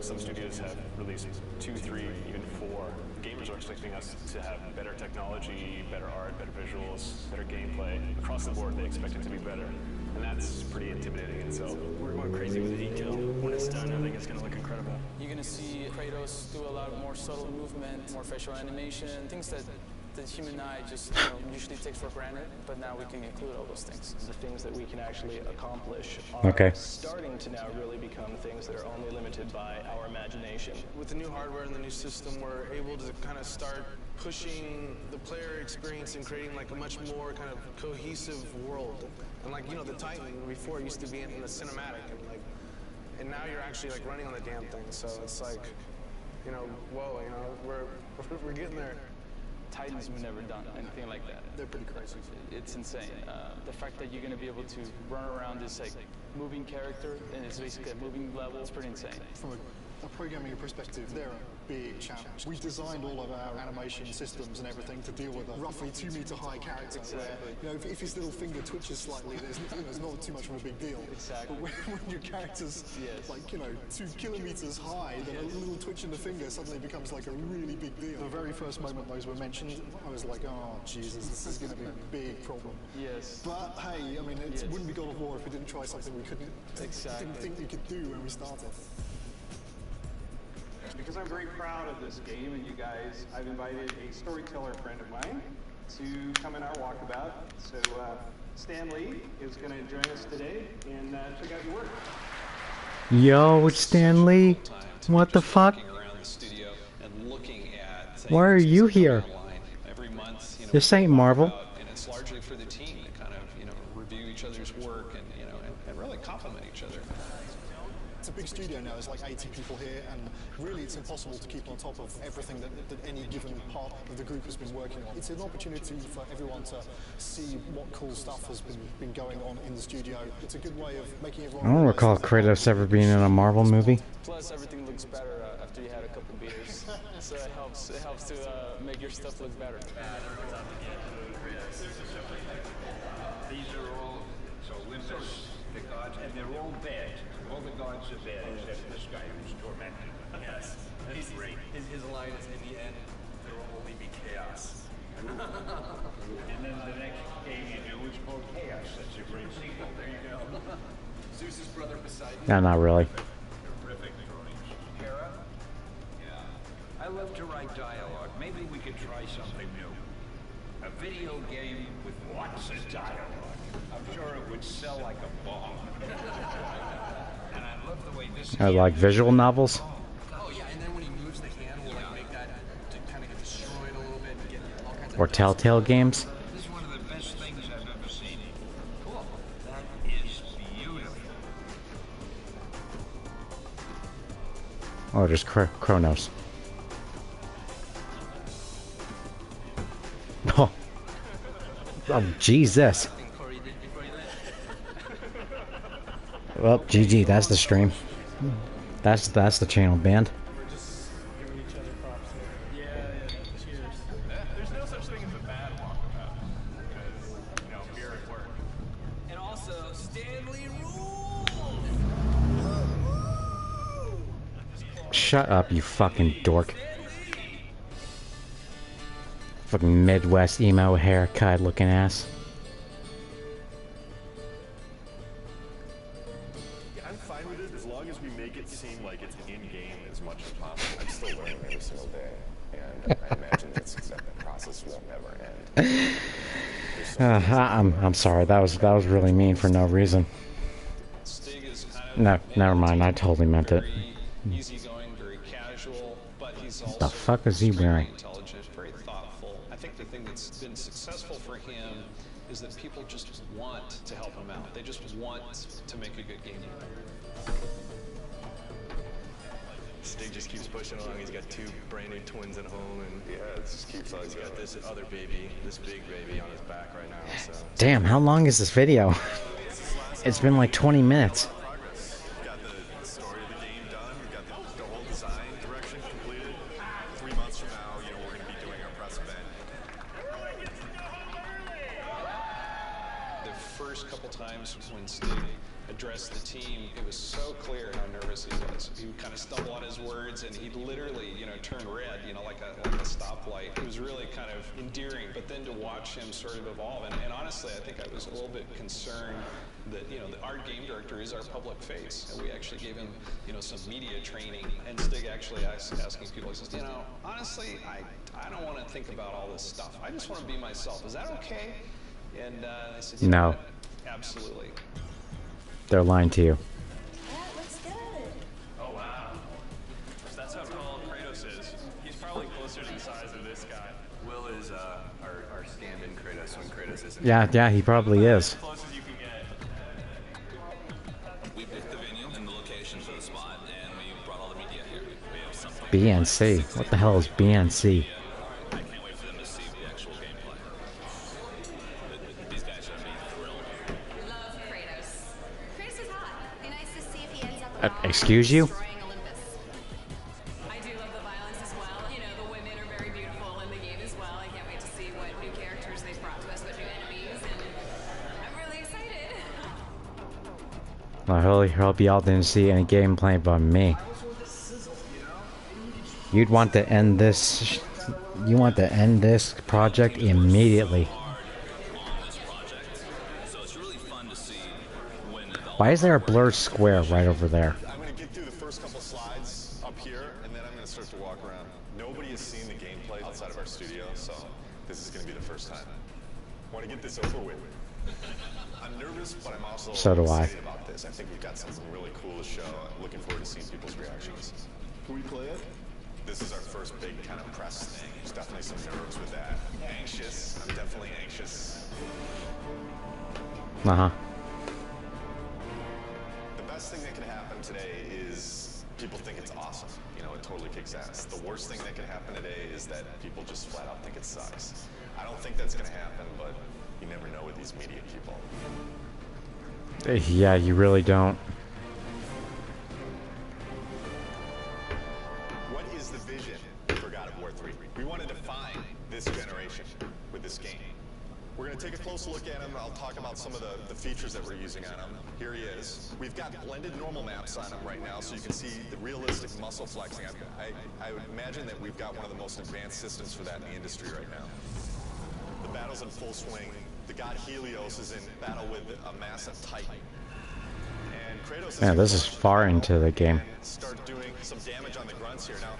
some studios have released 2, 3, even 4. Gamers are expecting us to have better technology, better art, better visuals, better gameplay. Across the board, they expect it to be better. And that's pretty intimidating in itself. We're going crazy with the detail. When it's done, I think it's going to look incredible. You're going to see Kratos do a lot more subtle movement, more facial animation, things that the human eye just usually takes for granted, but now we can include all those things. The things that we can actually accomplish are starting to now really become things that are only limited by our imagination. With the new hardware and the new system, we're able to kind of start pushing the player experience and creating like a much more kind of cohesive world. And like, the Titan before used to be in the cinematic, and like and now you're actually like running on the damn thing. So it's like, you know, whoa, you know, we're getting there. Titans have never done anything like that. They're pretty crazy. It's insane. The fact that you're going to be able to run around this like moving character and it's basically a moving level, it's pretty insane. From a programming perspective, they're a big challenge. We designed all of our animation systems and everything to deal with a roughly 2 meter high character. Exactly. Where, you know, if his little finger twitches slightly, there's not too much of a big deal. Exactly. But when your character's like, you know, 2 kilometers high, then a little twitch in the finger suddenly becomes like a really big deal. The very first moment those were mentioned, I was like, oh Jesus, this is going to be a big problem. Yes. But hey, I mean, it wouldn't be God of War if we didn't try something we didn't think we could do when we started. Because I'm very proud of this game and you guys, I've invited a storyteller friend of mine to come in our walkabout. So Stan Lee is going to join us today and check out your work. Yo, it's Stan Lee. What the fuck? Why are you here? This ain't Marvel. And it's largely for the team to kind of, you know, review each other's work and, you know, and really compliment each other. It's a big studio now, there's like 80 people here, and really it's impossible to keep on top of everything that any given part of the group has been working on. It's an opportunity for everyone to see what cool stuff has been going on in the studio. It's a good way of making everyone... I don't recall Kratos ever being in a Marvel movie. Plus, everything looks better after you had a couple beers, so it helps to make your stuff look better. These are all, so Olympus, the gods, and they're all bad. All the gods are bad, except this guy who's tormented. Yes. He's great. His line is, in the end, there will only be chaos. And then the next game you do is called Chaos. That's a great sequel. There you go. Zeus's brother Poseidon. No, not really. Terrific drawings. Hera? Yeah. I love to write dialogue. Maybe we could try something new. A video game with lots of dialogue. I'm sure it would sell like a bomb. And I love the way this Like visual novels? Oh yeah, and then when he moves the hand, we'll like make that to kind of get destroyed a little bit and get all kinds of... Or Telltale games? This is one of the best things I've ever seen. Cool. That is beautiful. Oh, there's Kronos. Oh. Oh, Jesus. Well, GG, that's the stream. That's the channel banned. There's no such thing as a bad walkabout, because, you know, we're at work. And also, Stanley rules! Shut up, you fucking dork. Fucking Midwest emo haircut looking ass. Yeah, I'm fine with it as long as we make it seem like it's in-game as much as possible. I'm still learning every single day, and I imagine that process won't never end. I'm sorry, that was really mean for no reason. No, never mind, I totally meant it. Easygoing, very casual, but he's also The fuck is he wearing? intelligent, very thoughtful. I think the thing that's been successful for him is that people just want to help him out. They just want to make a good game. Stig just keeps pushing along. He's got 2 brand new twins at home, and yeah, it just keeps on he's going. got this other baby, this big baby on his back right now. So. Damn, how long is this video? It's been like 20 minutes. We've got the story of the game done. We've got the whole design direction completed. 3 months from now, you know, we're going to be doing our press event. The first couple times when Stig addressed the team, it was so clear how nervous he was. He would kind of stumble on his words, and he'd literally, you know, turn red, you know, like a stoplight. It was really kind of endearing. But then to watch him sort of evolve, and honestly, I think I was a little bit concerned that, you know, our game director is our public face, and we actually gave him, you know, some media training. And Stig actually asking people, he says, you know, honestly, I don't want to think about all this stuff. I just want to be myself. Is that okay? And I said, No. What? Absolutely. They're lying to you. Oh wow. So that's how tall Kratos is. He's probably closer to the size of this guy. Will is our stand-in Kratos when Kratos isn't. Yeah, he probably is. As close as you can get. We picked the venue and the location for BNC. What the hell is BNC? I can't wait for them to see the actual gameplay. These guys are gonna be thrilled. Love Kratos. Kratos is hot. Be nice to see if he ends up with Excuse you? destroying Olympus. I do love the violence as well. You know, the women are very beautiful in the game as well. I can't wait to see what new characters they've brought to us, what new enemies, and I'm really excited. I really hope y'all didn't see any gameplay by me. You'd want to end this. You want to end this project immediately. Why is there a blurred square right over there? I'm going to get through the first couple slides up here, and then I'm going to start to walk around. Nobody has seen the gameplay outside of our studio, so this is going to be the first time. I want to get this over with. I'm nervous, but I'm also excited about this. I think we've got something really cool to show. I'm looking forward to seeing people's reactions. Can we play it? This is our first big kind of press thing. There's definitely some nerves with that. Anxious. I'm definitely anxious. Uh-huh. The best thing that can happen today is people think it's awesome. You know, it totally kicks ass. The worst thing that can happen today is that people just flat out think it sucks. I don't think that's going to happen, but you never know with these media people. Yeah, you really don't. What is the vision for God of War III? We want to define this generation with this game. We're going to take a close look at him. I'll talk about some of the features that we're using on him. Here he is. We've got blended normal maps on him right now, so you can see the realistic muscle flexing. I would imagine that we've got one of the most advanced systems for that in the industry right now. The battle's in full swing. The god Helios is in battle with a massive Titan. And Kratos is Yeah, this is far into the game. start doing some damage on the grunts here. Now,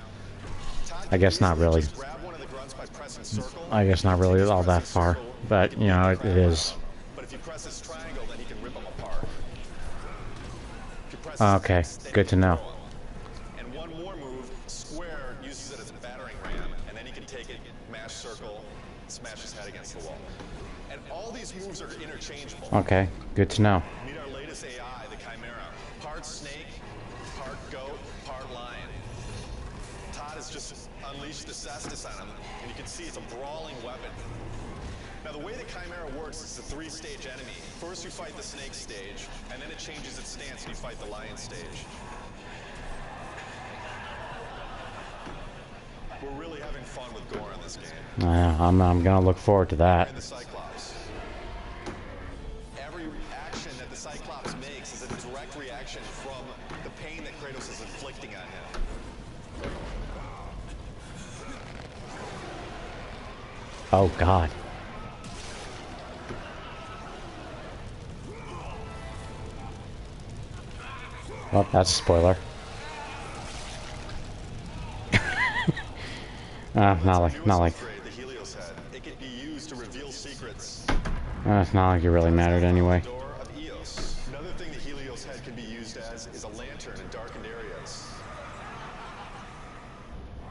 I guess not really. I guess not really all that far, but you know it is. But if you press this triangle, then he can rip them apart. Okay, good to know. And one more move, square uses it as a battering ram, and then he can take it, mash circle, smash his head against the wall. And all these moves are interchangeable. Okay, good to know. Meet our latest AI, the Chimera. Part snake, part goat, part lion. Todd has just unleashed the cestus on him, and you can see it's a brawling weapon. Now, the way the Chimera works is a three-stage enemy. First, you fight the snake stage, and then it changes its stance, and you fight the lion stage. We're really having fun with gore in this game. I'm gonna look forward to that. And the Cyclops. Every action that the Cyclops makes is a direct reaction from the pain that Kratos is inflicting on him. Oh God. Well, that's a spoiler. Not like. The Helios head. It can be used to reveal secrets. It's not like it really mattered anyway. Door of Eos. Another thing the Helios head can be used as is a lantern in darkened areas.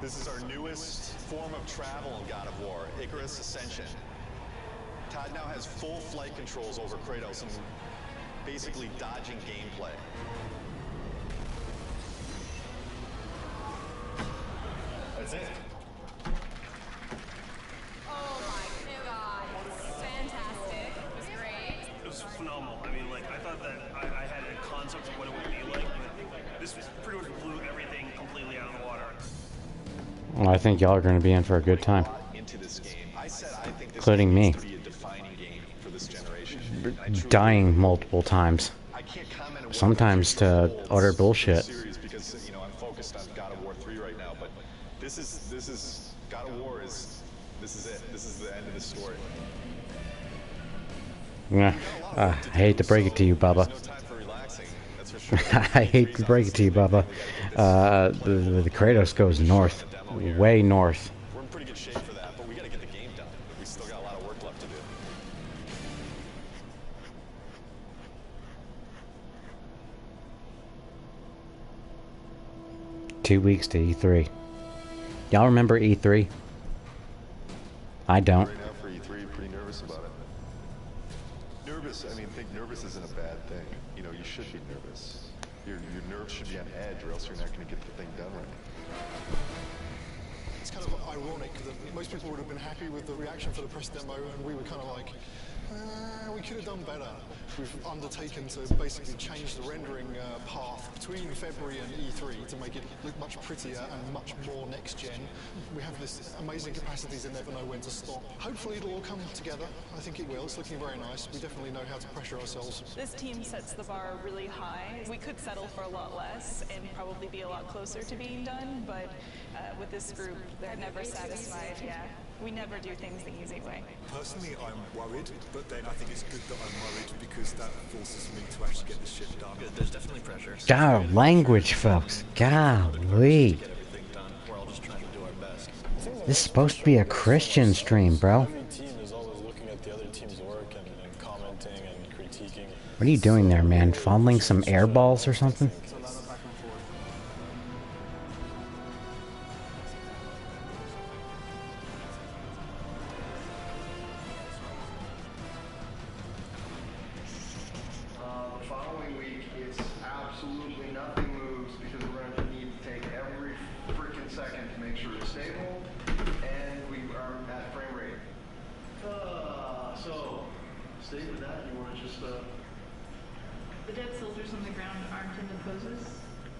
This is our newest form of travel in God of War, Icarus Ascension. Todd now has full flight controls over Kratos and basically dodging gameplay. That's it. Oh my god, it's fantastic. It was great. It was phenomenal. I mean, like, I thought that I had a concept of what it would be like, but this pretty much blew everything completely out of the water. Well, I think y'all are going to be in for a good time, Into this game. I said I think this including me. to be a defining game for this generation. Dying multiple times, sometimes to utter bullshit. Because you know I'm focused on God of War 3 right now, but this is God of War is this is it. This is the end of the story. Yeah, I hate to break it to you, Bubba. I hate to break it to you, Bubba. The Kratos goes north, way north. We're in pretty good shape for that, but we got to get the game done. We still got a lot of work left to do. 2 weeks to E3. Y'all remember E3? I don't. Right now for E3, pretty nervous about it. Nervous, I mean, think nervous isn't a bad thing. You know, you should be nervous. Your nerves should be on edge or else you're not going to get the thing done right. that most people would have been happy with the reaction for the press demo, and we were kind of like, we could have done better. We've undertaken to basically change the rendering path between February and E3 to make it look much prettier and much more next-gen. We have this amazing capacities and never know when to stop. Hopefully it'll all come together. I think it will. It's looking very nice. We definitely know how to pressure ourselves. This team sets the bar really high. We could settle for a lot less and probably be a lot closer to being done, but with this group, they're never satisfied. Yeah. We never do things the easy way. Personally, I'm worried, but then I think it's good that I'm worried because that forces me to actually get the shit done. Good, there's definitely pressure. God, language, folks. Golly. We're all just trying to do our best. This is supposed to be a Christian stream, bro. Every team is always looking at the other team's work and commenting and critiquing. What are you doing there, man? Fondling some air balls or something? The dead soldiers on the ground aren't in the poses?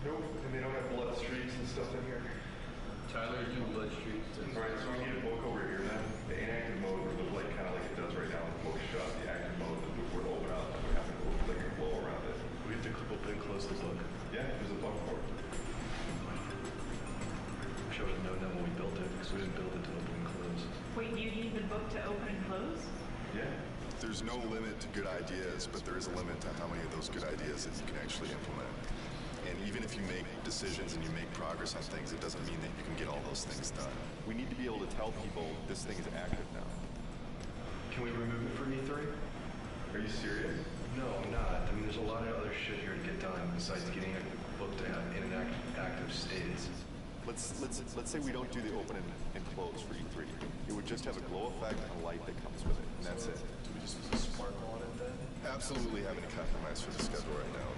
Nope, and they don't have blood streaks and stuff in here. Tyler, do blood streaks. Alright, so we need a book over here then. The inactive mode would look like kind of like it does right now in the book shot. The active mode would open up and would have to look like a glow around it. We have to click open and close this look. Yeah, there's a book for it. We should have known that when we built it, because we didn't build it to open and close. Wait, you need the book to open and close? Yeah. There's no limit to good ideas, but there is a limit to how many of those good ideas that you can actually implement. And even if you make decisions and you make progress on things, it doesn't mean that you can get all those things done. We need to be able to tell people this thing is active now. Can we remove it for E3? Are you serious? No, I'm not. I mean, there's a lot of other shit here to get done besides getting a book to have in an active state. Let's say we don't do the open and close for E3. It would just have a glow effect and a light that comes with it, and that's it. Do we just put a sparkle on it then? Absolutely having a compromise for the schedule right now.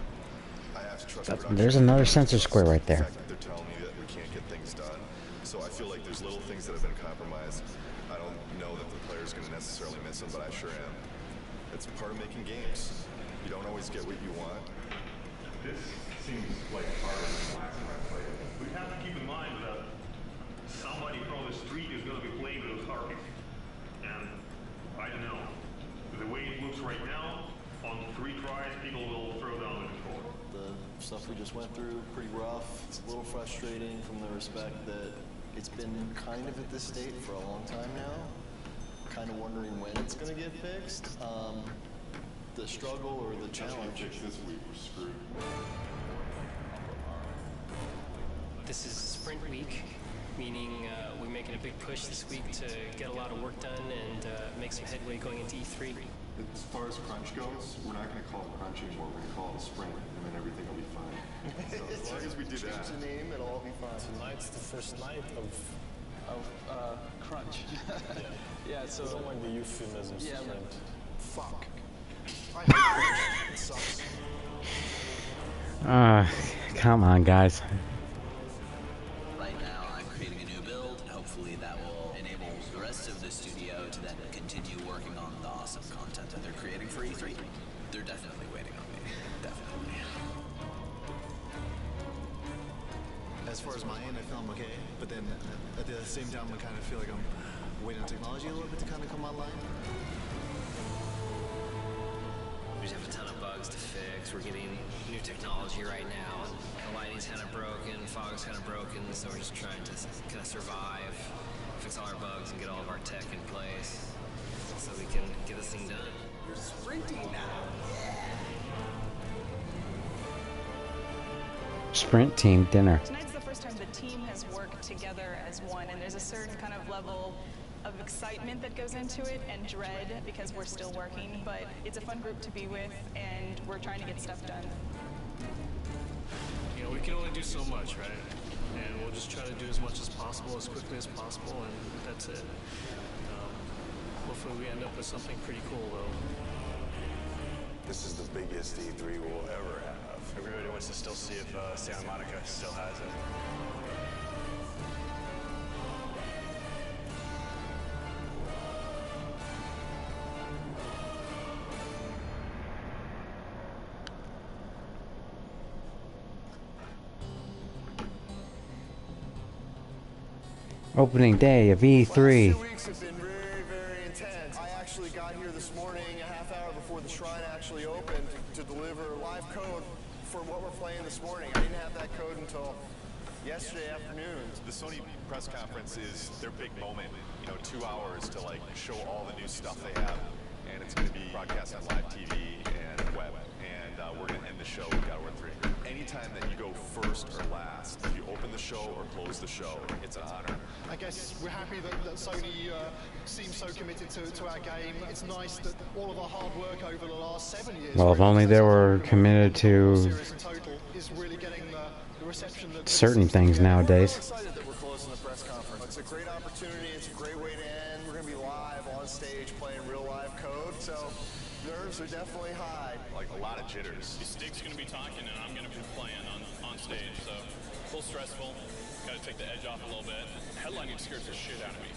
I asked Trust There's another sensor square right there. They're telling me that we can't get things done, so I feel like there's little things that have been compromised. I don't know that the player's going to necessarily miss them, but I sure am. It's part of making games. You don't always get what you want. This seems like harder than the last time I played. We have to keep in mind that somebody from the street is going to be playing with those harpies. And I don't know. The way it looks right now, on 3 tries, people will throw down the controller. The stuff we just went through, pretty rough. It's a little frustrating from the respect that it's been kind of at this state for a long time now. Kind of wondering when it's going to get fixed. The struggle or the challenge. This week, we're screwed. This is sprint week, meaning we're making a big push this week to get a lot of work done and make some headway going into E3. As far as crunch goes, we're not going to call it crunch anymore. We're going to call it a sprint, and then everything will be fine. So as long as we do that. Change the name, it'll all be fine. Tonight's the first night of crunch. yeah, so I don't like the euphemism sprint. Fuck. I hate crunch. It sucks. Come on, guys. Right now, I'm creating a new build. Hopefully that will enable the rest of the studio to then continue working on the awesome content that they're creating for E3. They're definitely waiting on me. Definitely. As far as my end, I feel I'm okay, but then at the same time, I kind of feel like I'm waiting on technology a little bit to kind of come online. We just have a ton of bugs to fix. We're getting new technology right now. The lighting's kind of broken, fog's kind of broken, so we're just trying to kind of survive, fix all our bugs, and get all of our tech in place so we can get this thing done. You're sprinting now. Sprint team dinner. Tonight's the first time the team has worked together as one, and there's a certain kind of level of excitement that goes into it and dread because we're still working, but it's a fun group to be with and we're trying to get stuff done. You know, we can only do so much, right? And we'll just try to do as much as possible, as quickly as possible, and that's it. Hopefully we end up with something pretty cool, though. This is the biggest E3 we'll ever have. Everybody wants to still see if Santa Monica still has it. Opening day of E3. 2 weeks have been very, very intense. I actually got here this morning a half hour before the shrine actually opened to deliver live code for what we're playing this morning. I didn't have that code until yesterday afternoon. The Sony press conference is their big moment. 2 hours to like show all the new stuff they have, and it's going to be broadcast on live TV and web. And we're going to end the show with God of War 3. Anytime that you go first or last, if you open the show or close the show, it's an honor. I guess we're happy that Sony seems so committed to our game. It's nice that all of our hard work over the last 7 years. Well, if only they were committed to is really getting the reception that certain things nowadays. I'm excited that we're closing the press conference. It's a great opportunity. It's a great way to end. We're going to be live on stage playing real live code. So nerves are definitely high. Like a lot of jitters. Stig's going to be talking and I'm going to be playing on stage, so a little stressful. Got to take the edge off a little bit. Headlining scares the shit out of me.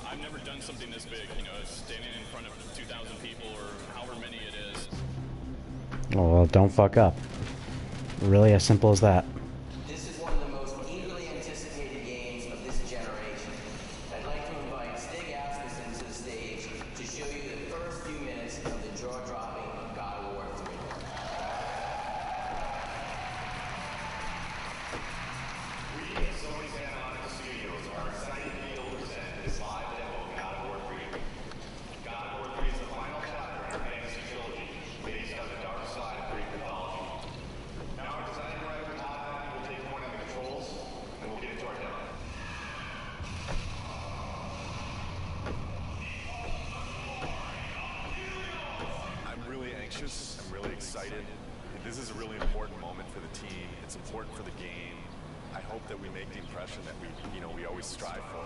I've never done something this big, standing in front of 2,000 people or however many it is. Well, don't fuck up. Really as simple as that. This is one of the most eagerly anticipated games of this generation. I'd like to invite Stig Asmussen to the stage to show you the first few minutes of the jaw-dropping God of War III. We at Sony Santa Monica Studios are excited to be able to present this live demo of God of War 3. God of War 3 is the final chapter in our fantasy trilogy, based on the dark side of Greek mythology. Now our design director Todd Happy will take point on the controls, and we'll get into our demo. I'm really anxious. I'm really excited. This is a really important moment for the team. It's important for the game. I hope that we make the impression that we always strive for.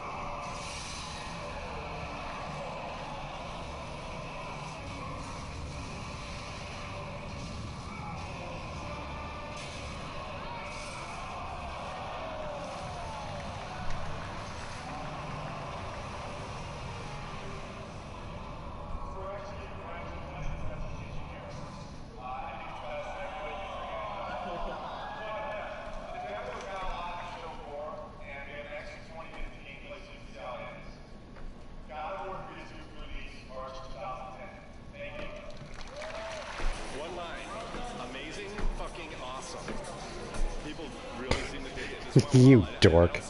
You dork.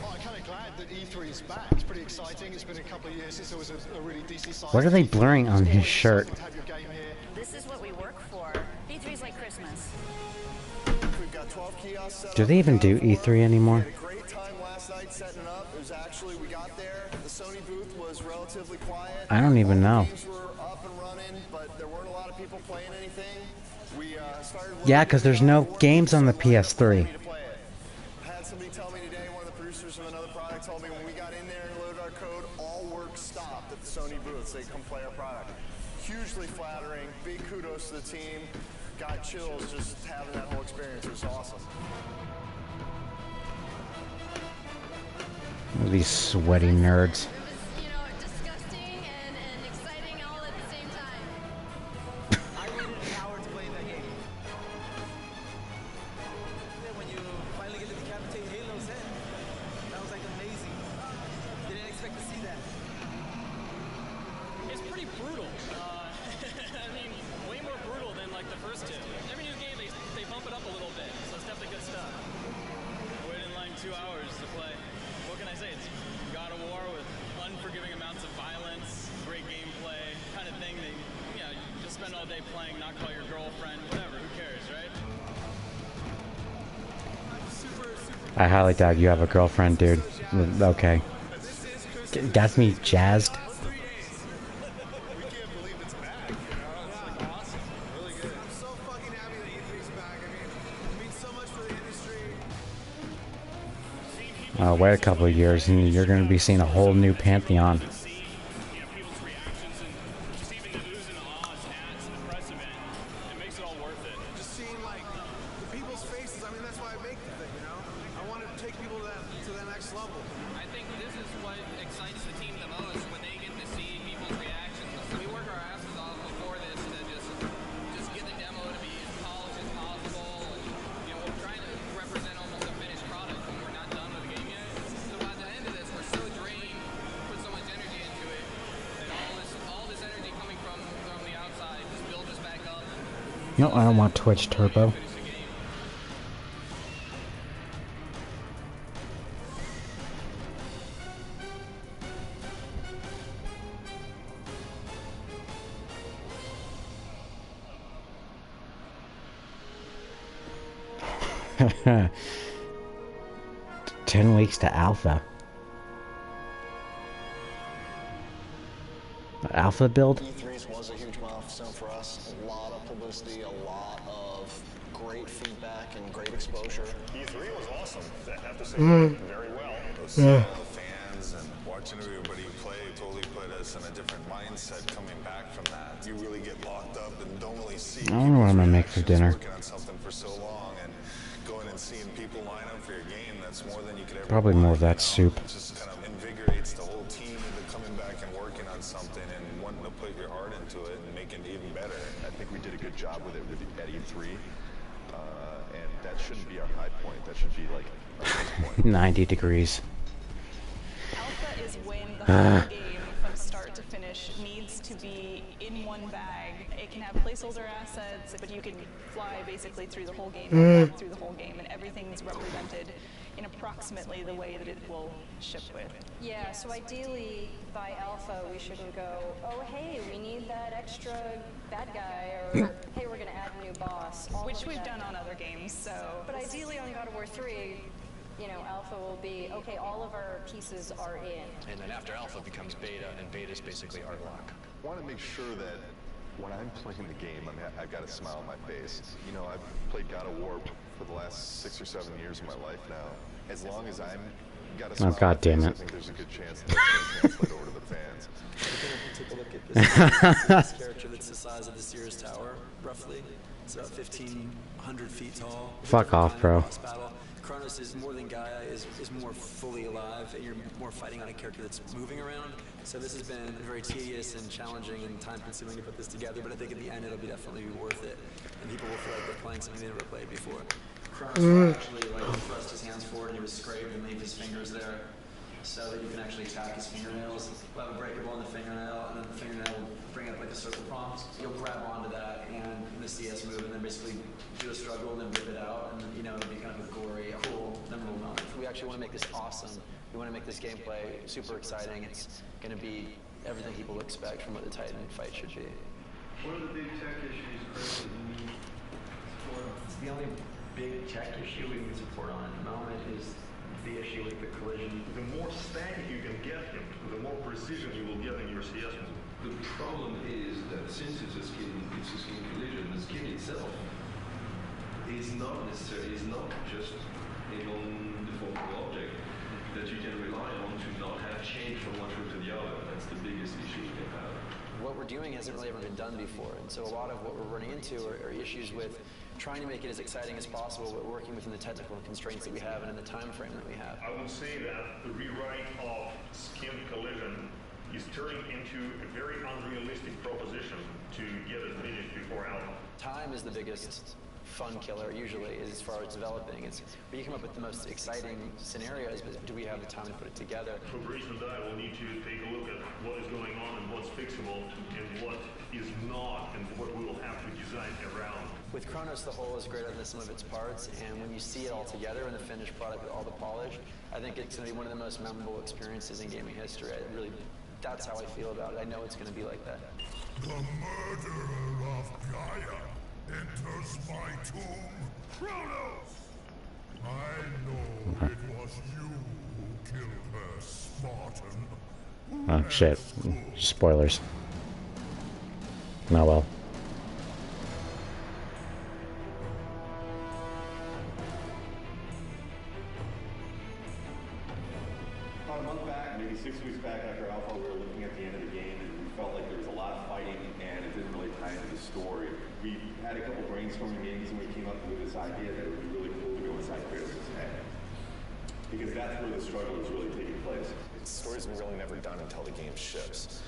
Well, I'm kind of glad that E3 is back. It's pretty exciting. It's been a couple of years since there was a really decent size. What are they blurring on his shirt? This is what we work for. E3's like Christmas. We've got 12 kiosks set Do up. they even do E3 anymore? We had a great time last night setting up. It was actually, we got there, the Sony booth was relatively quiet. I don't even know. Games were up and running, but there weren't a lot of people playing anything. We started. Yeah, because there's no games on the PS3. I had somebody tell me today, one of the producers of another product told me when we got in there and loaded our code, all work stopped at the Sony booth so they come play our product. Hugely flattering. Big kudos to the team. Got chills just having that whole experience. It was awesome. These sweaty nerds. I highly doubt you have a girlfriend, dude. Okay. That's me jazzed. Wait a couple of years and you're going to be seeing a whole new pantheon. No, I don't want Twitch Turbo. Ten weeks to alpha. Alpha build? E3 was a huge milestone for us. A lot of publicity, a lot of great feedback and great exposure. E3 was awesome. I have to say, Mm. very well. Yeah. All the fans and watching everybody play totally put us in a different mindset coming back from that. You really get locked up and don't really see I wonder what I'm gonna make for dinner. working on something for so long and going and seeing people line up for your game. That's more than you could ever Probably more of that soup. It just kind of invigorates the whole team into coming back and working on something and wanting to put your heart into it and making it even better. I think we did a good job with it at E3, and that shouldn't be our high point. That should be like our low point. 90 degrees. Alpha is when the whole game, from start to finish, needs to be in one bag. It can have placeholder assets, but you can fly basically through the whole game, through the whole game, and everything's represented in approximately the way that it will ship with. Yeah, so ideally by alpha we shouldn't go, oh hey, we need that extra bad guy, or hey, we're gonna add a new boss. Which we've done on other games, so. But ideally on God of War 3, you know, alpha will be, okay, all of our pieces are in. And then after alpha becomes beta, and beta is basically art lock. I want to make sure that when I'm playing the game, I've got a smile on my face. You know, I've played God of War for the last 6 or 7 years of my life now. As long as I'm got a smile on God my face, damn I it. think there's a good chance that that's going to translate over to the fans. Take a look at this character that's the size of the Sears Tower, roughly. It's about 1,500 feet tall. Fuck off, bro. Boss battle. Kronos is more than Gaia, is more fully alive, and you're more fighting on a character that's moving around. So this has been very tedious and challenging and time-consuming to put this together, but I think at the end it'll be definitely be worth it, and people will feel like they're playing something they never played before. Kronos will actually thrust his hands forward and he was scraped and leave his fingers there, so that you can actually attack his fingernails. We'll have a breakable on the fingernail, and then the fingernail will bring up like a circle prompt. You'll grab onto that and the CS move, and then basically do a struggle and then rip it out, and then, you know, it'll be kind of a gory, cool, memorable moment. We actually want to make this awesome. We want to make this gameplay super exciting. It's going to be everything people expect from what the Titan fight should be. What are the big tech issues, Chris, that you need support on? The only big tech issue we need support on at the moment is the issue with the collision. The more static you can get him, the more precision you will get in your CS move. The problem is that since it's a skin collision, the skin itself is not necessarily, is not just a non-deformable object that you can rely on to not have change from one room to the other. That's the biggest issue we can have. What we're doing hasn't really ever been done before, and so a lot of what we're running into are issues with trying to make it as exciting as possible, but working within the technical constraints that we have and in the time frame that we have. I would say that the rewrite of skin collision is turning into a very unrealistic proposition to get it finished before alpha. Time is the biggest fun killer usually as far as developing. It's where you come up with the most exciting scenarios, but do we have the time to put it together? Fabrice and I will need to take a look at what is going on and what's fixable and what is not and what we will have to design around. With Kronos, the whole is greater than the sum of its parts, and when you see it all together in the finished product with all the polish, I think it's going to be one of the most memorable experiences in gaming history. That's how I feel about it. I know it's going to be like that. The murderer of Gaia enters my tomb. Kronos! I know it was you who killed her, Spartan. Oh shit. Spoilers. Oh well. About a month back, maybe 6 weeks back after Alpha, we were looking at the end of the game and we felt like there was a lot of fighting and it didn't really tie into the story. We had a couple brainstorming meetings and we came up with this idea that it would be really cool to go inside Kratos' head. Because that's where the struggle is really taking place. The story's really never done until the game ships.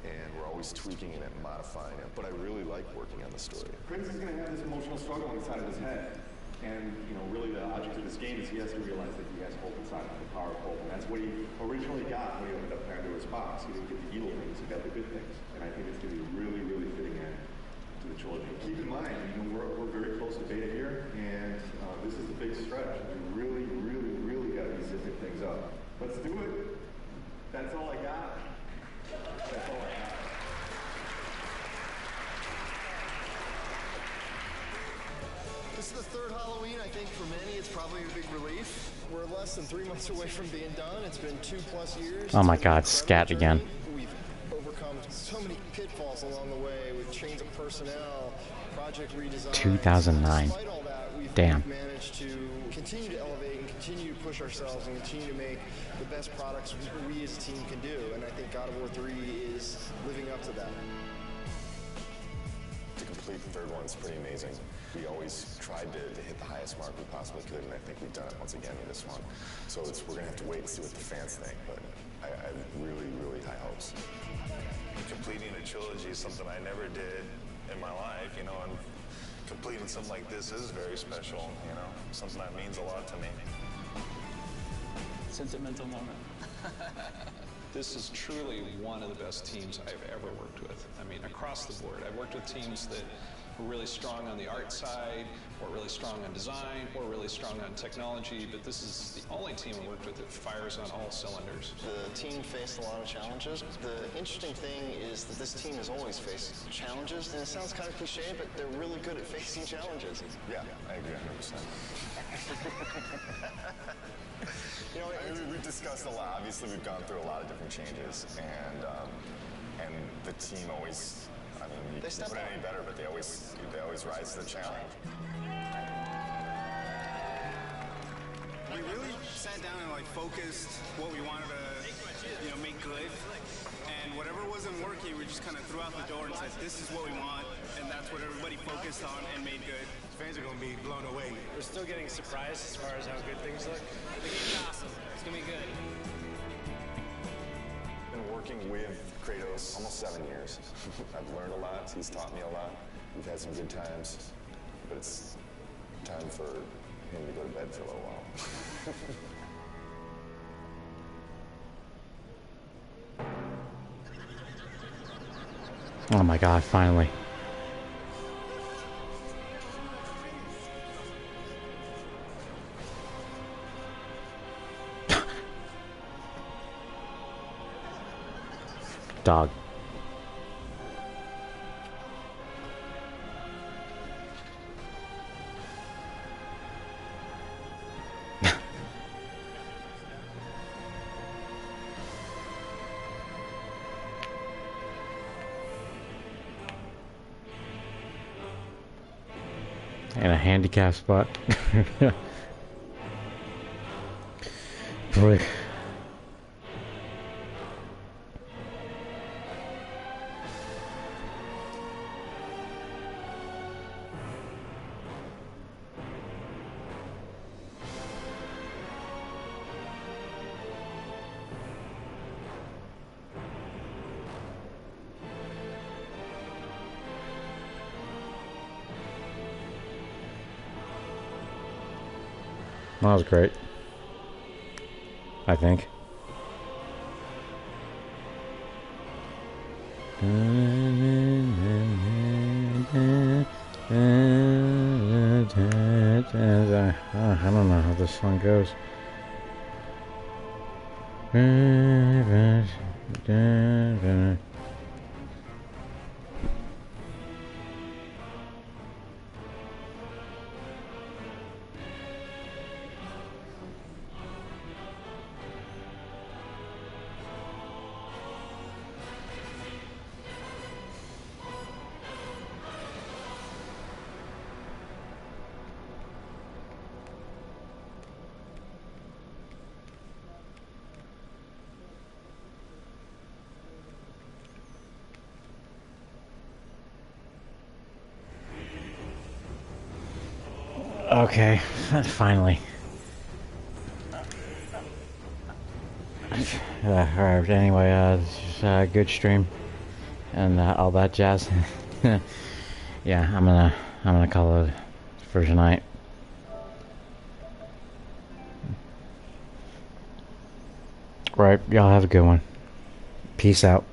And we're always tweaking it and modifying it. But I really like working on the story. Kratos is going to have this emotional struggle inside of his head. And, you know, really the object of this game is he has to realize that he has hope inside of him, the power of hope. And that's what he originally got when he opened up Pandora's box. He didn't get the evil things, he got the good things. And I think it's going to be really, really fitting in to to the trilogy. Keep in mind, we're very close to beta here, and this is a big stretch. We really, really, really got to be zipping things up. Let's do it. That's all I got. That's all I got. This is the third Halloween. I think for many it's probably a big relief. We're less than 3 months away from being done. It's been 2+ years. Oh my God, scat again. We've overcome so many pitfalls along the way with change of personnel, project redesign. 2009. Despite all that, Damn. we've managed to continue to elevate and continue to push ourselves and continue to make the best products we as a team can do. And I think God of War 3 is living up to that. To complete the third one's pretty amazing. We always tried to hit the highest mark we possibly could, and I think we've done it once again with this one. So we're going to have to wait and see what the fans think, but I have really, really high hopes. Completing a trilogy is something I never did in my life, and completing something like this is very special, something that means a lot to me. Sentimental moment. This is truly one of the best teams I've ever worked with. I mean, across the board. I've worked with teams that were really strong on the art side, or really strong on design, or really strong on technology, but this is the only team I worked with that fires on all cylinders. The team faced a lot of challenges. The interesting thing is that this team has always faced challenges, and it sounds kind of cliche, but they're really good at facing challenges. Yeah, I agree 100%. We've discussed a lot. Obviously, we've gone through a lot of different changes, and the team always, you couldn't put it any better, but they always rise to the challenge. We really sat down and focused what we wanted to, make good, and whatever wasn't working, we just kind of threw out the door and said, this is what we want, and that's what everybody focused on and made good. Fans are going to be blown away. We're still getting surprised as far as how good things look. The game's awesome. It's going to be good. Been working with Kratos almost 7 years. I've learned a lot. He's taught me a lot. We've had some good times, but it's time for him to go to bed for a little while. Oh my God, finally. Dog. And a handicap spot. Boy. That was great. I think. I don't know how this song goes. Okay, finally. Alright, anyway, this is a good stream and all that jazz. Yeah, I'm gonna call it for tonight. Right, y'all have a good one. Peace out.